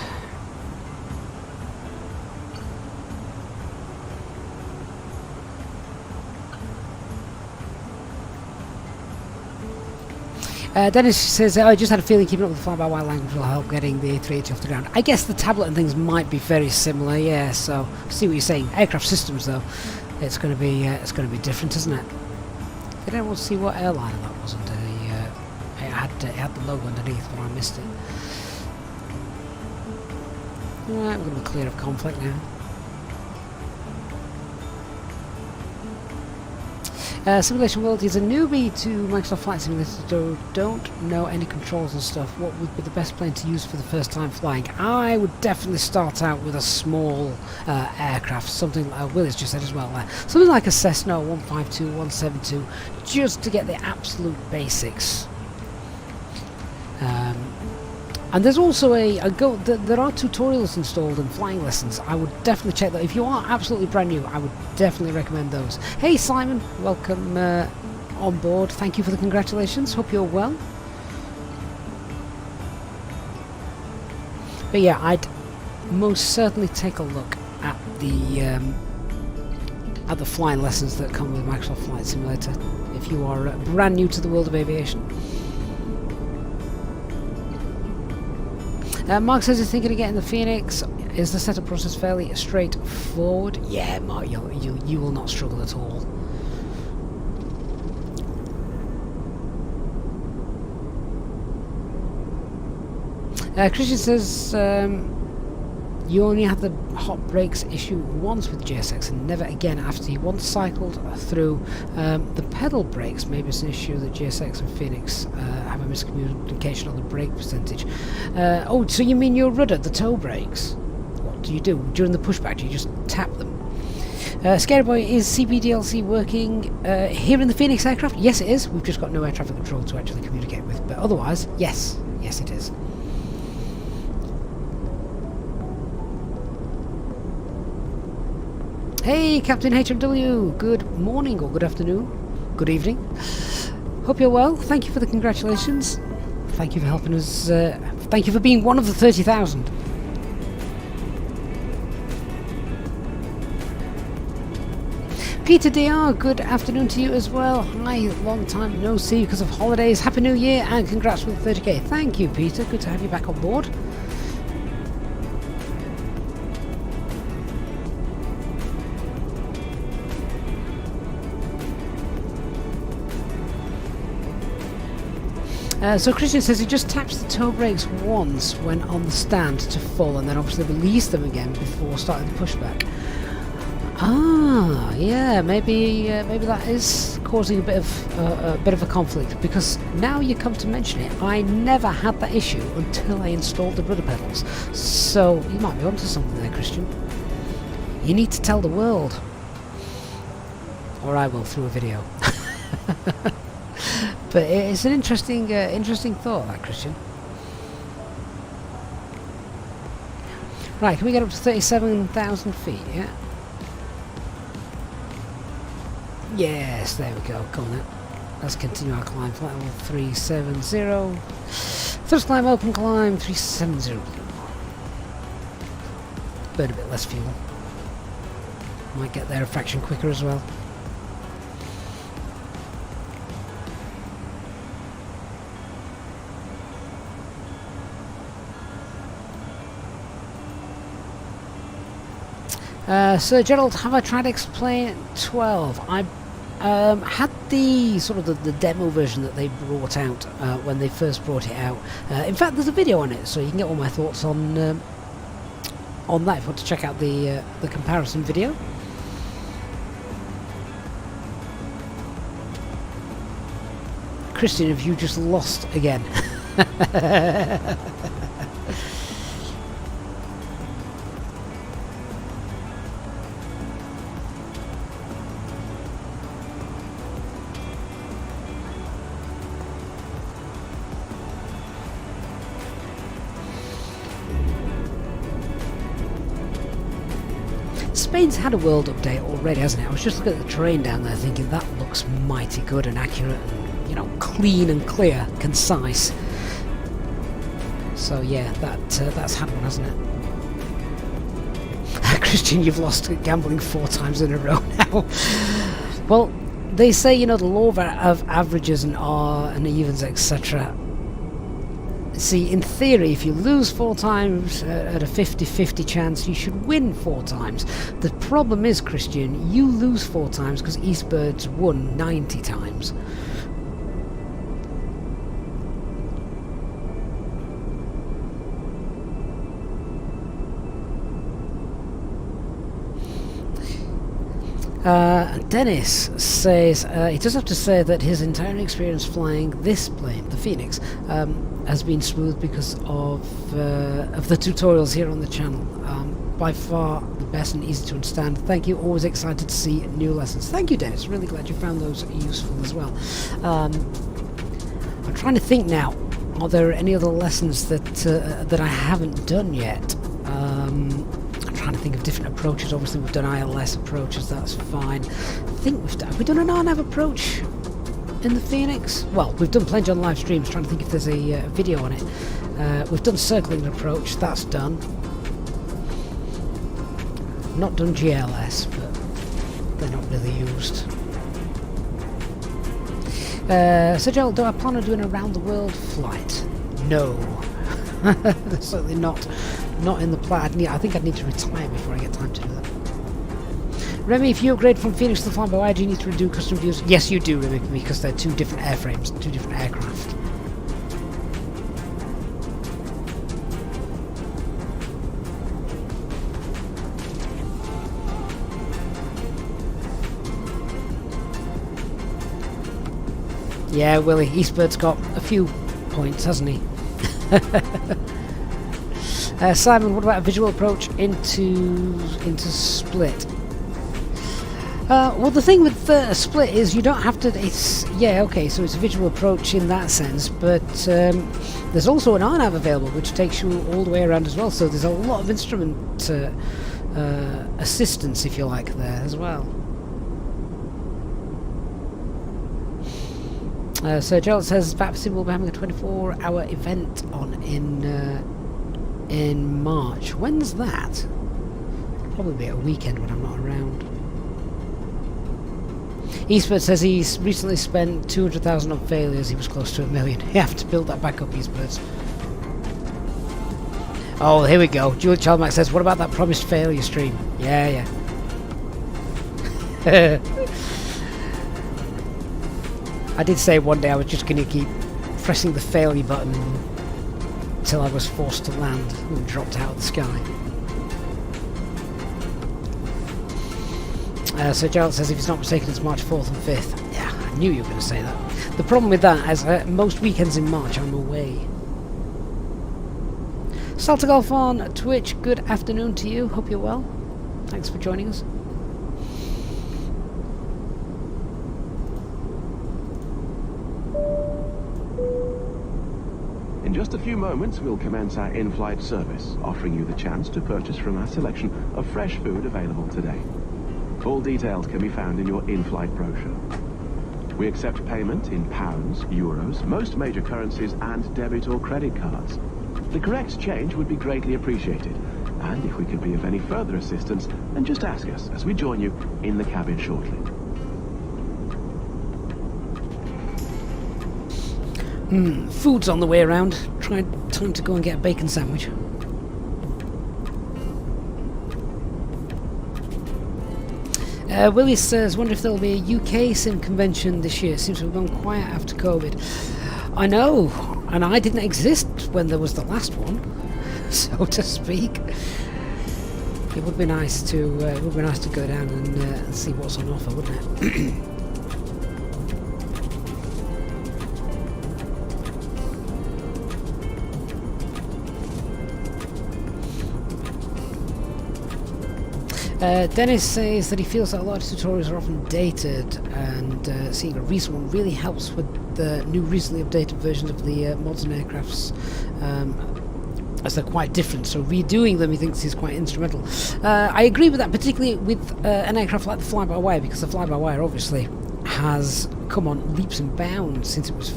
Dennis says, I just had a feeling keeping up with the fly-by-wire language will help getting the A380 off the ground. I guess the tablet and things might be very similar, yeah, so I see what you're saying. Aircraft systems, though, it's going to be different, isn't it? Did anyone see what airliner that was under? It had the logo underneath, but I missed it. Right, we're going to be clear of conflict now. Simulation World is a newbie to Microsoft Flight Simulator, so don't know any controls and stuff. What would be the best plane to use for the first time flying? I would definitely start out with a small aircraft, something like Willie's just said as well. Something like a Cessna 152, 172, just to get the absolute basics. And there's also there are tutorials installed and flying lessons. I would definitely check that. If you are absolutely brand new, I would definitely recommend those. Hey Simon, welcome on board. Thank you for the congratulations. Hope you're well. But yeah, I'd most certainly take a look at the flying lessons that come with Microsoft Flight Simulator if you are brand new to the world of aviation. Mark says he's thinking of getting the Phoenix. Is the setup process fairly straightforward? Yeah, Mark, you will not struggle at all. Christian says You only had the hot brakes issue once with GSX and never again after you once cycled through the pedal brakes. Maybe it's an issue that GSX and Fenix have a miscommunication on the brake percentage. Oh, so you mean your rudder, the toe brakes? What do you do during the pushback? Do you just tap them? Scary Boy, is CBDLC working here in the Fenix aircraft? Yes, it is. We've just got no air traffic control to actually communicate with, but otherwise, yes. Yes, it is. Hey, Captain HMW. Good morning or good afternoon. Good evening. Hope you're well. Thank you for the congratulations. Thank you for helping us. Thank you for being one of the 30,000. Peter DR, good afternoon to you as well. Hi, long time no see because of holidays. Happy New Year and congrats with the 30k. Thank you, Peter. Good to have you back on board. So Christian says he just taps the toe brakes once when on the stand to full and then obviously release them again before starting the pushback. Ah, yeah, maybe that is causing a bit of a conflict, because now you come to mention it, I never had that issue until I installed the rudder pedals. So you might be onto something there, Christian. You need to tell the world, or I will through a video. But it's an interesting thought, that, Christian. Right, can we get up to 37,000 feet? Yeah. Yes, there we go. Come on then. Let's continue our climb. Flight level 370. Thrust climb, open climb 370. Burn a bit less fuel. Might get there a fraction quicker as well. Sir Gerald, have I tried to explain 12? I had the sort of the demo version that they brought out when they first brought it out. In fact, there's a video on it, so you can get all my thoughts on that if you want to check out the comparison video. Christian, have you just lost again? Spain's had a world update already, hasn't it? I was just looking at the terrain down there thinking that looks mighty good and accurate and, you know, clean and clear, concise. So yeah, that's had one, hasn't it? Christian, you've lost gambling 4 times in a row now. Well, they say, you know, the law of averages and R and evens, etc. See, in theory, if you lose 4 times at a 50-50 chance, you should win 4 times. The problem is, Christian, you lose 4 times because Eastbird's won 90 times. Dennis says he does have to say that his entire experience flying this plane, the Fenix, has been smooth because of the tutorials here on the channel. By far the best and easy to understand. Thank you. Always excited to see new lessons. Thank you, Dennis. Really glad you found those useful as well. I'm trying to think now. Are there any other lessons that I haven't done yet? I'm trying to think of different approaches. Obviously, we've done ILS approaches. That's fine. I think have we done an RNAV approach in the Fenix? Well, we've done plenty on live streams. Trying to think if there's a video on it. We've done circling approach. That's done. Not done GLS, but they're not really used. So Joel, do I plan on doing a round the world flight? No. Certainly not in the plan. I think I'd need to retire before I get time to do that. Remy, if you upgrade from Fenix to the Flyby, why do you need to redo custom views? Yes, you do, Remy, because they're 2 different airframes, 2 different aircraft. Yeah, Willie, Eastbird's got a few points, hasn't he? Simon, what about a visual approach into Split? Well, the thing with Split is you don't have to. It's okay. So it's a visual approach in that sense, but there's also an RNAV available, which takes you all the way around as well. So there's a lot of instrument assistance, if you like, there as well. So Gerald says VATSIM will be having a 24-hour event on in March. When's that? Probably be a weekend when I'm not around. Eastbird says he's recently spent 200,000 on failures. He was close to $1 million. You have to build that back up, Eastbirds. Oh, here we go. Julie Childmack says, what about that promised failure stream? Yeah. I did say one day I was just going to keep pressing the failure button until I was forced to land and dropped out of the sky. So Gerald says if he's not mistaken it's March 4th and 5th. Yeah, I knew you were going to say that. The problem with that is most weekends in March I'm away. Salta Golf on Twitch, good afternoon to you. Hope you're well. Thanks for joining us. In just a few moments, we'll commence our in-flight service, offering you the chance to purchase from our selection of fresh food available today. Full details can be found in your in-flight brochure. We accept payment in pounds, euros, most major currencies, and debit or credit cards. The correct change would be greatly appreciated, and if we could be of any further assistance, then just ask us as we join you in the cabin shortly. Food's on the way around. Time to go and get a bacon sandwich. Willie says, wonder if there'll be a UK sim convention this year. Seems to have gone quiet after COVID. I know, and I didn't exist when there was the last one, so to speak. It would be nice to go down and see what's on offer, wouldn't it? Dennis says that he feels that a lot of tutorials are often dated, and seeing a recent one really helps with the new recently updated versions of the mods and aircrafts, as they're quite different, so redoing them he thinks is quite instrumental. I agree with that, particularly with an aircraft like the fly-by-wire, because the fly-by-wire obviously has come on leaps and bounds since it was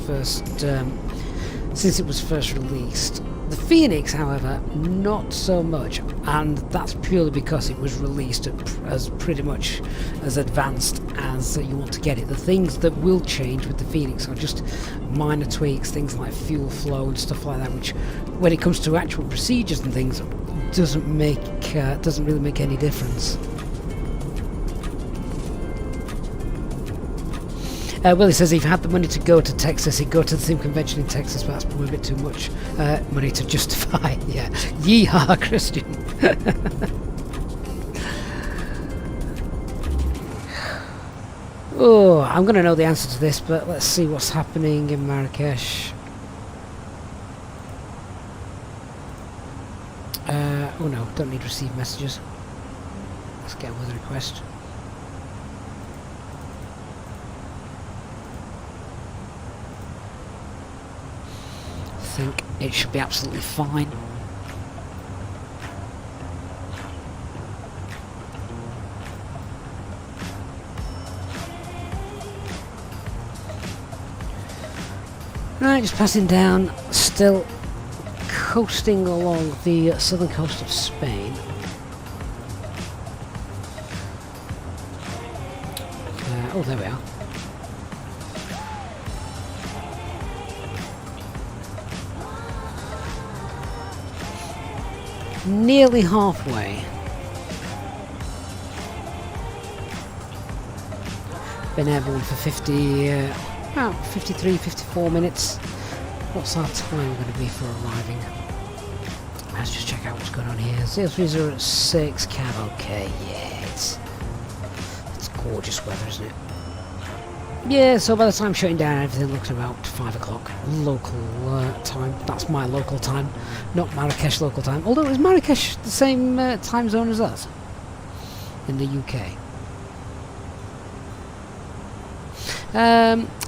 first released. The Fenix, however, not so much, and that's purely because it was released as pretty much as advanced as you want to get it. The things that will change with the Fenix are just minor tweaks, things like fuel flow and stuff like that, which, when it comes to actual procedures and things, doesn't really make any difference. Willie says if he had the money to go to Texas, he'd go to the sim convention in Texas, but that's probably a bit too much money to justify. Yeah, yeehaw, Christian. Oh, I'm going to know the answer to this, but let's see what's happening in Marrakesh. Oh no, don't need to receive messages. Let's get with the request. I think it should be absolutely fine. Right, just passing down, still coasting along the southern coast of Spain. Oh, there we are. Nearly halfway. Been airborne for about 53, 54 minutes. What's our time going to be for arriving? Let's just check out what's going on here. 0306, cab okay. Yeah, it's gorgeous weather, isn't it? Yeah, so by the time shutting down everything looks about 5 o'clock local time. That's my local time, not Marrakesh local time. Although is Marrakesh the same time zone as us in the UK?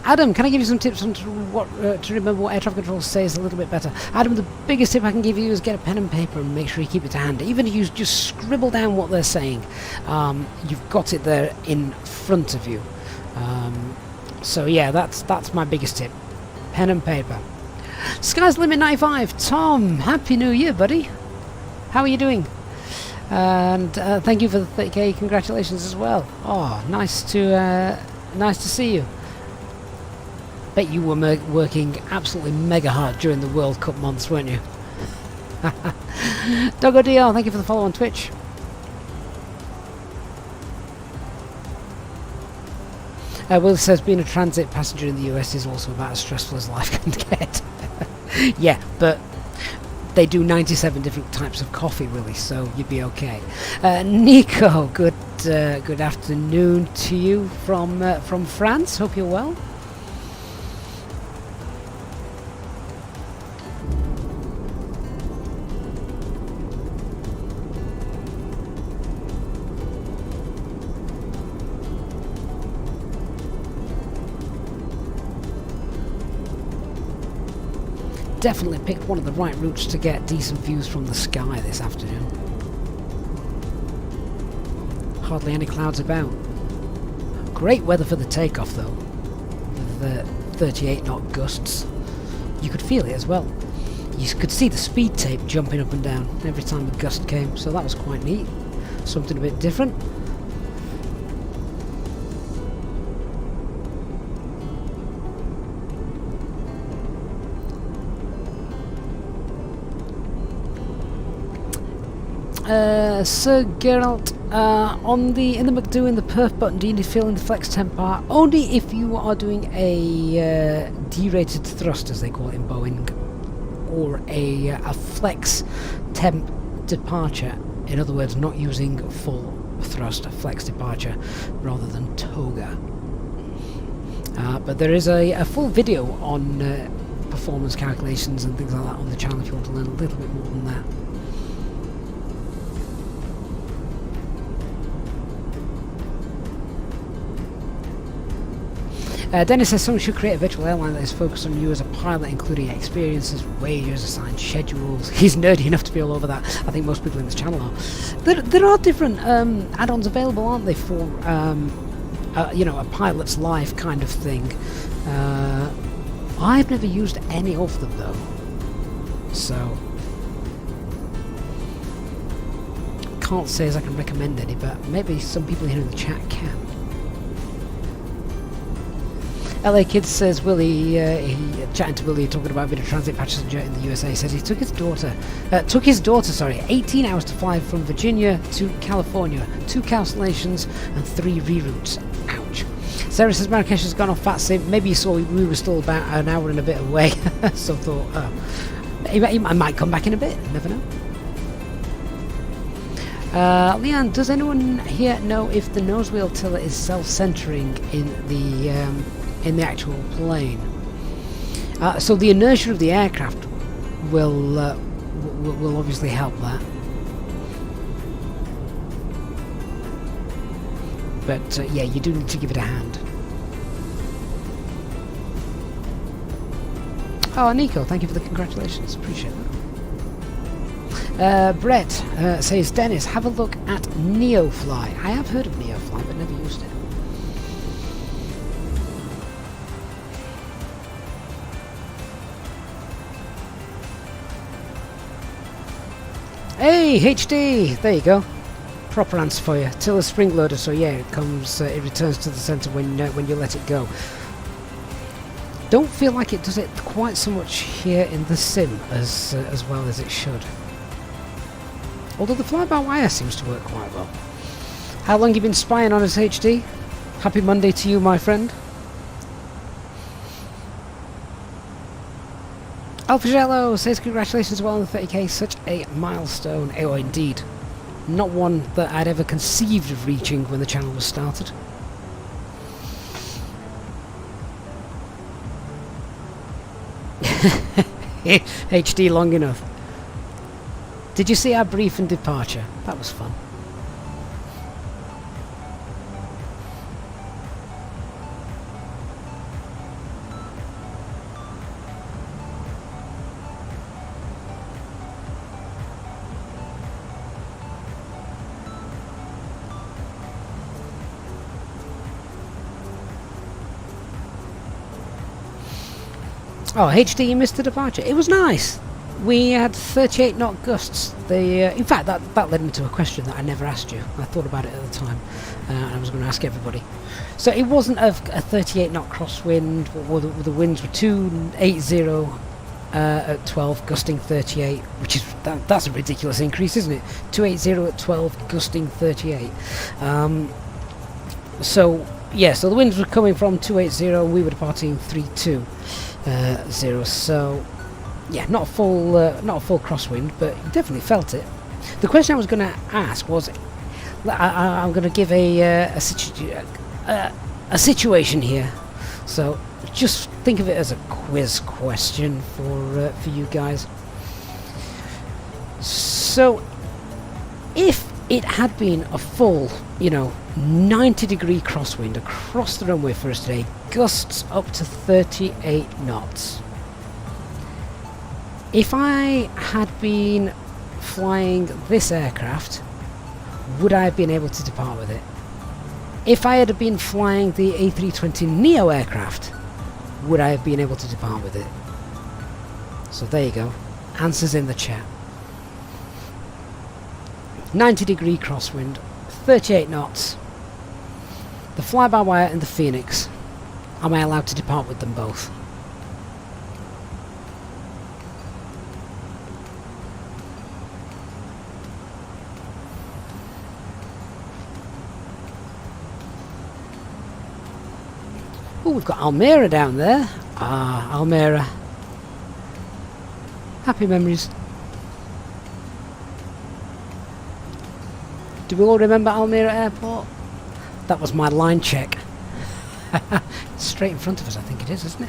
Adam, can I give you some tips on to remember what air traffic control says a little bit better? Adam, the biggest tip I can give you is get a pen and paper and make sure you keep it to hand. Even if you just scribble down what they're saying, you've got it there in front of you. So yeah, that's my biggest tip. Pen and paper. Sky's Limit 95. Tom, Happy New Year, buddy. How are you doing? And thank you for the 30k. Congratulations as well. Oh, nice to see you. Bet you were working absolutely mega hard during the World Cup months, weren't you? Doggo DL, thank you for the follow on Twitch. Will says being a transit passenger in the US is also about as stressful as life can get. Yeah, but they do 97 different types of coffee, really, so you'd be okay. Nico, good afternoon to you from France. Hope you're well. Definitely picked one of the right routes to get decent views from the sky this afternoon. Hardly any clouds about. Great weather for the takeoff though, with the 38 knot gusts. You could feel it as well. You could see the speed tape jumping up and down every time the gust came, so that was quite neat. Something a bit different. Sir Geralt, in the McDo in the perf button, do you need to fill in the flex temp bar? Only if you are doing a derated thrust, as they call it in Boeing, or a flex temp departure. In other words, not using full thrust, a flex departure rather than toga. But there is a full video on performance calculations and things like that on the channel if you want to learn a little bit more than that. Dennis says someone should create a virtual airline that is focused on you as a pilot, including experiences, wages, assigned schedules. He's nerdy enough to be all over that. I think most people in this channel are. There are different add-ons available, aren't they, for you know, a pilot's life kind of thing. I've never used any of them though, so can't say as I can recommend any, but maybe some people here in the chat can. LA Kids says Willie, chatting to Willie, talking about being a transit passenger in the USA, says he took his daughter, 18 hours to fly from Virginia to California, 2 cancellations and 3 reroutes. Ouch. Sarah says Marrakesh has gone off VATSIM. Maybe you saw we were still about an hour and a bit away, so thought, I might come back in a bit, never know. Leanne, does anyone here know if the nose wheel tiller is self-centering in the actual plane? So the inertia of the aircraft will obviously help that. But yeah, you do need to give it a hand. Oh, Nico, thank you for the congratulations. Appreciate that. Brett says, Dennis, have a look at NeoFly. I have heard of NeoFly, but never used it. Hey, HD! There you go. Proper answer for you. Till a spring loader, so yeah, it comes. It returns to the centre when you let it go. Don't feel like it does it quite so much here in the sim as well as it should. Although the fly-by-wire seems to work quite well. How long you been spying on us, HD? Happy Monday to you, my friend. Alfagello says congratulations well on the 30k, such a milestone. Oh, indeed. Not one that I'd ever conceived of reaching when the channel was started. HD long enough. Did you see our brief and departure? That was fun. Oh, HD, you missed the departure. It was nice. We had 38 knot gusts. In fact, that led me to a question that I never asked you. I thought about it at the time, and I was going to ask everybody. So it wasn't a 38 knot crosswind. The winds were 280 at 12, gusting 38, which is that's a ridiculous increase, isn't it? 280 at 12, gusting 38. So the winds were coming from 280, and we were departing 32. 0. So yeah, not a full crosswind, but you definitely felt it. The question I was going to ask was, I'm going to give a situation here. So just think of it as a quiz question for you guys. So if it had been a full, 90-degree crosswind across the runway for us today, gusts up to 38 knots. If I had been flying this aircraft, would I have been able to depart with it? If I had been flying the A320 Neo aircraft, would I have been able to depart with it? So there you go. Answers in the chat. 90-degree crosswind, 38 knots. The fly-by-wire and the Fenix. Am I allowed to depart with them both? Oh, we've got Almere down there. Ah, Almere. Happy memories. Do we all remember Almere Airport? That was my line check. Straight in front of us, I think it is, isn't it?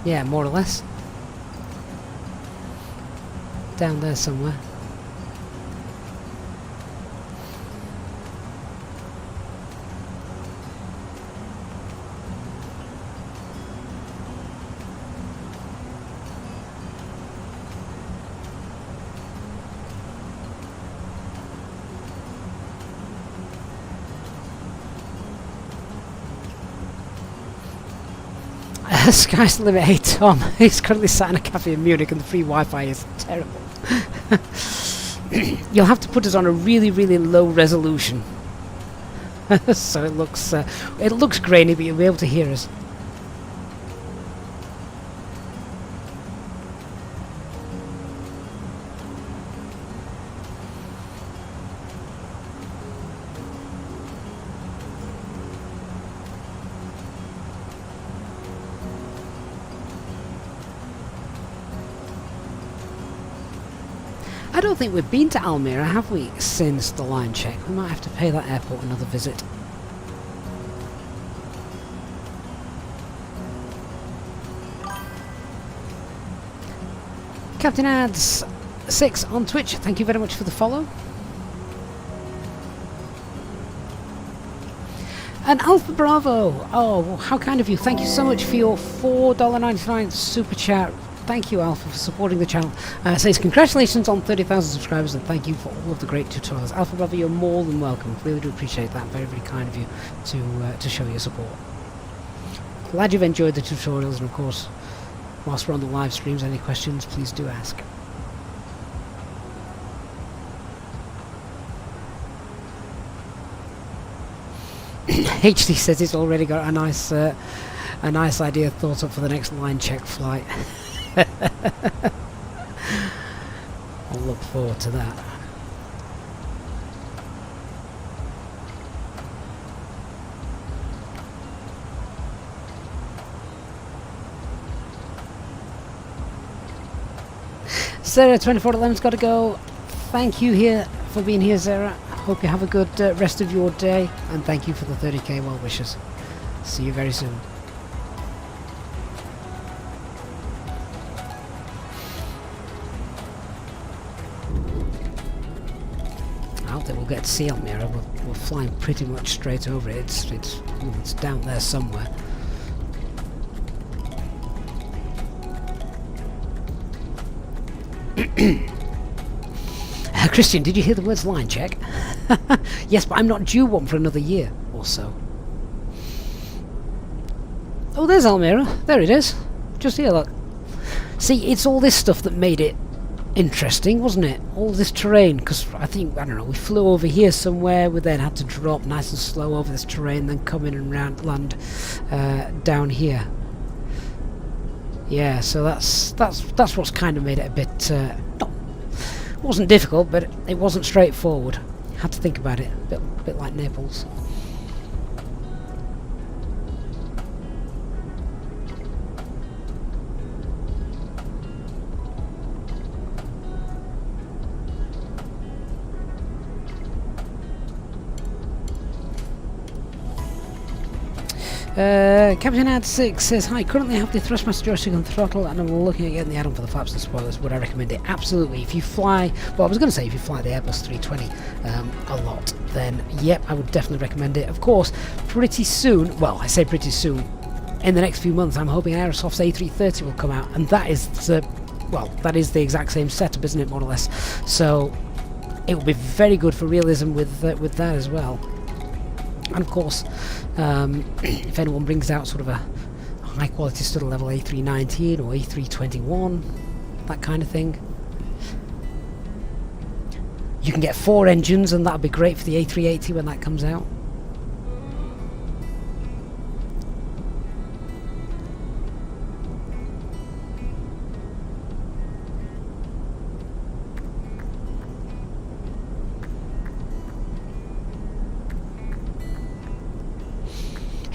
Yeah, more or less. Down there somewhere. Sky's the limit. Hey Tom, he's currently sat in a cafe in Munich and the free Wi-Fi is terrible. You'll have to put us on a really, really low resolution, so it looks grainy, but you'll be able to hear us. I don't think we've been to Almere, have we, since the line check? We might have to pay that airport another visit. Captain Ads 6 on Twitch, thank you very much for the follow. And Alpha Bravo, oh, how kind of you. Thank you so much for your $4.99 super chat. Thank you, Alpha, for supporting the channel. Says congratulations on 30,000 subscribers and thank you for all of the great tutorials. Alpha Bravo, you're more than welcome. Really do appreciate that. Very, very kind of you to show your support. Glad you've enjoyed the tutorials, and of course, whilst we're on the live streams, any questions, please do ask. HD says it's already got a nice idea thought up for the next line check flight. I'll look forward to that. Sarah 2411's got to go. Thank you here for being here, Sarah. Hope you have a good rest of your day, and thank you for the 30k well wishes. See you very soon. doubt that we'll get to see Almere. We're flying pretty much straight over it. It's down there somewhere. Christian, did you hear the words line check? Yes, but I'm not due one for another year or so. Oh, there's Almere. There it is. Just here, look. See, it's all this stuff that made it interesting, wasn't it? All this terrain, because I don't know, we flew over here somewhere, we then had to drop nice and slow over this terrain, then come in and land down here. Yeah, so that's what's kind of made it a bit. It wasn't difficult, but it wasn't straightforward. Had to think about it, a bit like Naples. Captain Ad6 says, hi, currently I have the thrustmaster joystick on throttle and I'm looking at getting the add-on for the flaps and spoilers. Would I recommend it? Absolutely. If you fly, well, I was going to say if you fly the Airbus 320 a lot, then yep, I would definitely recommend it. Of course, pretty soon, well, I say pretty soon, in the next few months, I'm hoping Aerosoft's A330 will come out, and that is the exact same setup, isn't it, more or less? So it will be very good for realism with that as well. And of course, if anyone brings out sort of a high quality study level A319 or A321, that kind of thing, you can get 4 engines, and that'll be great for the A380 when that comes out.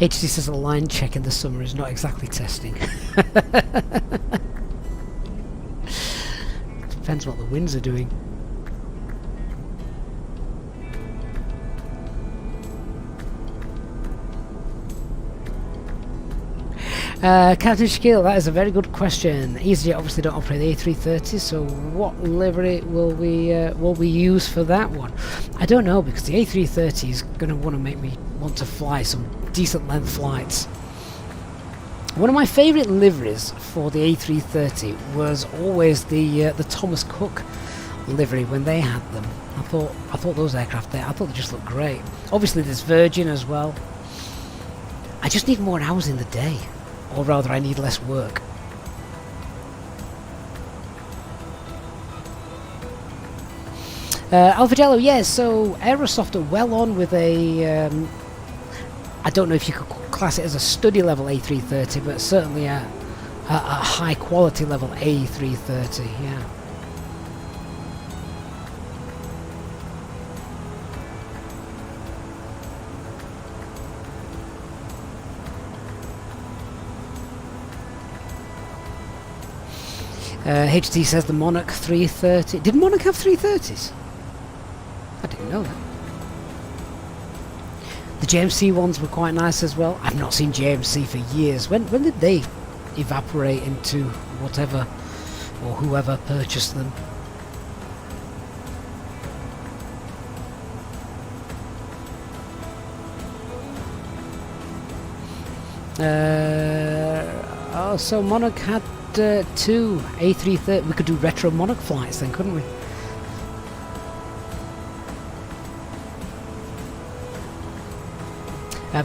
HC says a line check in the summer is not exactly testing. Depends what the winds are doing. Captain Shaquille, that is a very good question. EasyJet obviously don't operate the A330, so what livery will we use for that one? I don't know, because the A330 is going to want to make me want to fly some decent length flights. One of my favourite liveries for the A330 was always the Thomas Cook livery when they had them. I thought those aircraft there, I thought they just looked great. Obviously there's Virgin as well. I just need more hours in the day. Or rather, I need less work. Alpha Jello, yes, so Aerosoft are well on with a... I don't know if you could class it as a study level A330, but certainly a high quality level A330, yeah. HT says the Monarch 330. Did Monarch have 330s? I didn't know that. The JMC ones were quite nice as well. I've not seen JMC for years. When did they evaporate into whatever or whoever purchased them? Oh, so Monarch had 2 A330. We could do retro Monarch flights then, couldn't we?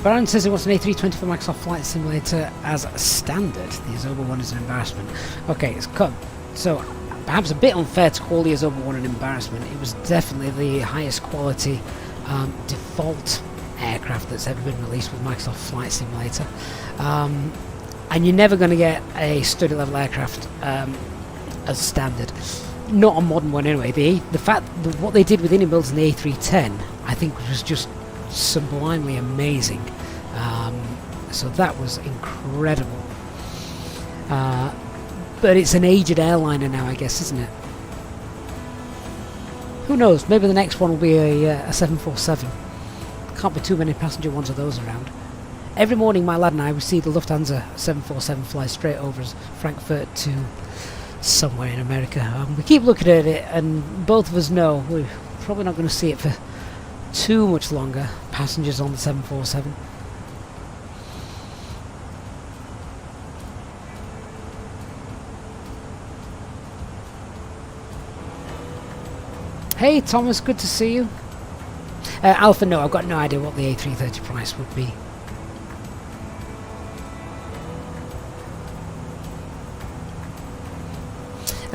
Baron says he wants an A320 for Microsoft Flight Simulator as standard. The Azoba one is an embarrassment. Okay, it's cut. So perhaps a bit unfair to call the Azoba one an embarrassment. It was definitely the highest quality default aircraft that's ever been released with Microsoft Flight Simulator. And you're never going to get a study level aircraft as standard. Not a modern one anyway. The fact that what they did with in-builds in the A310, I think, was just sublimely amazing. So that was incredible. But it's an aged airliner now, I guess, isn't it? Who knows? Maybe the next one will be a 747. Can't be too many passenger ones of those around. Every morning my lad and I, we see the Lufthansa 747 fly straight over Frankfurt to somewhere in America. We keep looking at it, and both of us know we're probably not going to see it for too much longer. Passengers on the 747. Hey Thomas, good to see you. Alpha, no, I've got no idea what the A330 price would be.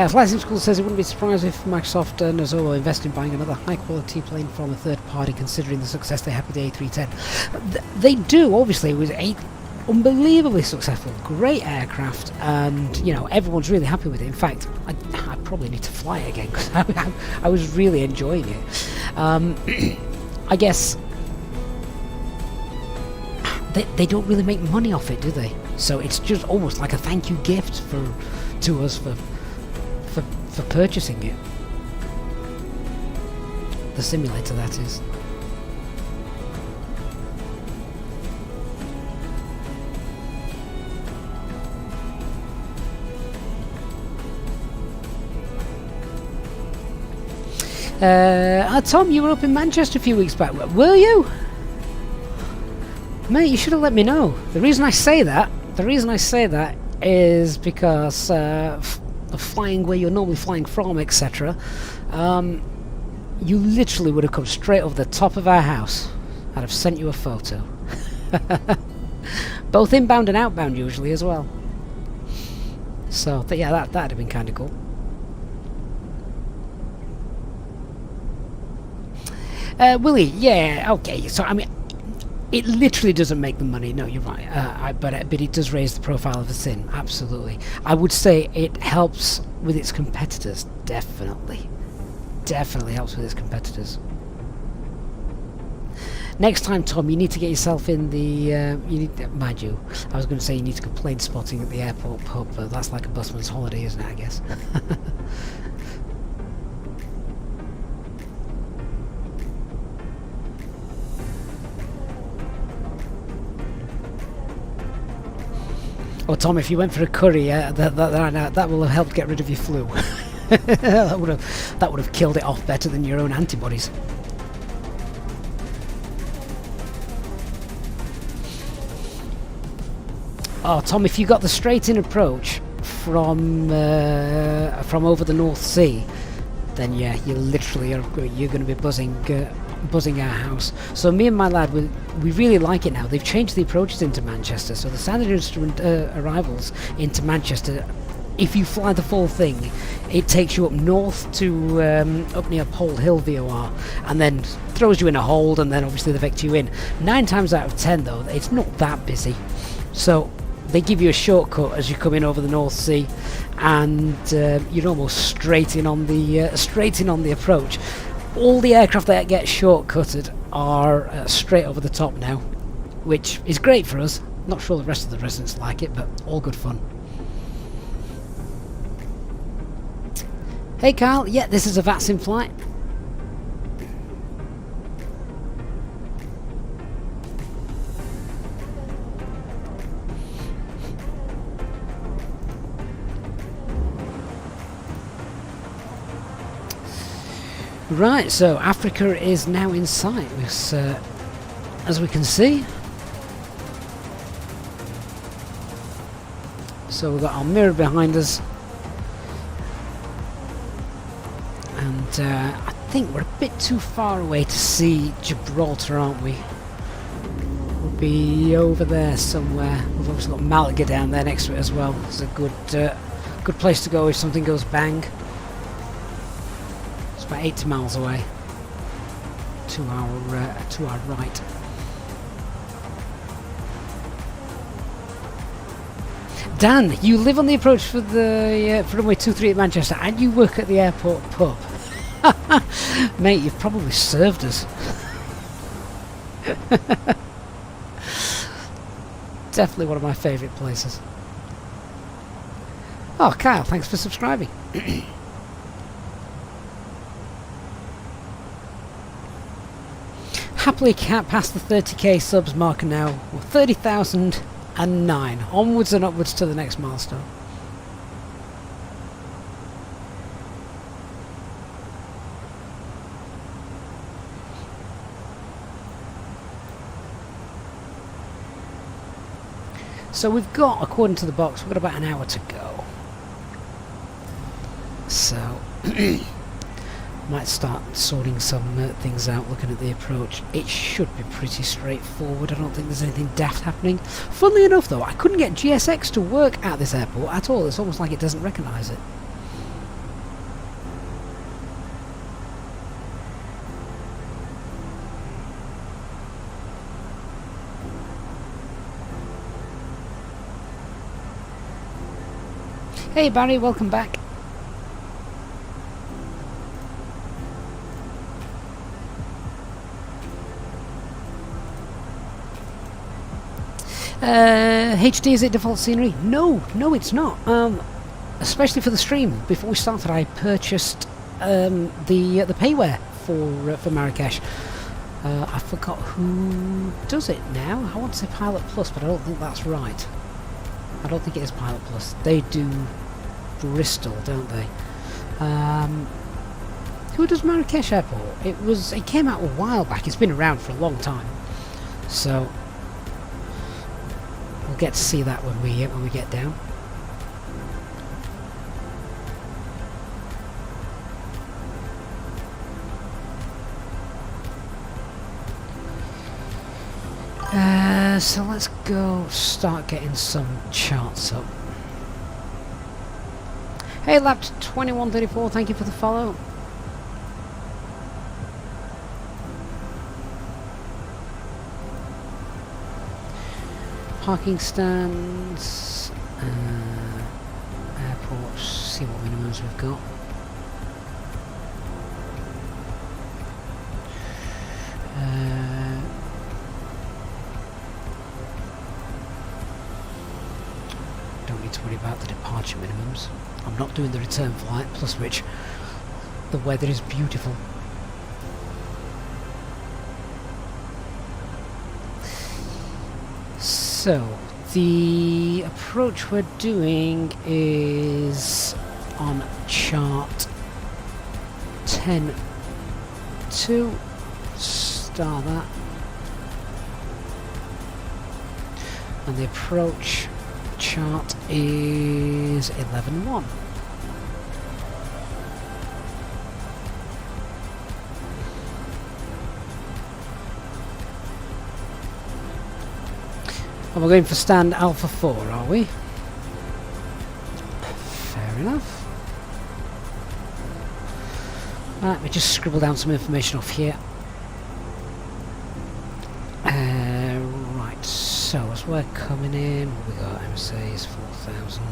Flight Sim School says it wouldn't be surprised if Microsoft and Azolo invest in buying another high-quality plane from a third party, considering the success they had with the A310. They do, obviously. It was unbelievably successful, great aircraft, and you know everyone's really happy with it. In fact, I probably need to fly it again because I was really enjoying it. I guess they don't really make money off it, do they? So it's just almost like a thank you gift to us for purchasing it. The simulator, that is. Tom, you were up in Manchester a few weeks back. Were you? Mate, you should have let me know. The reason I say that is because of flying where you're normally flying from, etc. You literally would have come straight over the top of our house. I'd have sent you a photo. Both inbound and outbound usually as well. So yeah, that'd have been kind of cool. Willie, yeah, okay. So I mean, it literally doesn't make the money. No, you're right. But it does raise the profile of the SIN. Absolutely. I would say it helps with its competitors. Definitely helps with its competitors. Next time, Tom, you need to get yourself in the. Mind you, I was going to say you need to go plane spotting at the airport pub, but that's like a busman's holiday, isn't it? I guess. Oh, Tom, if you went for a curry, that will have helped get rid of your flu. that would have killed it off better than your own antibodies. Oh, Tom, if you got the straight-in approach from over the North Sea, then yeah, you're going to be buzzing our house. So me and my lad, we really like it now. They've changed the approaches into Manchester, so the standard instrument arrivals into Manchester, if you fly the full thing, it takes you up north to up near Pole Hill VOR, and then throws you in a hold, and then obviously they vector you in. 9 times out of 10 though, it's not that busy, so they give you a shortcut as you come in over the North Sea, and you're almost straight in on the approach. All the aircraft that get shortcutted are straight over the top now, which is great for us. Not sure the rest of the residents like it, but all good fun. Hey Carl, yeah, this is a VATSIM flight. Right, so Africa is now in sight, as we can see. So we've got our mirror behind us, and I think we're a bit too far away to see Gibraltar, aren't we? We'll be over there somewhere. We've obviously got Malaga down there next to it as well. It's a good place to go if something goes bang. About 80 miles away to our right. Dan, you live on the approach for the for runway 23 at Manchester, and you work at the airport pub. Mate, you've probably served us. Definitely one of my favourite places. Oh, Kyle, thanks for subscribing. Happily can't pass the 30k subs marker now. 30,009. Onwards and upwards to the next milestone. So we've got, according to the box, we've got about an hour to go. So might start sorting some things out, looking at the approach. It should be pretty straightforward. I don't think there's anything daft happening. Funnily enough though, I couldn't get GSX to work at this airport at all. It's almost like it doesn't recognise it. Hey Barry, welcome back. HD, is it default scenery? No, it's not. Especially for the stream. Before we started, I purchased the payware for Marrakesh. I forgot who does it now. I want to say Pilot Plus, but I don't think that's right. I don't think it is Pilot Plus. They do Bristol, don't they? Who does Marrakesh Airport? It came out a while back. It's been around for a long time, so we'll get to see that when we get down. So let's go start getting some charts up. Hey Lapt2134, thank you for the follow. Parking stands, airports, see what minimums we've got. Don't need to worry about the departure minimums. I'm not doing the return flight, plus which the weather is beautiful. So, the approach we're doing is on chart 10.2. Start that. And the approach chart is 11.1. And we're going for stand Alpha 4, are we? Fair enough. Right, let me just scribble down some information off here. Right, so as we're coming in, what we got? MSA's 4,000.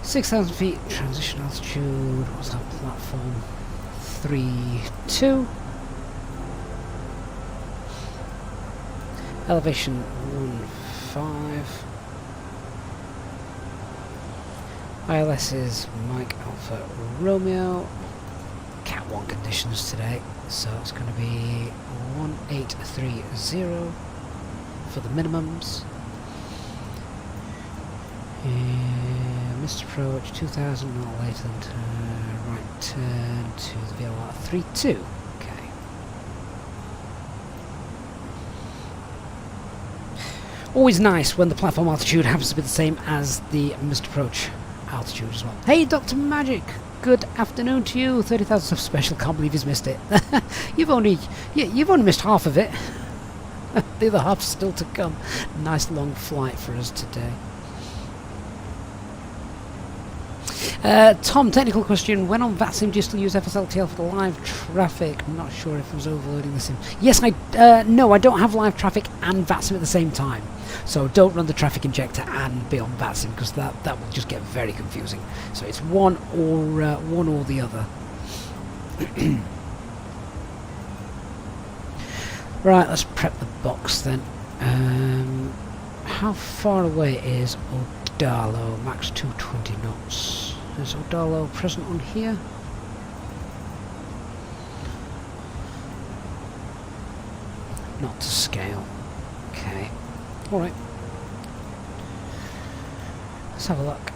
6,000 feet, transition altitude, what's that platform? 3.2. Elevation 1.5. ILS is Mike Alpha Romeo. Cat 1 conditions today, so it's going to be 1830 for the minimums. Missed approach 2000, not later than right turn to the VOR 3.2. Okay. Always nice when the platform altitude happens to be the same as the missed approach altitude as well. Hey Dr. Magic, good afternoon to you. 30,000 sub special, can't believe he's missed it. you've only missed half of it. The other half's still to come. Nice long flight for us today. Tom, technical question. When on VATSIM, do you still use FSLTL for the live traffic? I'm not sure if I was overloading the sim. Yes, no, I don't have live traffic and VATSIM at the same time. So don't run the traffic injector and be on VATSIM, because that will just get very confusing. So it's one or the other. Right, let's prep the box then. How far away is Odalo? Max 220 knots. Is Odalo present on here? Not to scale. Okay. Alright. Let's have a look.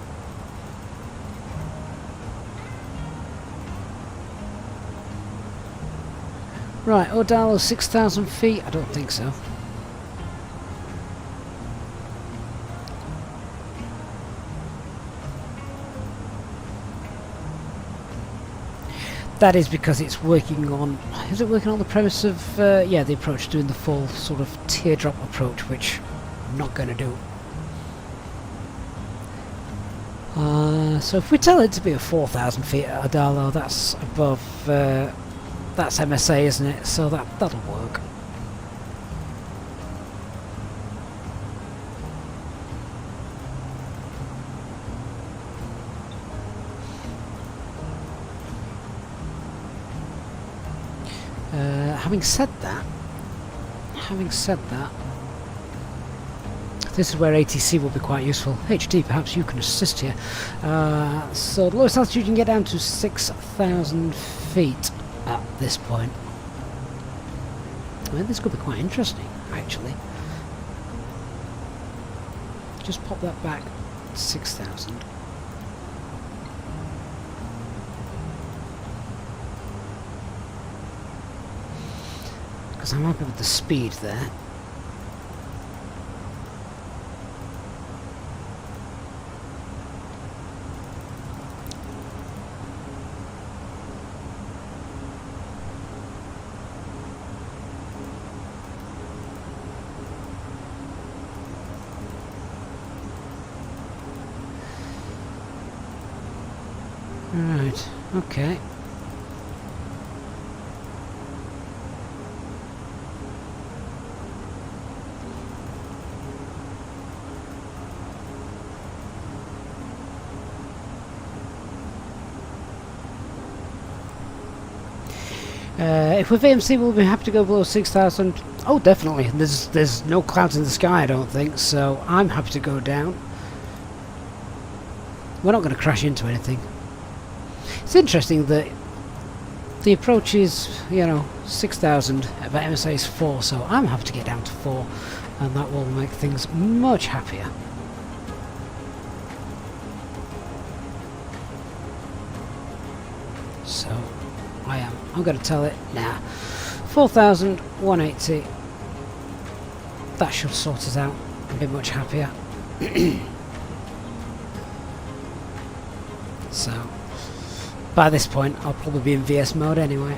Right, Odalo, 6,000 feet? I don't think so. That is because it's working on... Is it working on the premise of... yeah, the approach, doing the full sort of teardrop approach, which I'm not going to do. So if we tell it to be a 4,000 feet at Odalo, that's above... that's MSA, isn't it? So that'll work. Having said that, this is where ATC will be quite useful. HT, perhaps you can assist here. So the lowest altitude you can get down to 6,000 feet at this point. I mean, this could be quite interesting, actually. Just pop that back to 6,000. Because I'm happy with the speed there. Right, okay. If we're VMC, we'll be happy to go below 6,000. Oh, definitely. There's no clouds in the sky, I don't think, so I'm happy to go down. We're not going to crash into anything. It's interesting that the approach is, you know, 6,000, but MSA is 4, so I'm happy to get down to 4, and that will make things much happier. So, I'm going to tell it now. 4,180. That should sort us out and be much happier. So, by this point, I'll probably be in VS mode anyway.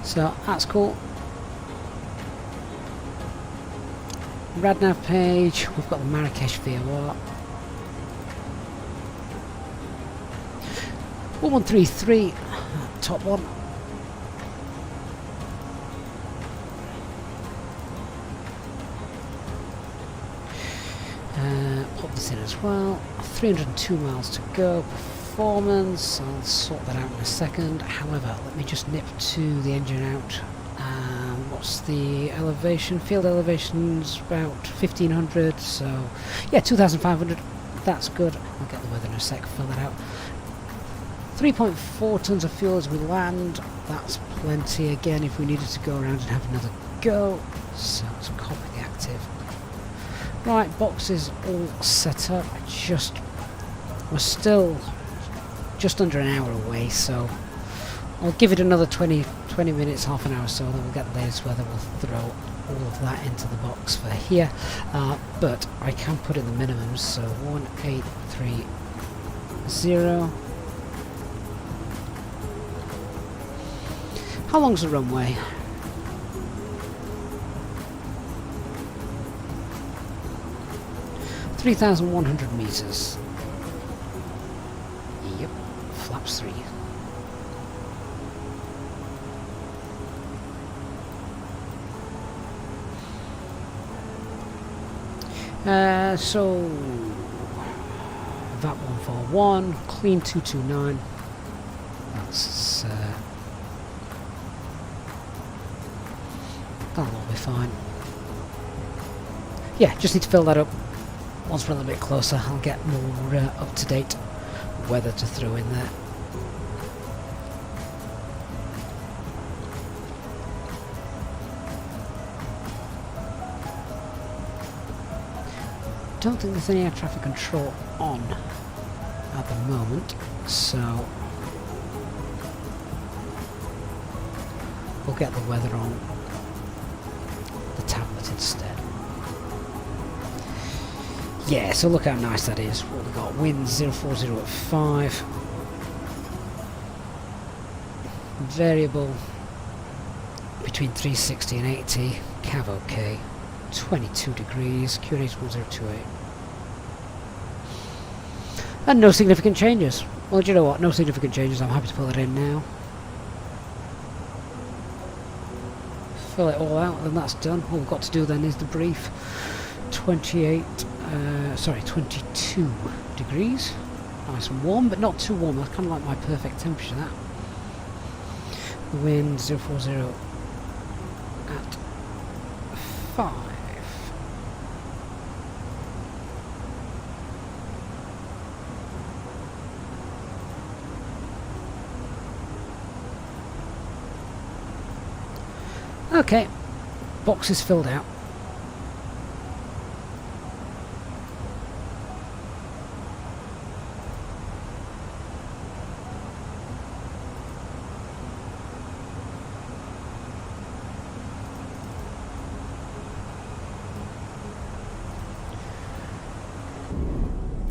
So, that's cool. Radnav page, we've got the Marrakesh VOR. 1133, top one. Pop this in as well. 302 miles to go. Performance, I'll sort that out in a second. However, let me just nip to the engine out. What's the elevation? Field elevation's about 1500, so yeah, 2500. That's good. I'll get the weather in a sec, fill that out. 3.4 tons of fuel as we land. That's plenty again if we needed to go around and have another go. So let's copy the active. Right, boxes all set up. We're still just under an hour away, so I'll give it another 20 minutes, half an hour or so, then we'll get the latest weather. We'll throw all of that into the box for here. But I can put in the minimums, so 1830. How long's the runway? (3,100 meters). Yep, flaps 3. So VAT 141, clean 229. That's that'll all be fine. Yeah, just need to fill that up. Once we're a little bit closer, I'll get more up-to-date weather to throw in there. Don't think there's any air traffic control on at the moment, so we'll get the weather on the tablet instead. Yeah, so look how nice that is. What we got? Wind 040 at 5. Variable between 360 and 80. Cav OK. 22 degrees. QNH 1028. And no significant changes. Well, do you know what? No significant changes. I'm happy to pull it in now. Fill it all out, and that's done. All we've got to do then is the brief. 22 degrees. Nice and warm, but not too warm. That's kind of like my perfect temperature, that. The wind 040 at 5. Okay, box is filled out.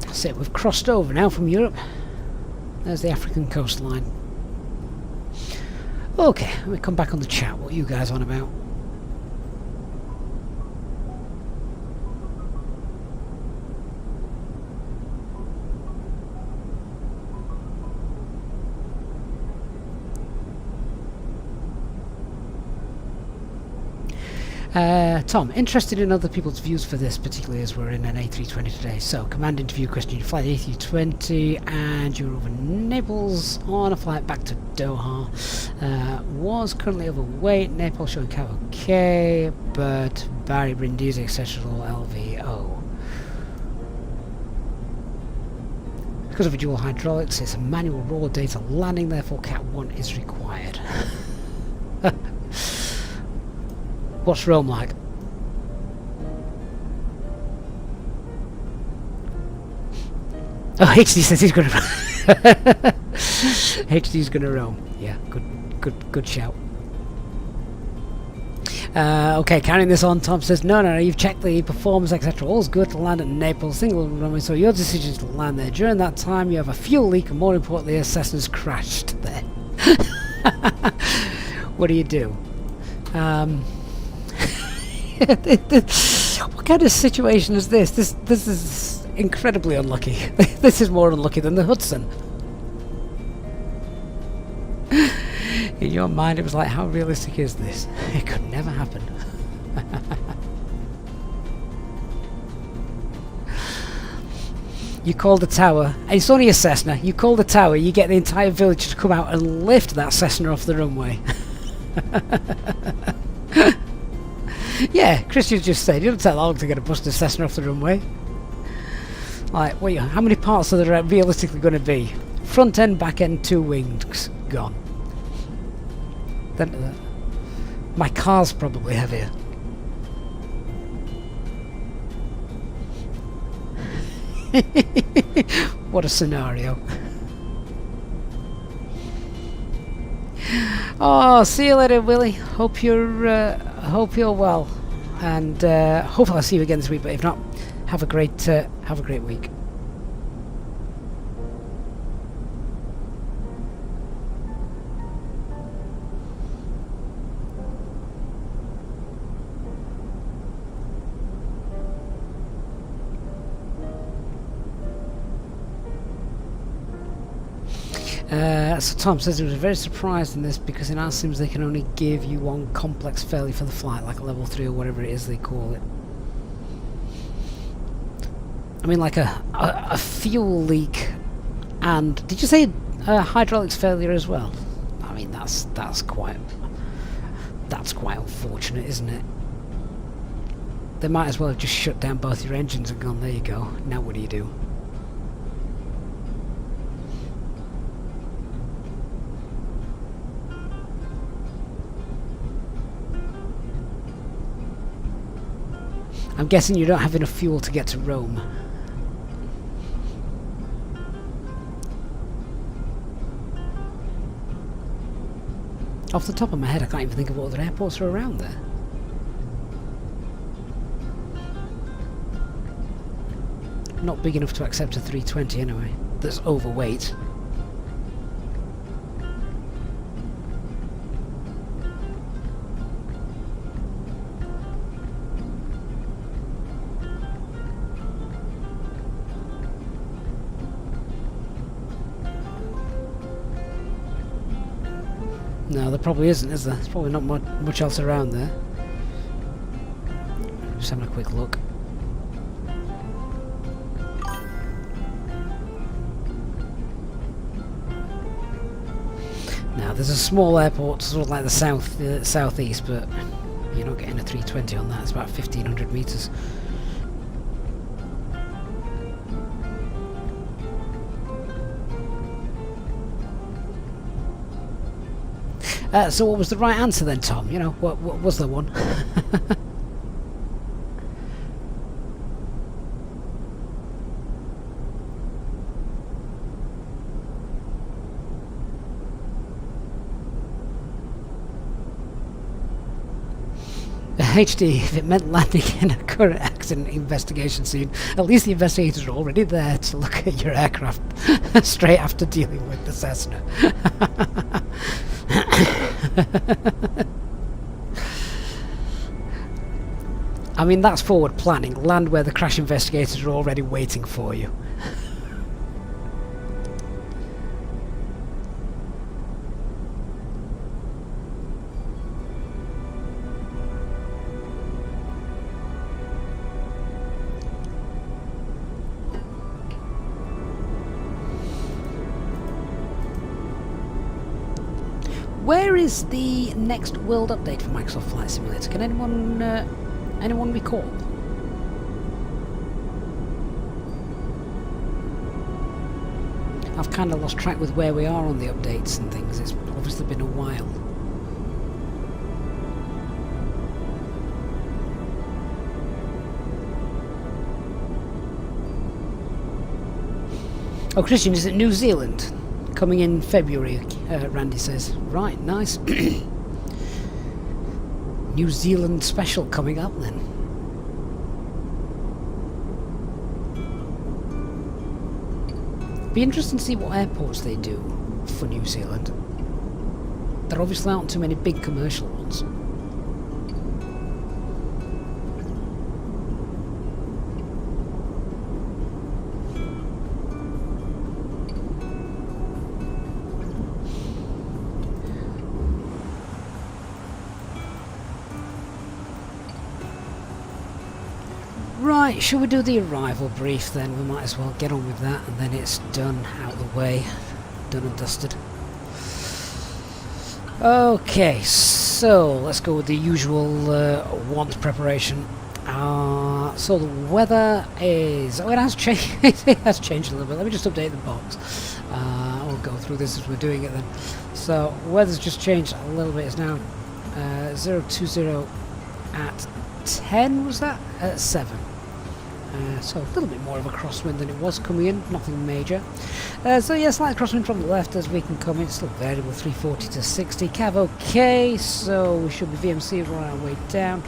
That's it, we've crossed over now from Europe. There's the African coastline. Okay, let me come back on the chat. What are you guys on about? Tom, interested in other people's views for this, particularly as we're in an A320 today. So, command interview question. You fly the A320 and you're over Naples on a flight back to Doha. Was currently overweight, Naples showing cav OK, but Bari, Brindisi, etc. LVO. Because of a dual hydraulics, it's a manual raw data landing, therefore Cat 1 is required. What's Rome like? Oh, HD says he's going to HD's going to roam. Yeah, good shout. Okay, carrying this on, Tom says, no, you've checked the performance, etc. All's good to land at Naples, single runway, so your decision is to land there. During that time, you have a fuel leak, and more importantly, a Cessna's crashed there. What do you do? What kind of situation is this? This is incredibly unlucky. This is more unlucky than the Hudson. In your mind it was like, how realistic is this? It could never happen. You call the tower, and it's only a Cessna, you call the tower, you get the entire village to come out and lift that Cessna off the runway. Yeah, Chris, you just said, it doesn't take long to get a busted Cessna off the runway. Like, wait, how many parts are there realistically going to be? Front end, back end, 2 wings, gone. Then, my car's probably heavier. What a scenario. Oh, see you later, Willie. Hope you're well, and hopefully I'll see you again this week. But if not, have a great week. So Tom says he was very surprised in this because in our sims they can only give you one complex failure for the flight, like a level 3 or whatever it is they call it. I mean, like a fuel leak, and did you say hydraulics failure as well? I mean, that's quite unfortunate, isn't it? They might as well have just shut down both your engines and gone, there you go, now what do you do? I'm guessing you don't have enough fuel to get to Rome. Off the top of my head, I can't even think of what other airports are around there. Not big enough to accept a 320 anyway. That's overweight. No, there probably isn't, is there? There's probably not much else around there. Just having a quick look. Now, there's a small airport, sort of like the southeast, but you're not getting a 320 on that. It's about 1,500 meters. So what was the right answer then, Tom? You know, what was there one? HD, if it meant landing in a current accident investigation scene, at least the investigators are already there to look at your aircraft straight after dealing with the Cessna. I mean, that's forward planning. Land where the crash investigators are already waiting for you. Where is the next world update for Microsoft Flight Simulator? Can anyone recall? I've kind of lost track with where we are on the updates and things. It's obviously been a while. Oh, Christian, is it New Zealand? Coming in February, Randy says. Right, nice. New Zealand special coming up then. Be interesting to see what airports they do for New Zealand. There obviously aren't too many big commercial ones. Right, shall we do the arrival brief then? We might as well get on with that and then it's done, out of the way, done and dusted. Okay, so let's go with the usual want preparation. So the weather is... oh, it has changed. It has changed a little bit. Let me just update the box. I'll go through this as we're doing it then. So weather's just changed a little bit. It's now 020 at 10, was that? At 7. So a little bit more of a crosswind than it was coming in, nothing major. So yeah, slight crosswind from the left as we can come in, still variable 340 to 60. Cav okay, so we should be VMC on our way down.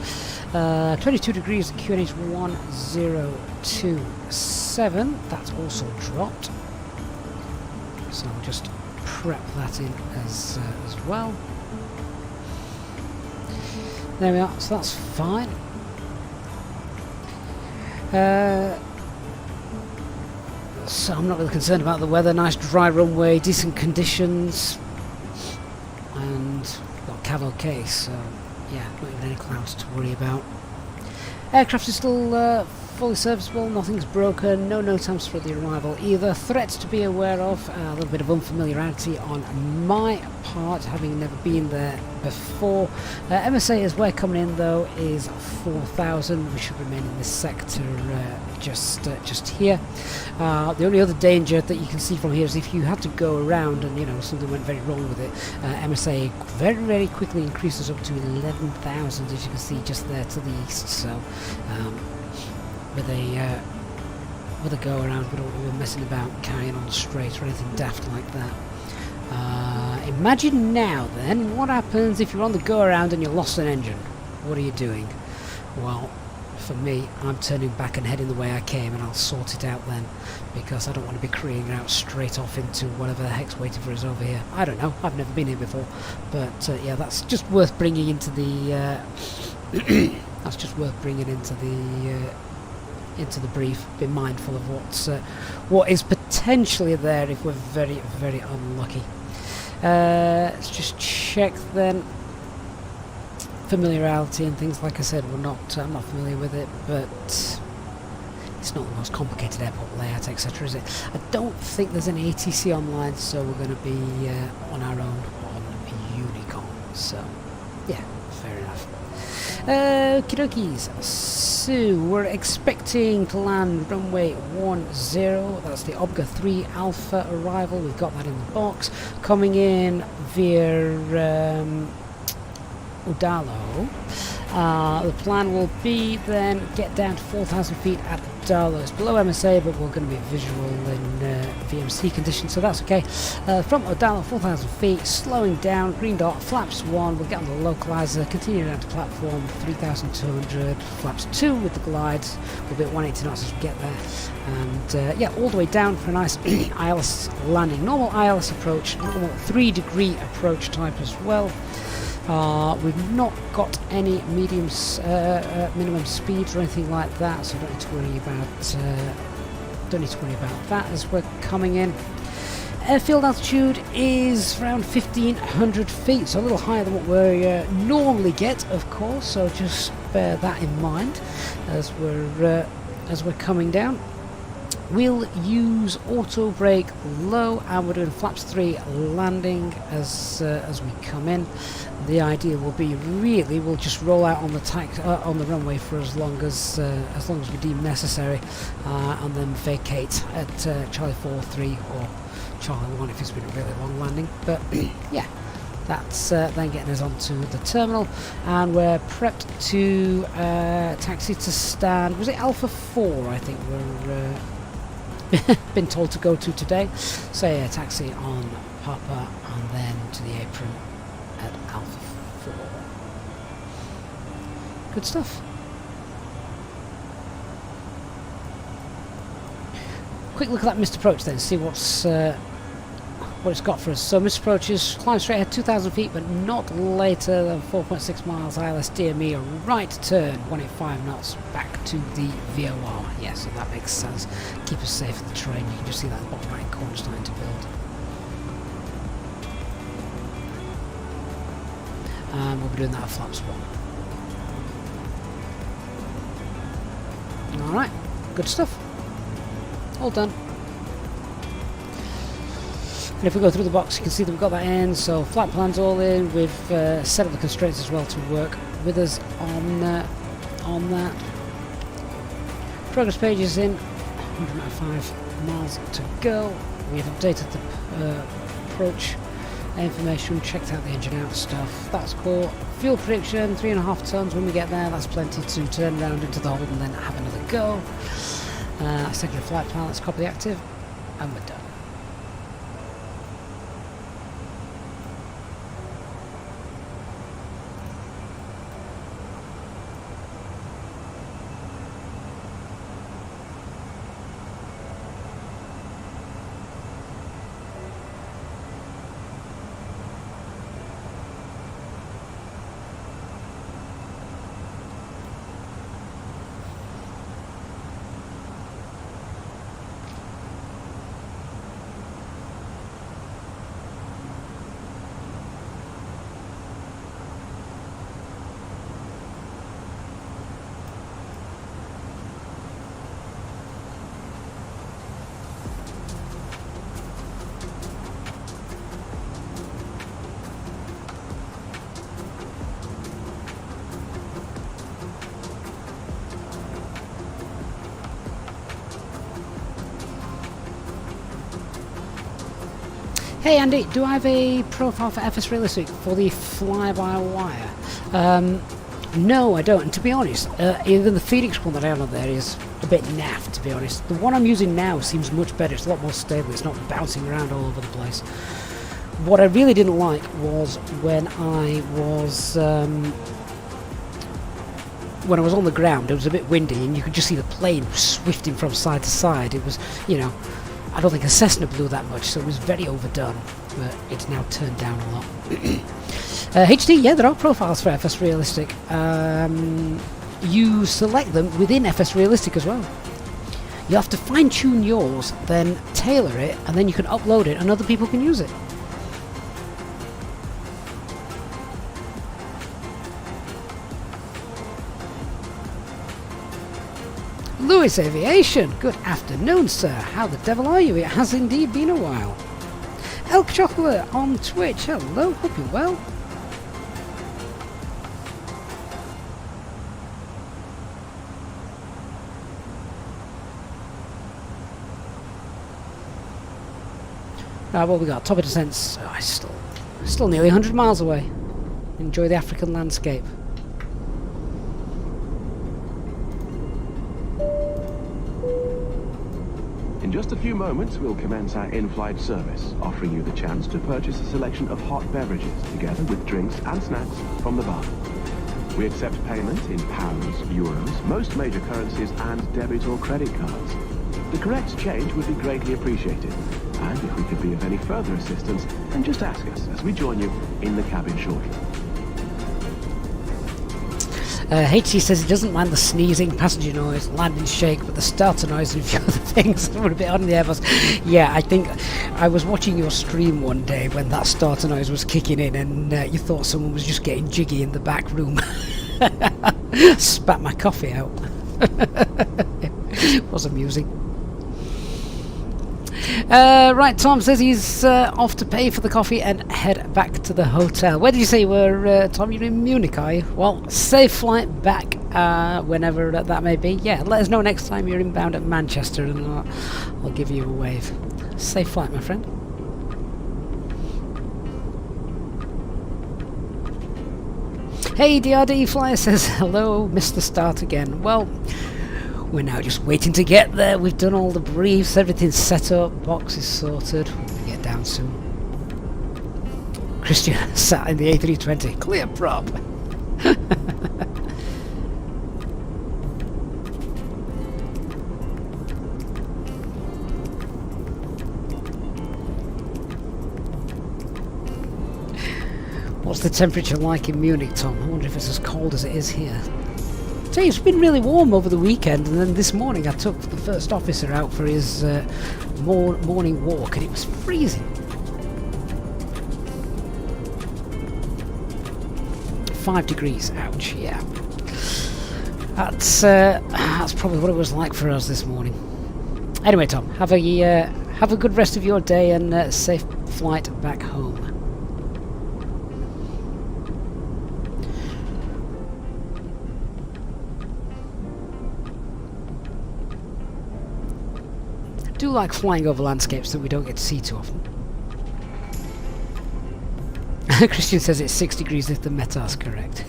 22 degrees at QNH 1027, that's also dropped. So I'll just prep that in as well. There we are, so that's fine. So I'm not really concerned about the weather. Nice dry runway, decent conditions, and got cav okay, so yeah, not even any clouds to worry about. Aircraft is still fully serviceable, nothing's broken, no times for the arrival either. Threats to be aware of, a little bit of unfamiliarity on my part, having never been there before. MSA as we're coming in though is 4,000. We should remain in this sector just here. The only other danger that you can see from here is if you had to go around and you know something went very wrong with it, MSA very quickly increases up to 11,000 as you can see just there to the east. So with a go around, we don't want to be messing about carrying on straight or anything daft like that. Imagine now then, what happens if you're on the go around and you lost an engine? What are you doing? Well, for me, I'm turning back and heading the way I came, and I'll sort it out then, because I don't want to be creating out straight off into whatever the heck's waiting for us over here. I don't know, I've never been here before, but yeah, that's just worth bringing into the that's just worth bringing into the brief. Be mindful of what is potentially there if we're very, very unlucky. Let's just check then. Familiarity and things, like I said, I'm not familiar with it, but it's not the most complicated airport layout, etc., is it? I don't think there's any ATC online, so we're going to be on our own on Unicorn. So, yeah, fair enough. Okie dokies. So, we're expecting to land runway 10. That's the Obga 3 Alpha arrival. We've got that in the box. Coming in via Udalo. The plan will be then get down to 4,000 feet at Udalo. It's below MSA, but we're going to be visual in VMC conditions, so that's okay. From Udalo, 4,000 feet, slowing down, green dot, flaps 1, we'll get on the localizer, continue down to platform 3,200, flaps 2 with the glides, we'll be at 180 knots as we get there, and yeah, all the way down for a nice ILS landing. Normal ILS approach, normal 3-degree approach type as well. We've not got any minimum speeds or anything like that, so don't need to worry about that as we're coming in. Airfield altitude is around 1,500 feet, so a little higher than what we normally get, of course. So just bear that in mind as we're coming down. We'll use auto brake low, and we're doing flaps 3 landing as we come in. The idea will be really we'll just roll out on the runway for as long as we deem necessary, and then vacate at Charlie 4-3 or Charlie 1 if it's been a really long landing. But yeah, that's then getting us onto the terminal, and we're prepped to taxi to stand. Was it Alpha 4? I think we're been told to go to today. So yeah, taxi on Papa and then to the apron at Alpha 4. Good stuff. Quick look at that missed approach then, see what it's got for us. So missed approach is climb straight ahead 2,000 feet, but not later than 4.6 miles ILS DME, a right turn 185 knots back to the VOR. Yeah, so that makes sense. Keep us safe in the terrain. You can just see that bottom right corner starting to build. And we'll be doing that at flaps 1. Alright, good stuff. All done. And if we go through the box, you can see that we've got that in. So flight plans all in. We've set up the constraints as well to work with us on that. Progress page is in. 195 miles to go. We have updated the approach information, checked out the engine out stuff. That's cool. Fuel prediction 3.5 tons when we get there. That's plenty to turn around into the hold and then have another go. Secondary flight plan. Let's copy the active, and we're done. Hey Andy, do I have a profile for FS Real Estate for the fly-by-wire? No, I don't. And to be honest, even the Fenix one that I have on there is a bit naff, to be honest. The one I'm using now seems much better. It's a lot more stable. It's not bouncing around all over the place. what I really didn't like was when I was on the ground. It was a bit windy, and you could just see the plane swifting from side to side. It was, you know, I don't think a Cessna blew that much, so it was very overdone. But it's now turned down a lot. HD, yeah, there are profiles for FS Realistic. You select them within FS Realistic as well. You have to fine-tune yours, then tailor it, and then you can upload it and other people can use it. Lewis Aviation, good afternoon, sir. How the devil are you? It has indeed been a while. Elk Chocolate on Twitch, hello, hope you're well. What we got? Top of descents. Oh, it's still nearly 100 miles away. Enjoy the African landscape. In just a few moments, we'll commence our in-flight service, offering you the chance to purchase a selection of hot beverages, together with drinks and snacks from the bar. We accept payment in pounds, euros, most major currencies, and debit or credit cards. The correct change would be greatly appreciated. And if we could be of any further assistance, then just ask us as we join you in the cabin shortly. HC says he doesn't mind the sneezing, passenger noise, landing shake, but the starter noise and a few other things were a bit on the Airbus. Yeah, I think I was watching your stream one day when that starter noise was kicking in, and you thought someone was just getting jiggy in the back room. Spat my coffee out. It was amusing. Right, Tom says he's off to pay for the coffee and head back to the hotel. Where did you say you were, Tom? You're in Munich, are you? Well, safe flight back whenever that may be. Yeah, let us know next time you're inbound at Manchester, and I'll give you a wave. Safe flight, my friend. Hey, DRD Flyer says, hello, Mr. Start again. Well, we're now just waiting to get there. We've done all the briefs, everything's set up, box is sorted. We'll get down soon. Christian sat in the A320, clear prop. What's the temperature like in Munich, Tom? I wonder if it's as cold as it is here. It's been really warm over the weekend, and then this morning I took the first officer out for his morning walk, and it was freezing. 5 degrees, ouch, yeah. That's probably what it was like for us this morning. Anyway, Tom, have a good rest of your day and safe flight back home. I do like flying over landscapes that we don't get to see too often. Christian says it's 6 degrees if the meta's correct.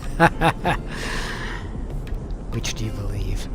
Which do you believe?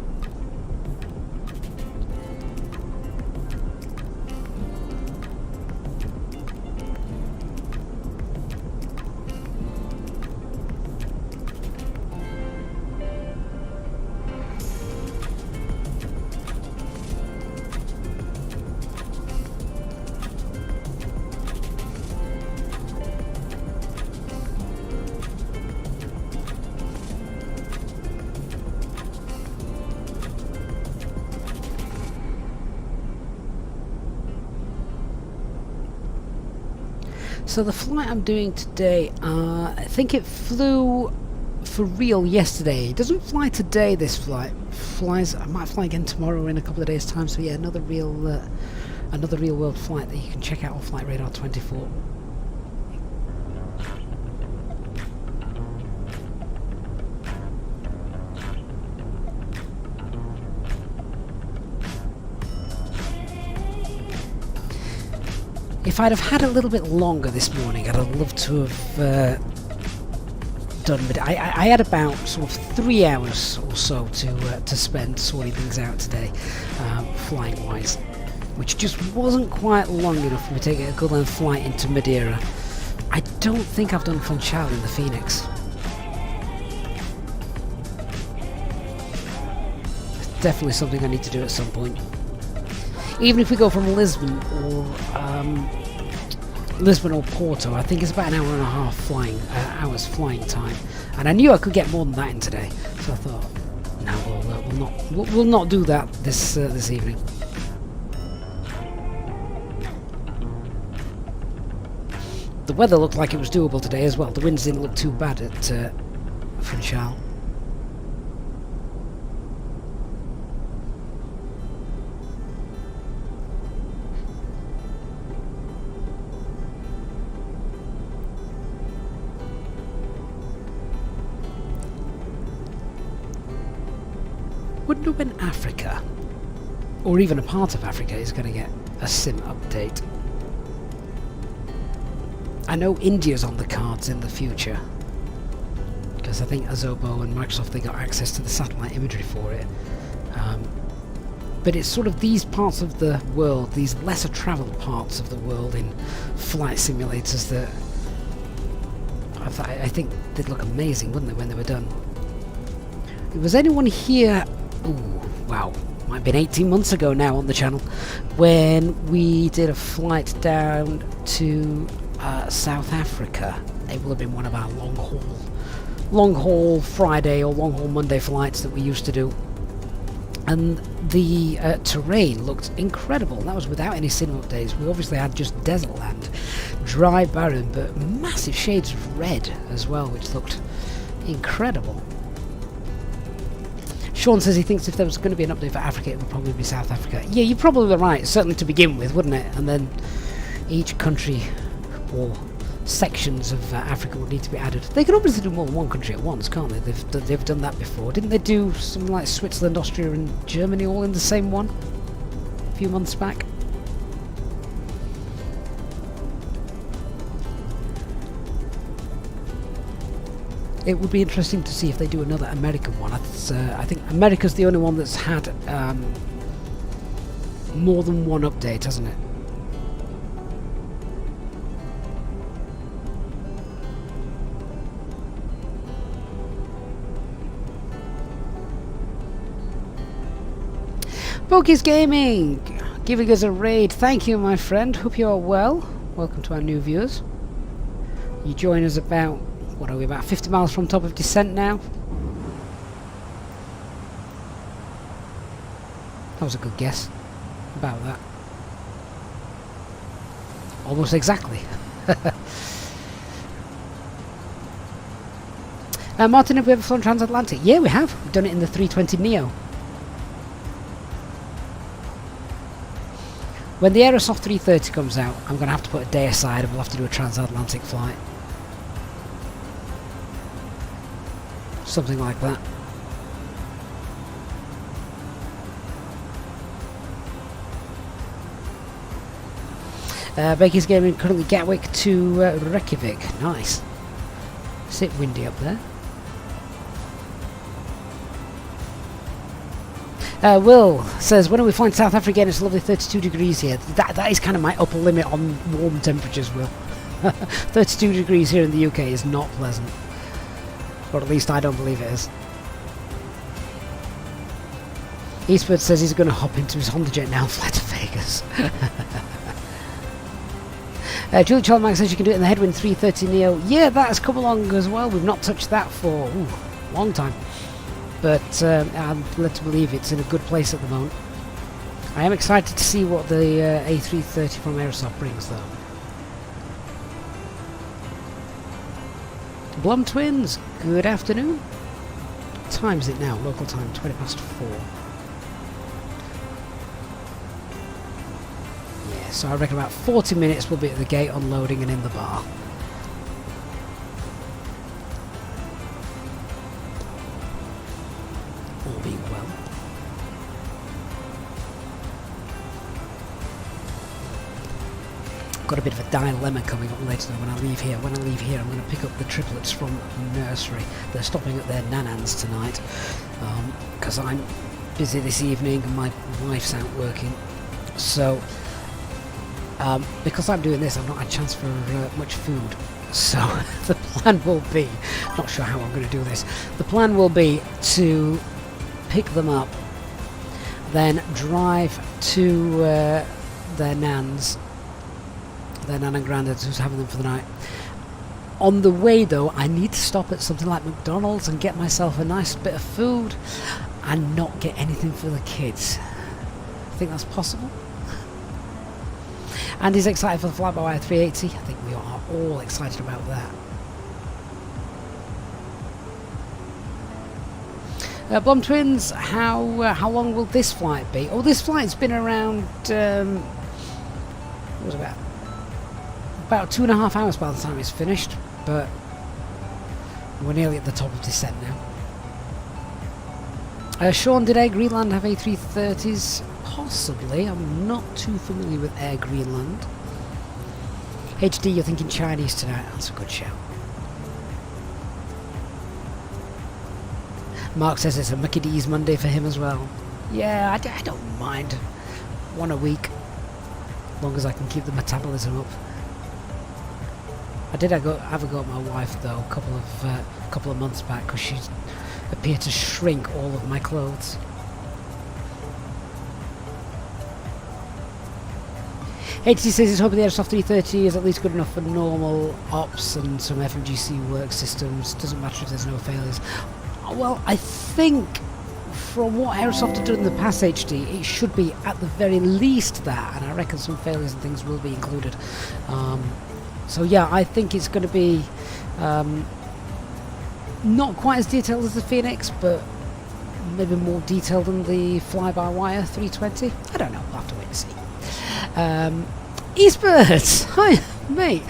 So the flight I'm doing today, I think it flew for real yesterday. It doesn't fly today, this flight. I might fly again tomorrow or in a couple of days' time. So yeah, another real world flight that you can check out on Flight Radar 24. If I'd have had a little bit longer this morning, I'd have loved to have done it. I had about sort of 3 hours or so to spend sorting things out today, flying wise, which just wasn't quite long enough for me to get a good length flight into Madeira. I don't think I've done Funchal in the Fenix. It's definitely something I need to do at some point. Even if we go from Lisbon or Porto, I think it's about an hour and a half flying, hours flying time. And I knew I could get more than that in today, so I thought, no, we'll not do that this evening. The weather looked like it was doable today as well. The winds didn't look too bad at Funchal. Wonder when Africa, or even a part of Africa, is going to get a SIM update. I know India's on the cards in the future, because I think Azobo and Microsoft, they got access to the satellite imagery for it. But it's sort of these parts of the world, these lesser travelled parts of the world in flight simulators that I think they'd look amazing, wouldn't they, when they were done? Was anyone here? Ooh, wow. Might have been 18 months ago now on the channel, when we did a flight down to South Africa. It will have been one of our long haul Friday or long haul Monday flights that we used to do, and the terrain looked incredible. That was without any SIM updates. We obviously had just desert land, dry, barren, but massive shades of red as well, which looked incredible. Sean says he thinks if there was going to be an update for Africa, it would probably be South Africa. Yeah, you're probably right, certainly to begin with, wouldn't it? And then each country or sections of Africa would need to be added. They could obviously do more than one country at once, can't they? They've done that before. Didn't they do something like Switzerland, Austria and Germany all in the same one a few months back? It would be interesting to see if they do another American one. I think America's the only one that's had more than one update, hasn't it? Bokies Gaming, giving us a raid. Thank you, my friend. Hope you are well. Welcome to our new viewers. You join us about, what are we, about 50 miles from top of descent now? That was a good guess about that. Almost exactly. Martin, have we ever flown transatlantic? Yeah, we have. We've done it in the 320 Neo. When the Aerosoft 330 comes out, I'm going to have to put a day aside and we'll have to do a transatlantic flight. Something like that. Baker's Gaming, currently Gatwick to Reykjavik. Nice. Is it windy up there? Will says, when are we flying to South Africa again? It's a lovely 32 degrees here. That is kind of my upper limit on warm temperatures, Will. 32 degrees here in the UK is not pleasant. Or at least I don't believe it is. Eastwood says he's going to hop into his Honda Jet now and fly to Vegas. Julie Charlemagne says you can do it in the Headwind 330 Neo. Yeah, that has come along as well. We've not touched that for a long time. But I'm led to believe it's in a good place at the moment. I am excited to see what the A330 from Aerosoft brings, though. Blum Twins, good afternoon. What time is it now? Local time, 4:20. Yeah, so I reckon about 40 minutes we'll be at the gate unloading and in the bar. All being well. Got a bit of a dilemma coming up later when I leave here. When I leave here, I'm going to pick up the triplets from nursery. They're stopping at their nanans tonight because I'm busy this evening and my wife's out working. So because I'm doing this, I've not had a chance for much food So the plan will be, not sure how I'm going to do this, the plan will be to pick them up, then drive to their nan and granddad's who's having them for the night. On the way though, I need to stop at something like McDonald's and get myself a nice bit of food and not get anything for the kids. I think that's possible. Andy's excited for the fly-by-wire 380. I think we are all excited about that. Blom Twins, how long will this flight be? Oh, this flight's been around, what was it about 2.5 hours by the time it's finished, but we're nearly at the top of descent now. Sean, did Air Greenland have A330s? Possibly. I'm not too familiar with Air Greenland. HD, you're thinking Chinese tonight. That's a good shout. Mark says it's a Mickey D's Monday for him as well. Yeah, I don't mind. One a week. As long as I can keep the metabolism up. I did have a go at my wife though a couple of months back because she appeared to shrink all of my clothes. HT says he's hoping the Aerosoft 330 is at least good enough for normal ops and some FMGC work systems. Doesn't matter if there's no failures. Well, I think from what Aerosoft have done in the past, HD, it should be at the very least that, and I reckon some failures and things will be included. So yeah, I think it's going to be not quite as detailed as the Fenix, but maybe more detailed than the fly-by-wire 320. I don't know, we'll have to wait and see. Eastbirds, hi mate,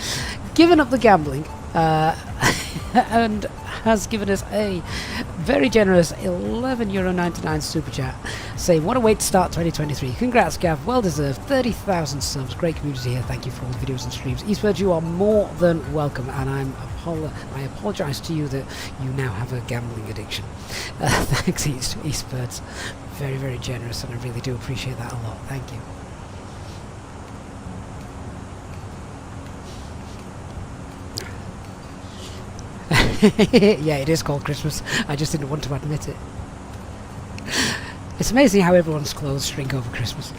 given up the gambling and has given us a very generous €11.99 super chat saying what a way to start 2023. Congrats Gav, well deserved, 30,000 subs, great community here, thank you for all the videos and streams. Eastbirds, you are more than welcome, and I apologise to you that you now have a gambling addiction. Thanks Eastbirds, very very generous, and I really do appreciate that a lot, thank you. Yeah, it is called Christmas. I just didn't want to admit it. It's amazing how everyone's clothes shrink over Christmas.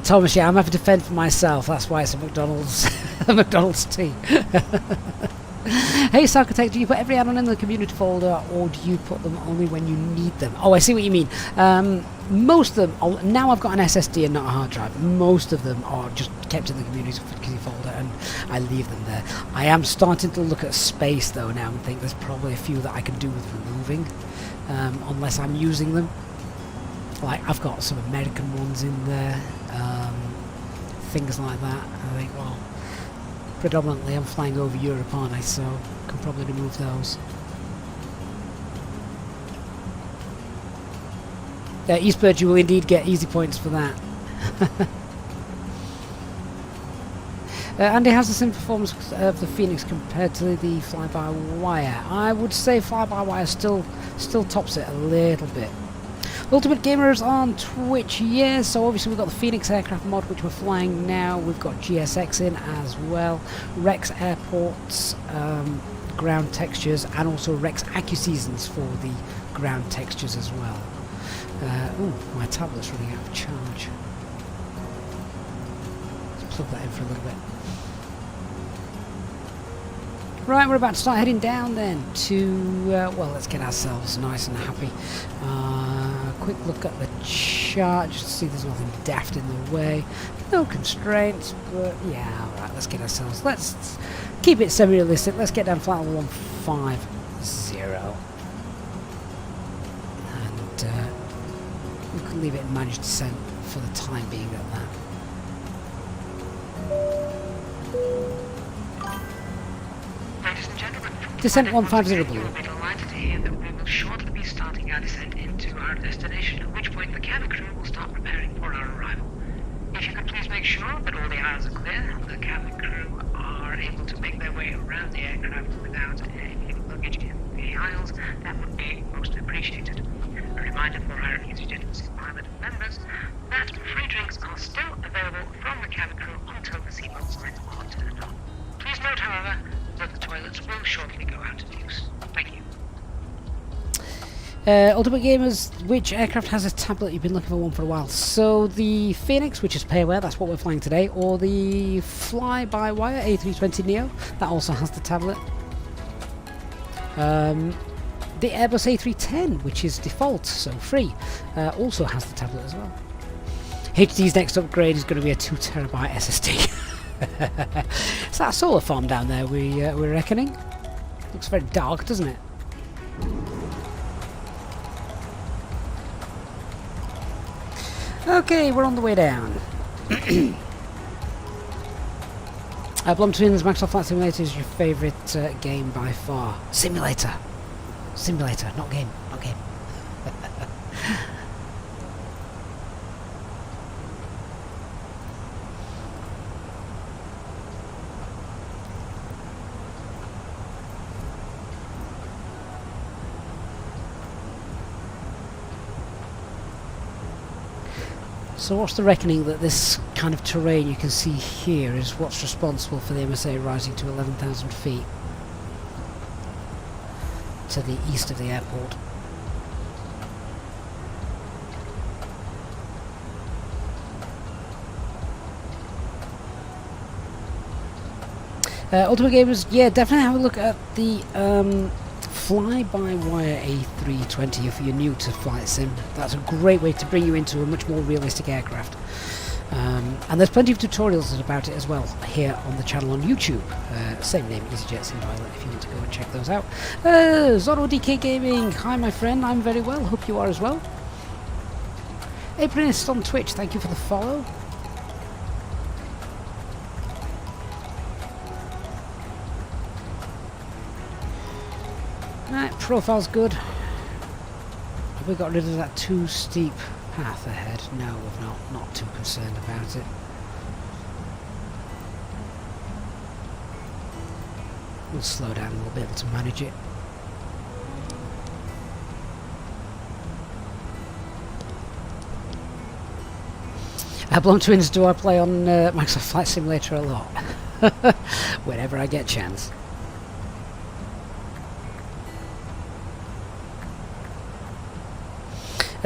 Thomas, yeah, I'm having to fend for myself. That's why it's a McDonald's, a McDonald's tea. Hey Sarcotech, do you put every add-on in the community folder or do you put them only when you need them? Oh, I see what you mean. Most of them, now I've got an SSD and not a hard drive, most of them are just kept in the community folder and I leave them there. I am starting to look at space though now and think there's probably a few that I can do with removing, unless I'm using them. Like I've got some American ones in there, things like that. I think, well, predominantly I'm flying over Europe, aren't I, so I can probably remove those. Eastbird, you will indeed get easy points for that. Andy, how's the sim performance of the Fenix compared to the fly-by-wire? I would say fly-by-wire still tops it a little bit. Ultimate Gamers on Twitch, yes, so obviously we've got the Fenix aircraft mod which we're flying now, we've got GSX in as well, Rex Airports, ground textures, and also Rex AccuSeasons for the ground textures as well. Ooh, my tablet's running out of charge. Let's plug that in for a little bit. Right, we're about to start heading down then to, well, let's get ourselves nice and happy. Quick look at the chart, just to see there's nothing daft in the way. No constraints, but yeah, alright, let's get ourselves, let's keep it semi-realistic. Let's get down flight level 150. And we can leave it in managed descent for the time being at that. Descent 150 blue. You'll be delighted to hear that we will shortly be starting our descent into our destination, at which point the cabin crew will start preparing for our arrival. If you could please make sure that all the aisles are clear and the cabin crew are able to make their way around the aircraft without any luggage in the aisles, that would be most appreciated. A reminder for our EasyJet pilot members that free drinks are still available from the cabin crew until the seatbelt signs are turned on. Please note, however, that the toilets will shortly go out of use. Thank you. Ultimate Gamers, which aircraft has a tablet? You've been looking for one for a while. So the Fenix, which is pay-aware, that's what we're flying today, or the fly-by-wire A320neo, that also has the tablet. The Airbus A310, which is default, so free, also has the tablet as well. HD's next upgrade is going to be a 2TB SSD. It's that solar farm down there we're reckoning. Looks very dark, doesn't it? Okay, we're on the way down. Blum Twins, Microsoft Flight Simulator is your favourite game by far. Simulator. Simulator, not game. Not game. So what's the reckoning that this kind of terrain you can see here is what's responsible for the MSA rising to 11,000 feet to the east of the airport? Ultimate Gamers, yeah, definitely have a look at the fly-by-wire A320 if you're new to flight sim. That's a great way to bring you into a much more realistic aircraft. And there's plenty of tutorials about it as well here on the channel on YouTube. Same name, EasyJet Sim Pilot, if you want to go and check those out. Zorro DK Gaming, hi my friend, I'm very well, hope you are as well. Apronist on Twitch, thank you for the follow. Right, profile's good. Have we got rid of that too steep path ahead? No, we've not too concerned about it. We'll slow down and we'll be able to manage it. Blum Twins, do I play on Microsoft Flight Simulator a lot? Whenever I get a chance.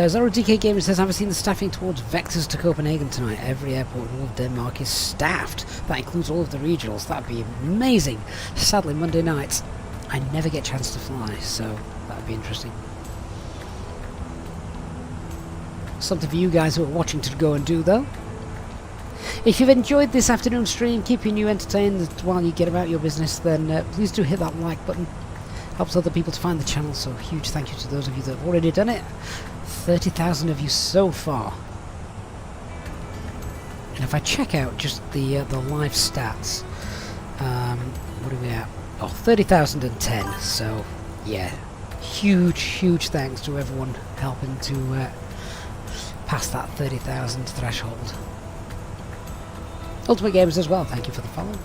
Zoro DK Gamer says, have I seen the staffing towards vectors to Copenhagen tonight? Every airport in all of Denmark is staffed. That includes all of the regionals. That'd be amazing. Sadly, Monday nights, I never get a chance to fly, so that'd be interesting. Something for you guys who are watching to go and do, though. If you've enjoyed this afternoon stream, keeping you entertained while you get about your business, then please do hit that like button. Helps other people to find the channel, so huge thank you to those of you that have already done it. 30,000 of you so far. And if I check out just the live stats, what are we at? Oh, 30,010. So yeah, huge thanks to everyone helping to pass that 30,000 threshold. Ultimate Gamers as well, thank you for the follow.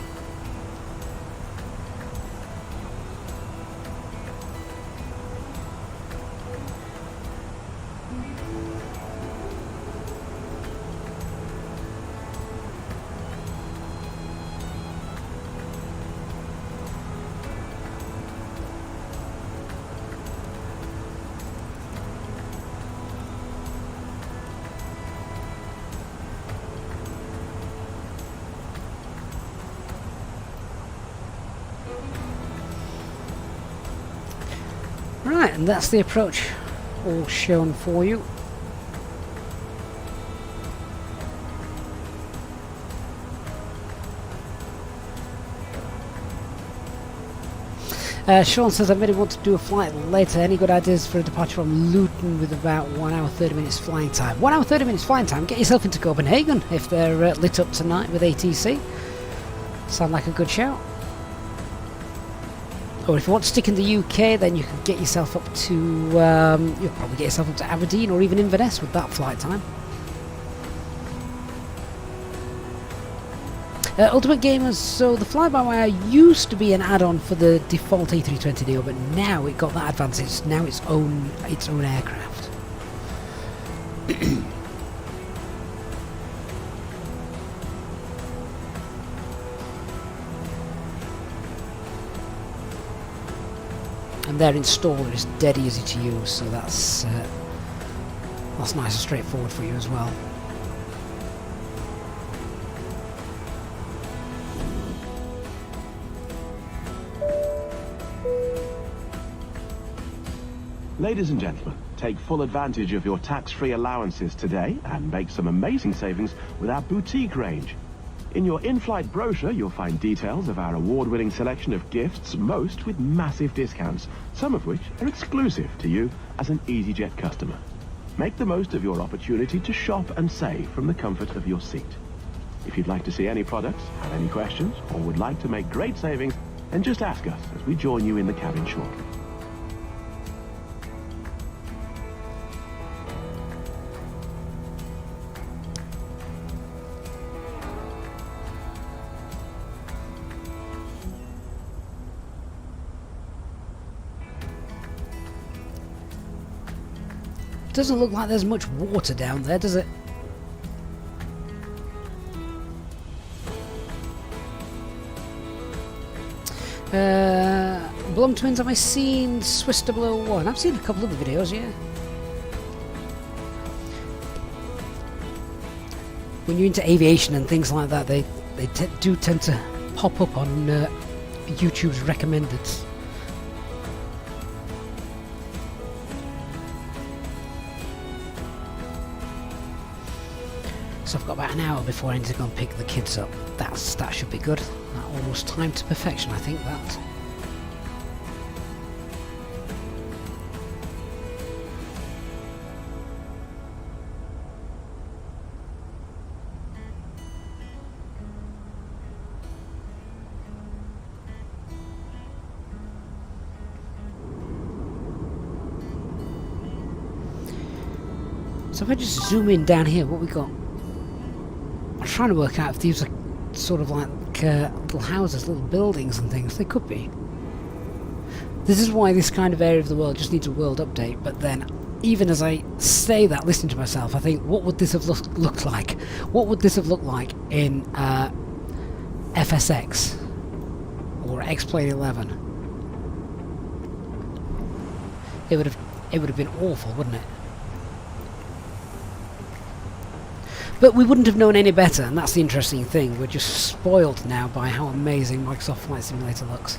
Right, and that's the approach all shown for you. Sean says, I really want to do a flight later. Any good ideas for a departure from Luton with about 1 hour 30 minutes flying time? 1 hour 30 minutes flying time. Get yourself into Copenhagen if they're lit up tonight with ATC. Sound like a good shout. Or if you want to stick in the UK, then you can get yourself up to, you'll probably get yourself up to Aberdeen or even Inverness with that flight time. Ultimate Gamers, so the fly-by-wire used to be an add-on for the default A320neo, but now it got that advantage. Now it's own aircraft. and their installer is dead easy to use, so that's nice and straightforward for you as well. Ladies and gentlemen, take full advantage of your tax-free allowances today and make some amazing savings with our boutique range. In your in-flight brochure, you'll find details of our award-winning selection of gifts, most with massive discounts, some of which are exclusive to you as an EasyJet customer. Make the most of your opportunity to shop and save from the comfort of your seat. If you'd like to see any products, have any questions, or would like to make great savings, then just ask us as we join you in the cabin shortly. Doesn't look like there's much water down there, does it? Blum Twins, have I seen Swiss 001? I've seen a couple of the videos, yeah. When you're into aviation and things like that, they do tend to pop up on YouTube's recommendeds. So I've got about an hour before I need to go and pick the kids up. That should be good. Almost timed to perfection, I think that. So if I just zoom in down here, what we got? I'm trying to work out if these are sort of like little houses, little buildings and things. They could be. This is why this kind of area of the world just needs a world update. But then, even as I say that, listening to myself, I think, what would this have looked like? What would this have looked like in FSX or X-Plane 11? It would have been awful, wouldn't it? But we wouldn't have known any better, and that's the interesting thing. We're just spoiled now by how amazing Microsoft Flight Simulator looks.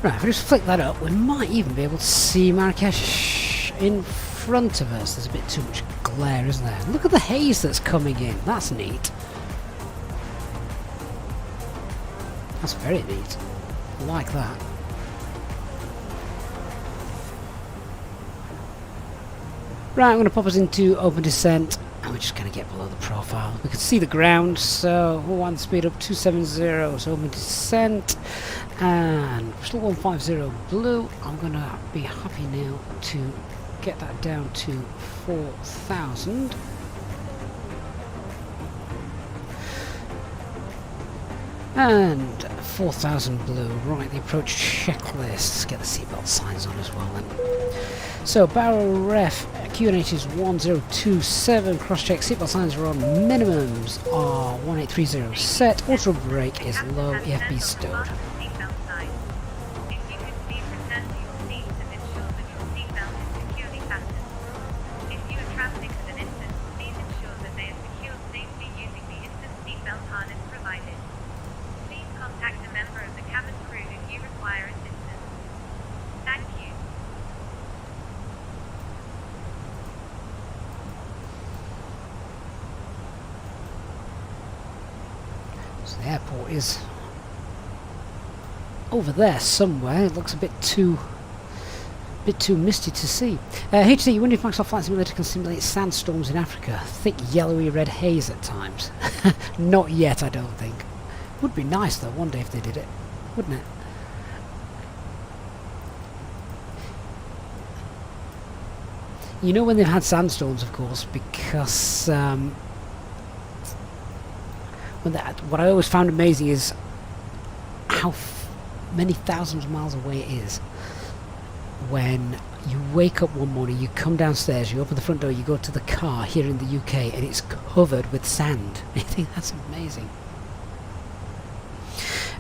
Right, if we just flick that up, we might even be able to see Marrakesh in front of us. There's a bit too much glare, isn't there? Look at the haze that's coming in. That's neat. That's very neat. I like that. Right, I'm going to pop us into open descent, and we're just going to get below the profile. We can see the ground, so we'll want the speed up 270, so open descent. And still 150 blue. I'm going to be happy now to get that down to 4,000. And 4,000 blue. Right, the approach checklist. Let's get the seatbelt signs on as well then. So barrel ref QNH is 1027. Cross check seatbelt signs are on. Minimums are 1830 set. Auto brake is low. EFB stowed. The airport is over there somewhere. It looks a bit too Bit too misty to see. HD, you wonder if Microsoft Flight Simulator can simulate sandstorms in Africa? Thick yellowy red haze at times. Not yet, I don't think. Would be nice though, one day if they did it. Wouldn't it? You know when they've had sandstorms, of course, because what I always found amazing is how many thousands of miles away it is. When you wake up one morning, you come downstairs, you open the front door, you go to the car here in the UK, and it's covered with sand. I think that's amazing.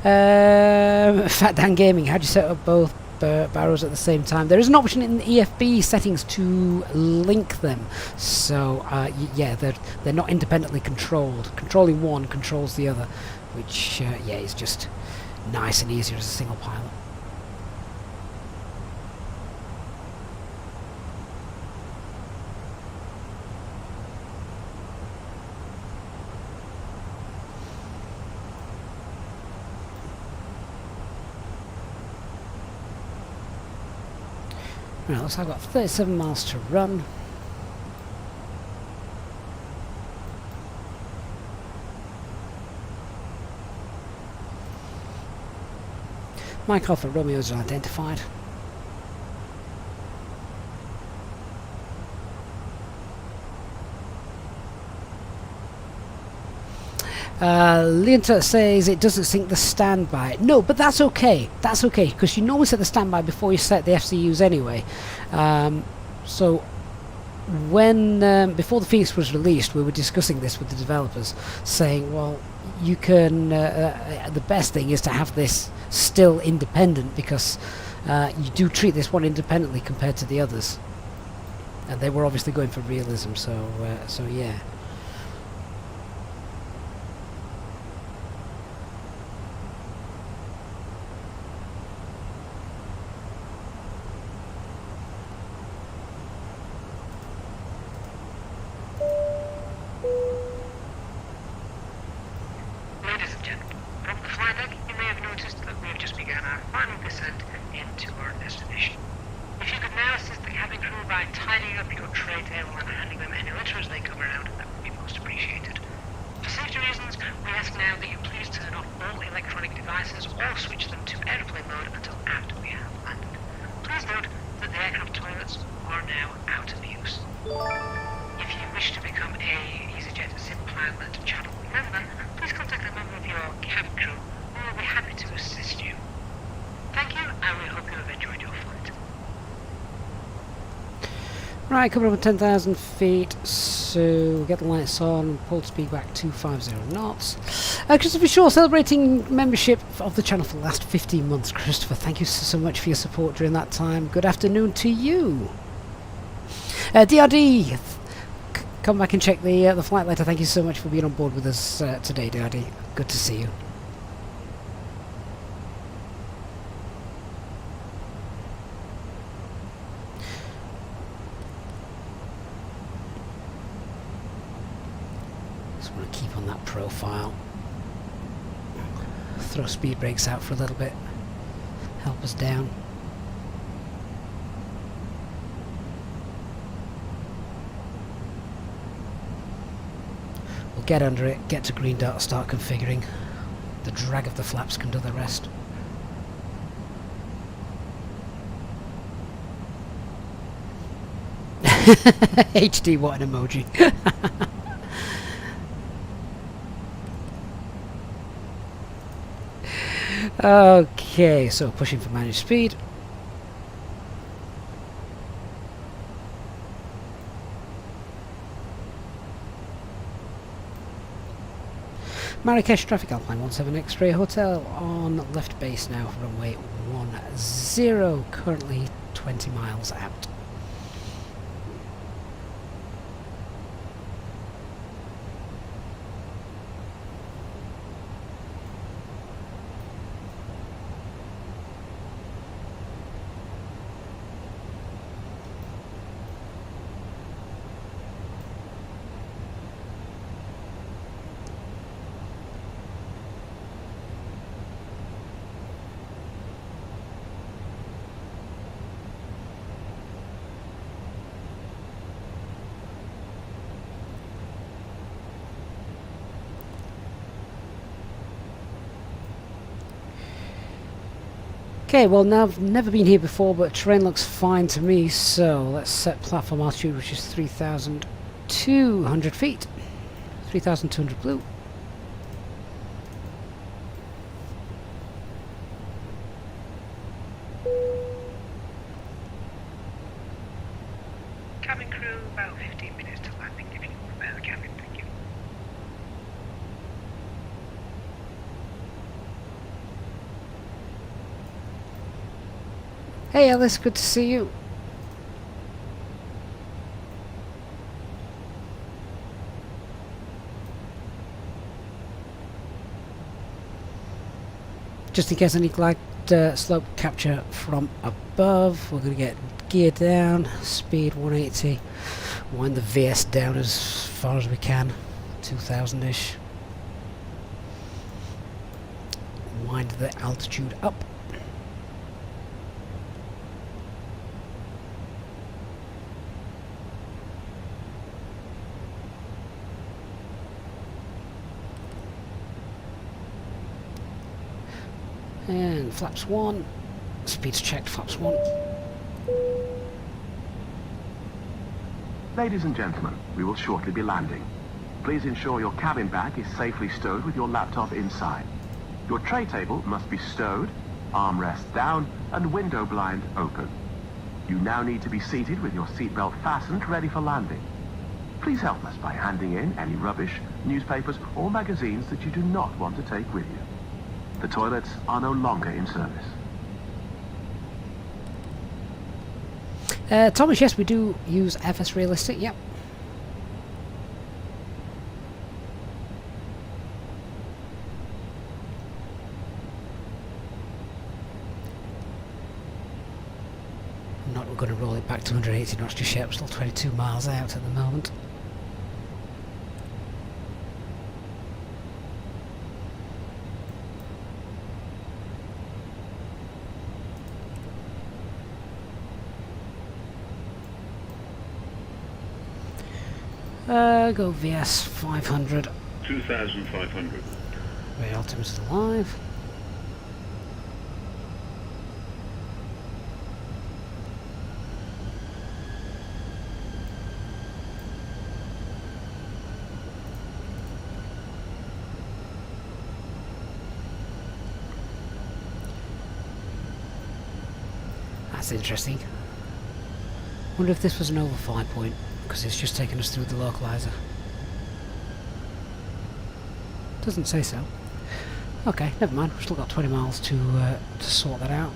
Fat Dan Gaming, how do you set up both barrows at the same time? There is an option in the EFB settings to link them, so yeah, they're not independently controlled. Controlling one controls the other, which yeah, is just nice and easier as a single pilot. Right, looks like I've got 37 miles to run. Mike Alpha Romeo's identified. Linta says it doesn't sync the standby. No, but that's okay. That's okay, because you normally set the standby before you set the FCUs anyway. So when before the Fenix was released, we were discussing this with the developers, saying, well, you can the best thing is to have this still independent, because you do treat this one independently compared to the others, and they were obviously going for realism. So yeah. Right, coming up at 10,000 feet, so we'll get the lights on, pull speed back 250 knots. Christopher Shaw, celebrating membership of the channel for the last 15 months. Christopher, thank you so much for your support during that time. Good afternoon to you. DRD, come back and check the flight letter. Thank you so much for being on board with us today, DRD. Good to see you. Keep on that profile. Throw speed brakes out for a little bit. Help us down. We'll get under it, get to green dot, start configuring. The drag of the flaps can do the rest. HD, what an emoji. Okay, so pushing for managed speed. Marrakesh traffic, Alpine 17 X-ray Hotel on left base now, runway 10, currently 20 miles out. Okay, well now I've never been here before, but terrain looks fine to me, so let's set platform altitude, which is 3,200 feet. 3,200 blue. Cabin crew, about 15 minutes to landing if you can prepare the cabin, thank you. Hey Alice, good to see you. Just in case any glide slope capture from above, we're going to get gear down, speed 180, wind the VS down as far as we can, 2000-ish, wind the altitude up. And flaps 1, speed's checked, flaps 1. Ladies and gentlemen, we will shortly be landing. Please ensure your cabin bag is safely stowed with your laptop inside. Your tray table must be stowed, armrest down, and window blind open. You now need to be seated with your seatbelt fastened, ready for landing. Please help us by handing in any rubbish, newspapers, or magazines that you do not want to take with you. The toilets are no longer in service. Thomas, yes, we do use FS Realistic, yep. Not we're going to roll it back to 180 knots just yet, we're still 22 miles out at the moment. Go VS 500. 2,500. Ray Ultimus is alive. That's interesting. Wonder if this was an overfly point, because it's just taken us through the localizer. Doesn't say so. Okay, never mind. We've still got 20 miles to sort that out.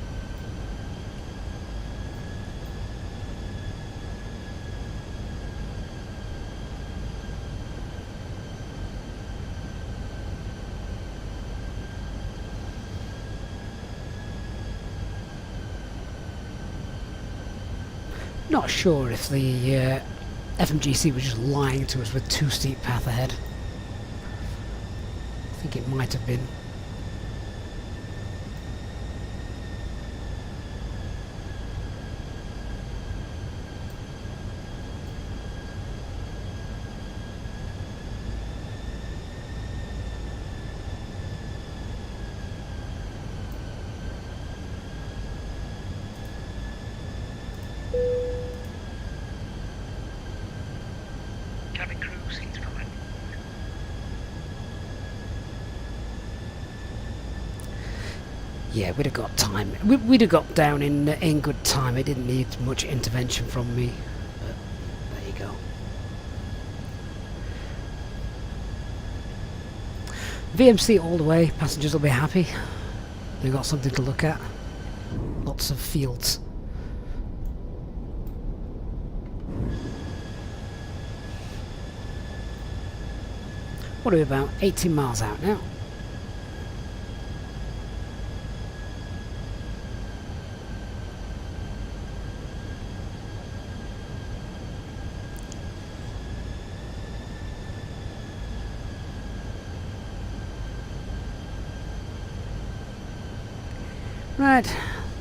Not sure if the FMGC was just lying to us with too steep path ahead. I think it might have been. Cabin crew, seats for landing. Yeah, we'd have got time. We'd have got down in good time. It didn't need much intervention from me. But there you go. VMC all the way. Passengers will be happy. They've got something to look at. Lots of fields. What are we about? 18 miles out now. Right,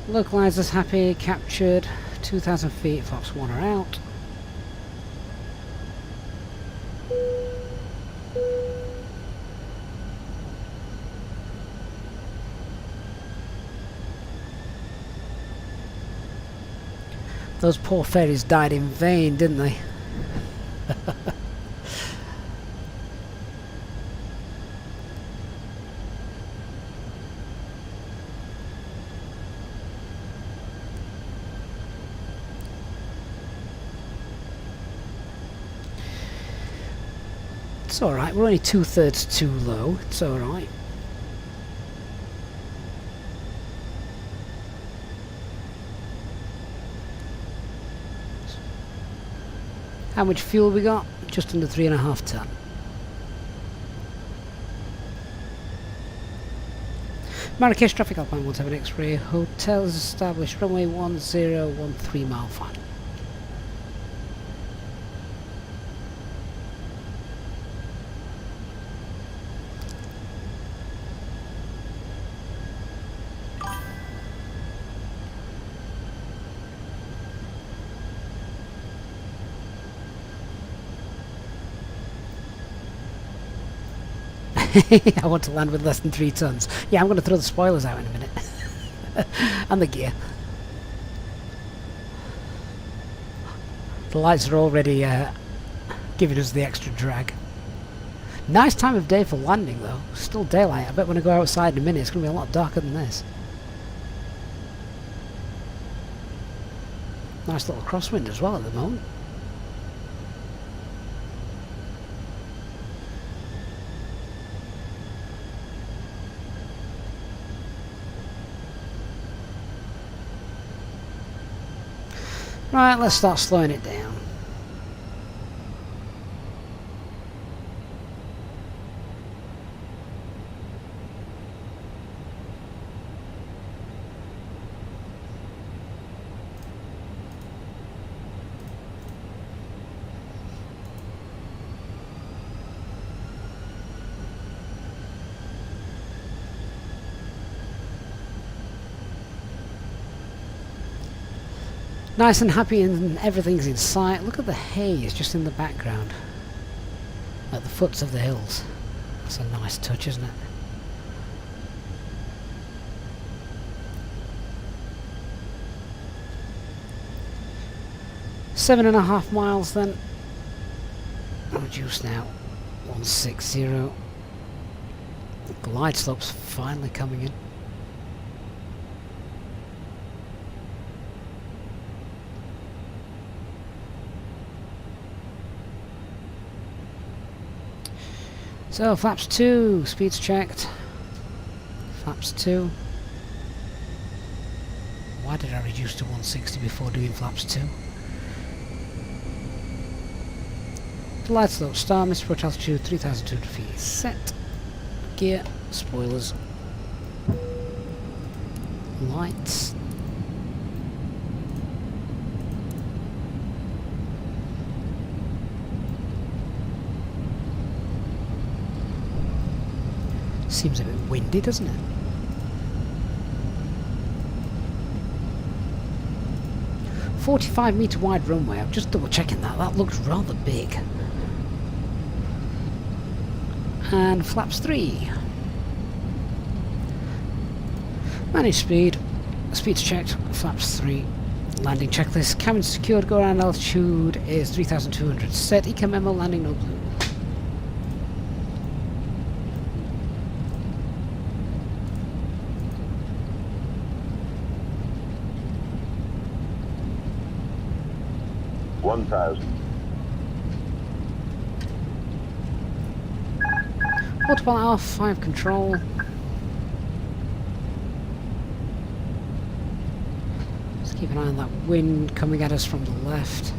localizer's happy, captured, 2,000 feet, Fox 1 are out. Those poor ferries died in vain, didn't they? It's alright, we're only 2/3 too low, it's alright. How much fuel we got? Just under 3.5 ton. Marrakesh traffic Alpine 17 X-ray, hotels established, runway 1013 mile final. I want to land with less than 3 tons. Yeah, I'm going to throw the spoilers out in a minute. And the gear. The lights are already giving us the extra drag. Nice time of day for landing though. Still daylight. I bet when I go outside in a minute it's going to be a lot darker than this. Nice little crosswind as well at the moment. Right, let's start slowing it down. Nice and happy and everything's in sight. Look at the haze just in the background. At the foots of the hills. That's a nice touch, isn't it? Seven and a half miles then. Reduced now. 160. Glide slope's finally coming in. So, flaps 2, speeds checked. Flaps 2. Why did I reduce to 160 before doing flaps 2? Glide slope, star, missed approach altitude, 3,200 feet. Set. Gear, spoilers. Lights. Seems a bit windy, doesn't it? "45 metre wide runway." I'm just double checking that. That looks rather big. And flaps 3. Manage speed. Speed's checked. Flaps 3. Landing checklist. Cabin secured. Go around altitude is 3,200. Set. Eco memo. Landing no blue. Autopilot off, 5 control. Let's keep an eye on that wind coming at us from the left.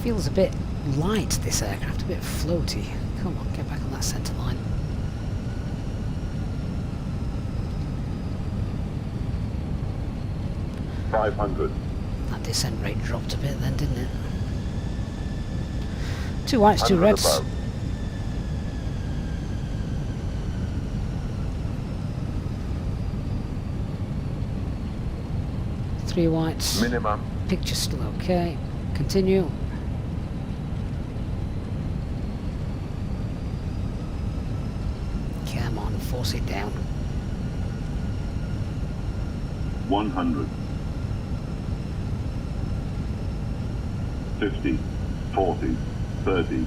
Feels a bit light, this aircraft, a bit floaty. Come on, get back on that centre line. That descent rate dropped a bit then, didn't it? 2 whites, 2 reds. Above. Three whites. Minimum. Picture still okay. Continue. force it down. 100. 50, 40, 30,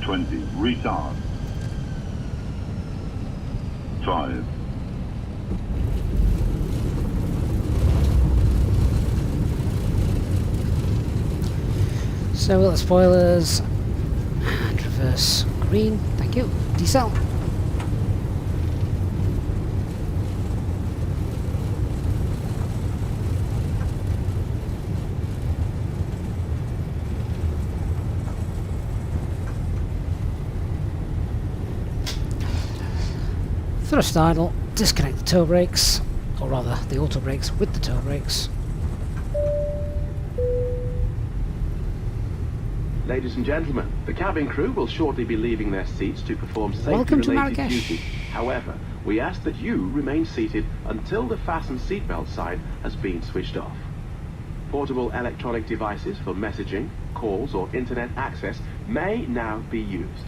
20. Retard. 5. So we'll spoilers and reverse green. Thank you. Decel. Thrust idle, disconnect the toe brakes, or rather the auto brakes with the toe brakes. Ladies and gentlemen, the cabin crew will shortly be leaving their seats to perform Welcome to safety-related Marrakesh. duty. However, we ask that you remain seated until the fasten seatbelt sign has been switched off. Portable electronic devices for messaging, calls or internet access may now be used.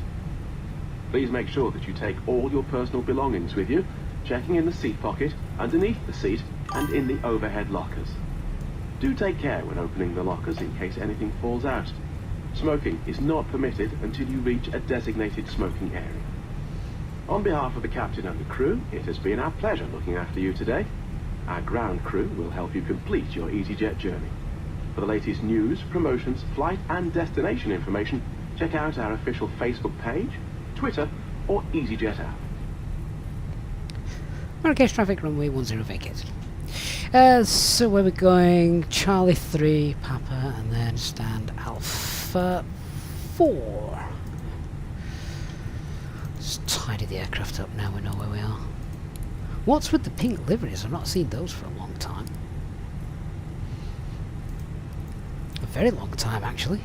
Please make sure that you take all your personal belongings with you, checking in the seat pocket, underneath the seat, and in the overhead lockers. Do take care when opening the lockers in case anything falls out. Smoking is not permitted until you reach a designated smoking area. On behalf of the captain and the crew, it has been our pleasure looking after you today. Our ground crew will help you complete your EasyJet journey. For the latest news, promotions, flight and destination information, check out our official Facebook page, Twitter or EasyJet app. Marrakesh traffic, runway 10 vacated. So where we're going, Charlie 3, Papa, and then stand Alpha 4. Just tidy the aircraft up now we know where we are. What's with the pink liveries? I've not seen those for a long time. A very long time, actually.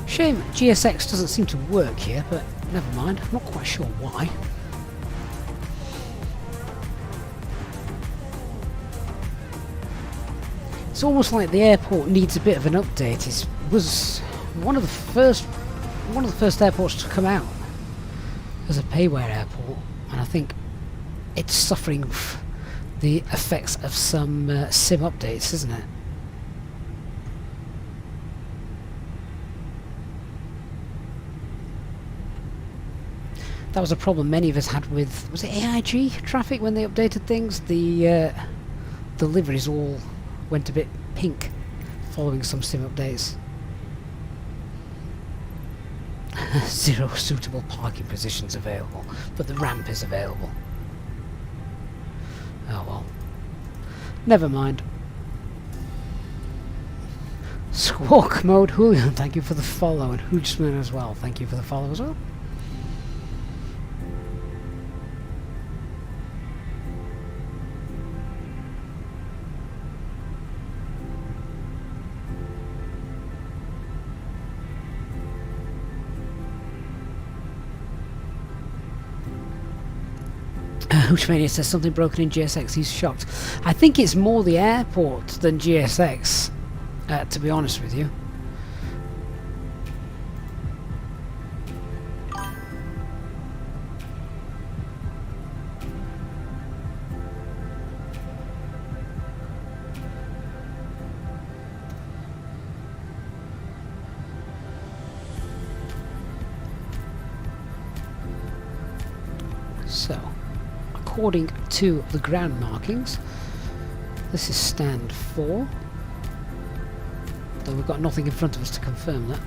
Shame GSX doesn't seem to work here, but never mind, I'm not quite sure why. It's almost like the airport needs a bit of an update. It was one of the first airports to come out as a payware airport, and I think it's suffering the effects of some SIM updates, isn't it? That was a problem many of us had with, was it AIG traffic when they updated things? The liveries all went a bit pink following some SIM updates. 0 suitable parking positions available, but the ramp is available. Oh well. Never mind. Squawk mode Julian, thank you for the follow, and Hoochman as well, thank you for the follow as well. Hoochmania says something broken in GSX, he's shocked. I think it's more the airport than GSX, to be honest with you. So, according to the ground markings, this is stand 4, though we've got nothing in front of us to confirm that.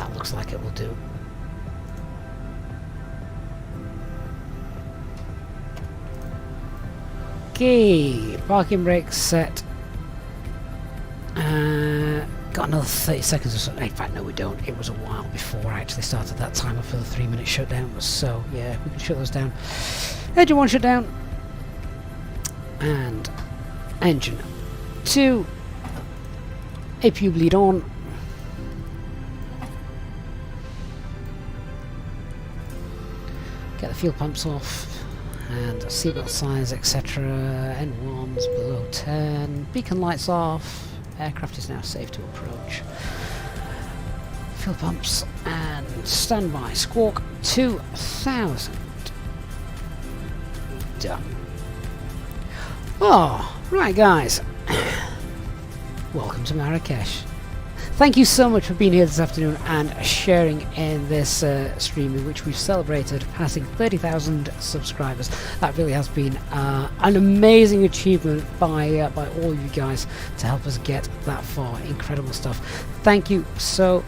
That looks like it will do. Okay, parking brake set. Got another 30 seconds or something. In fact, no we don't. It was a while before I actually started that timer for the 3-minute shutdown. So yeah, we can shut those down. Engine 1 shut down. And engine 2. APU bleed on. Get the fuel pumps off. And seatbelt signs, etc. N1's below 10. Beacon lights off. Aircraft is now safe to approach. Fuel pumps and standby. Squawk 2000. Done. Oh, right guys. Welcome to Marrakesh. Thank you so much for being here this afternoon and sharing in this stream in which we've celebrated passing 30,000 subscribers. That really has been an amazing achievement by all you guys to help us get that far. Incredible stuff. Thank you so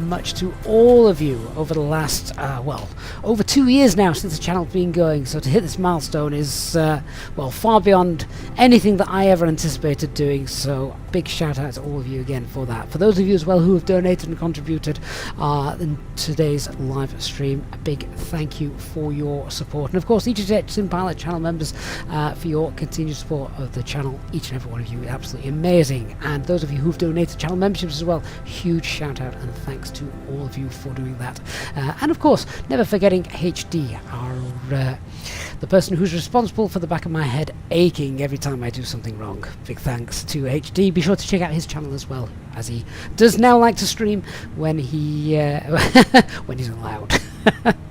much to all of you over the last, well, over 2 years now since the channel's been going. So to hit this milestone is, well, far beyond anything that I ever anticipated doing. So big shout out to all of you again for that. For those of you as well who have donated and contributed in today's live stream, a big thank you for your support. And of course, EasyJet Sim Pilot channel members for your continued support of the channel. Each and every one of you is absolutely amazing. And those of you who've donated channel memberships as well, huge shout out and thanks to all of you for doing that. And of course, never forgetting HD, our the person who's responsible for the back of my head aching every time I do something wrong. Big thanks to HD. Be sure to check out his channel as well, as he does now like to stream when he when he's allowed.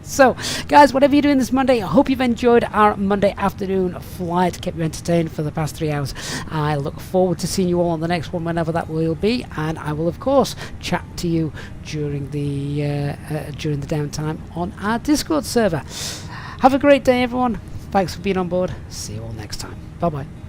So guys, whatever you're doing this Monday, I hope you've enjoyed our Monday afternoon flight, kept you entertained for the past 3 hours. I look forward to seeing you all on the next one, whenever that will be, and I will of course chat to you during the downtime on our Discord server. Have a great day everyone. Thanks for being on board. See you all next time. Bye bye.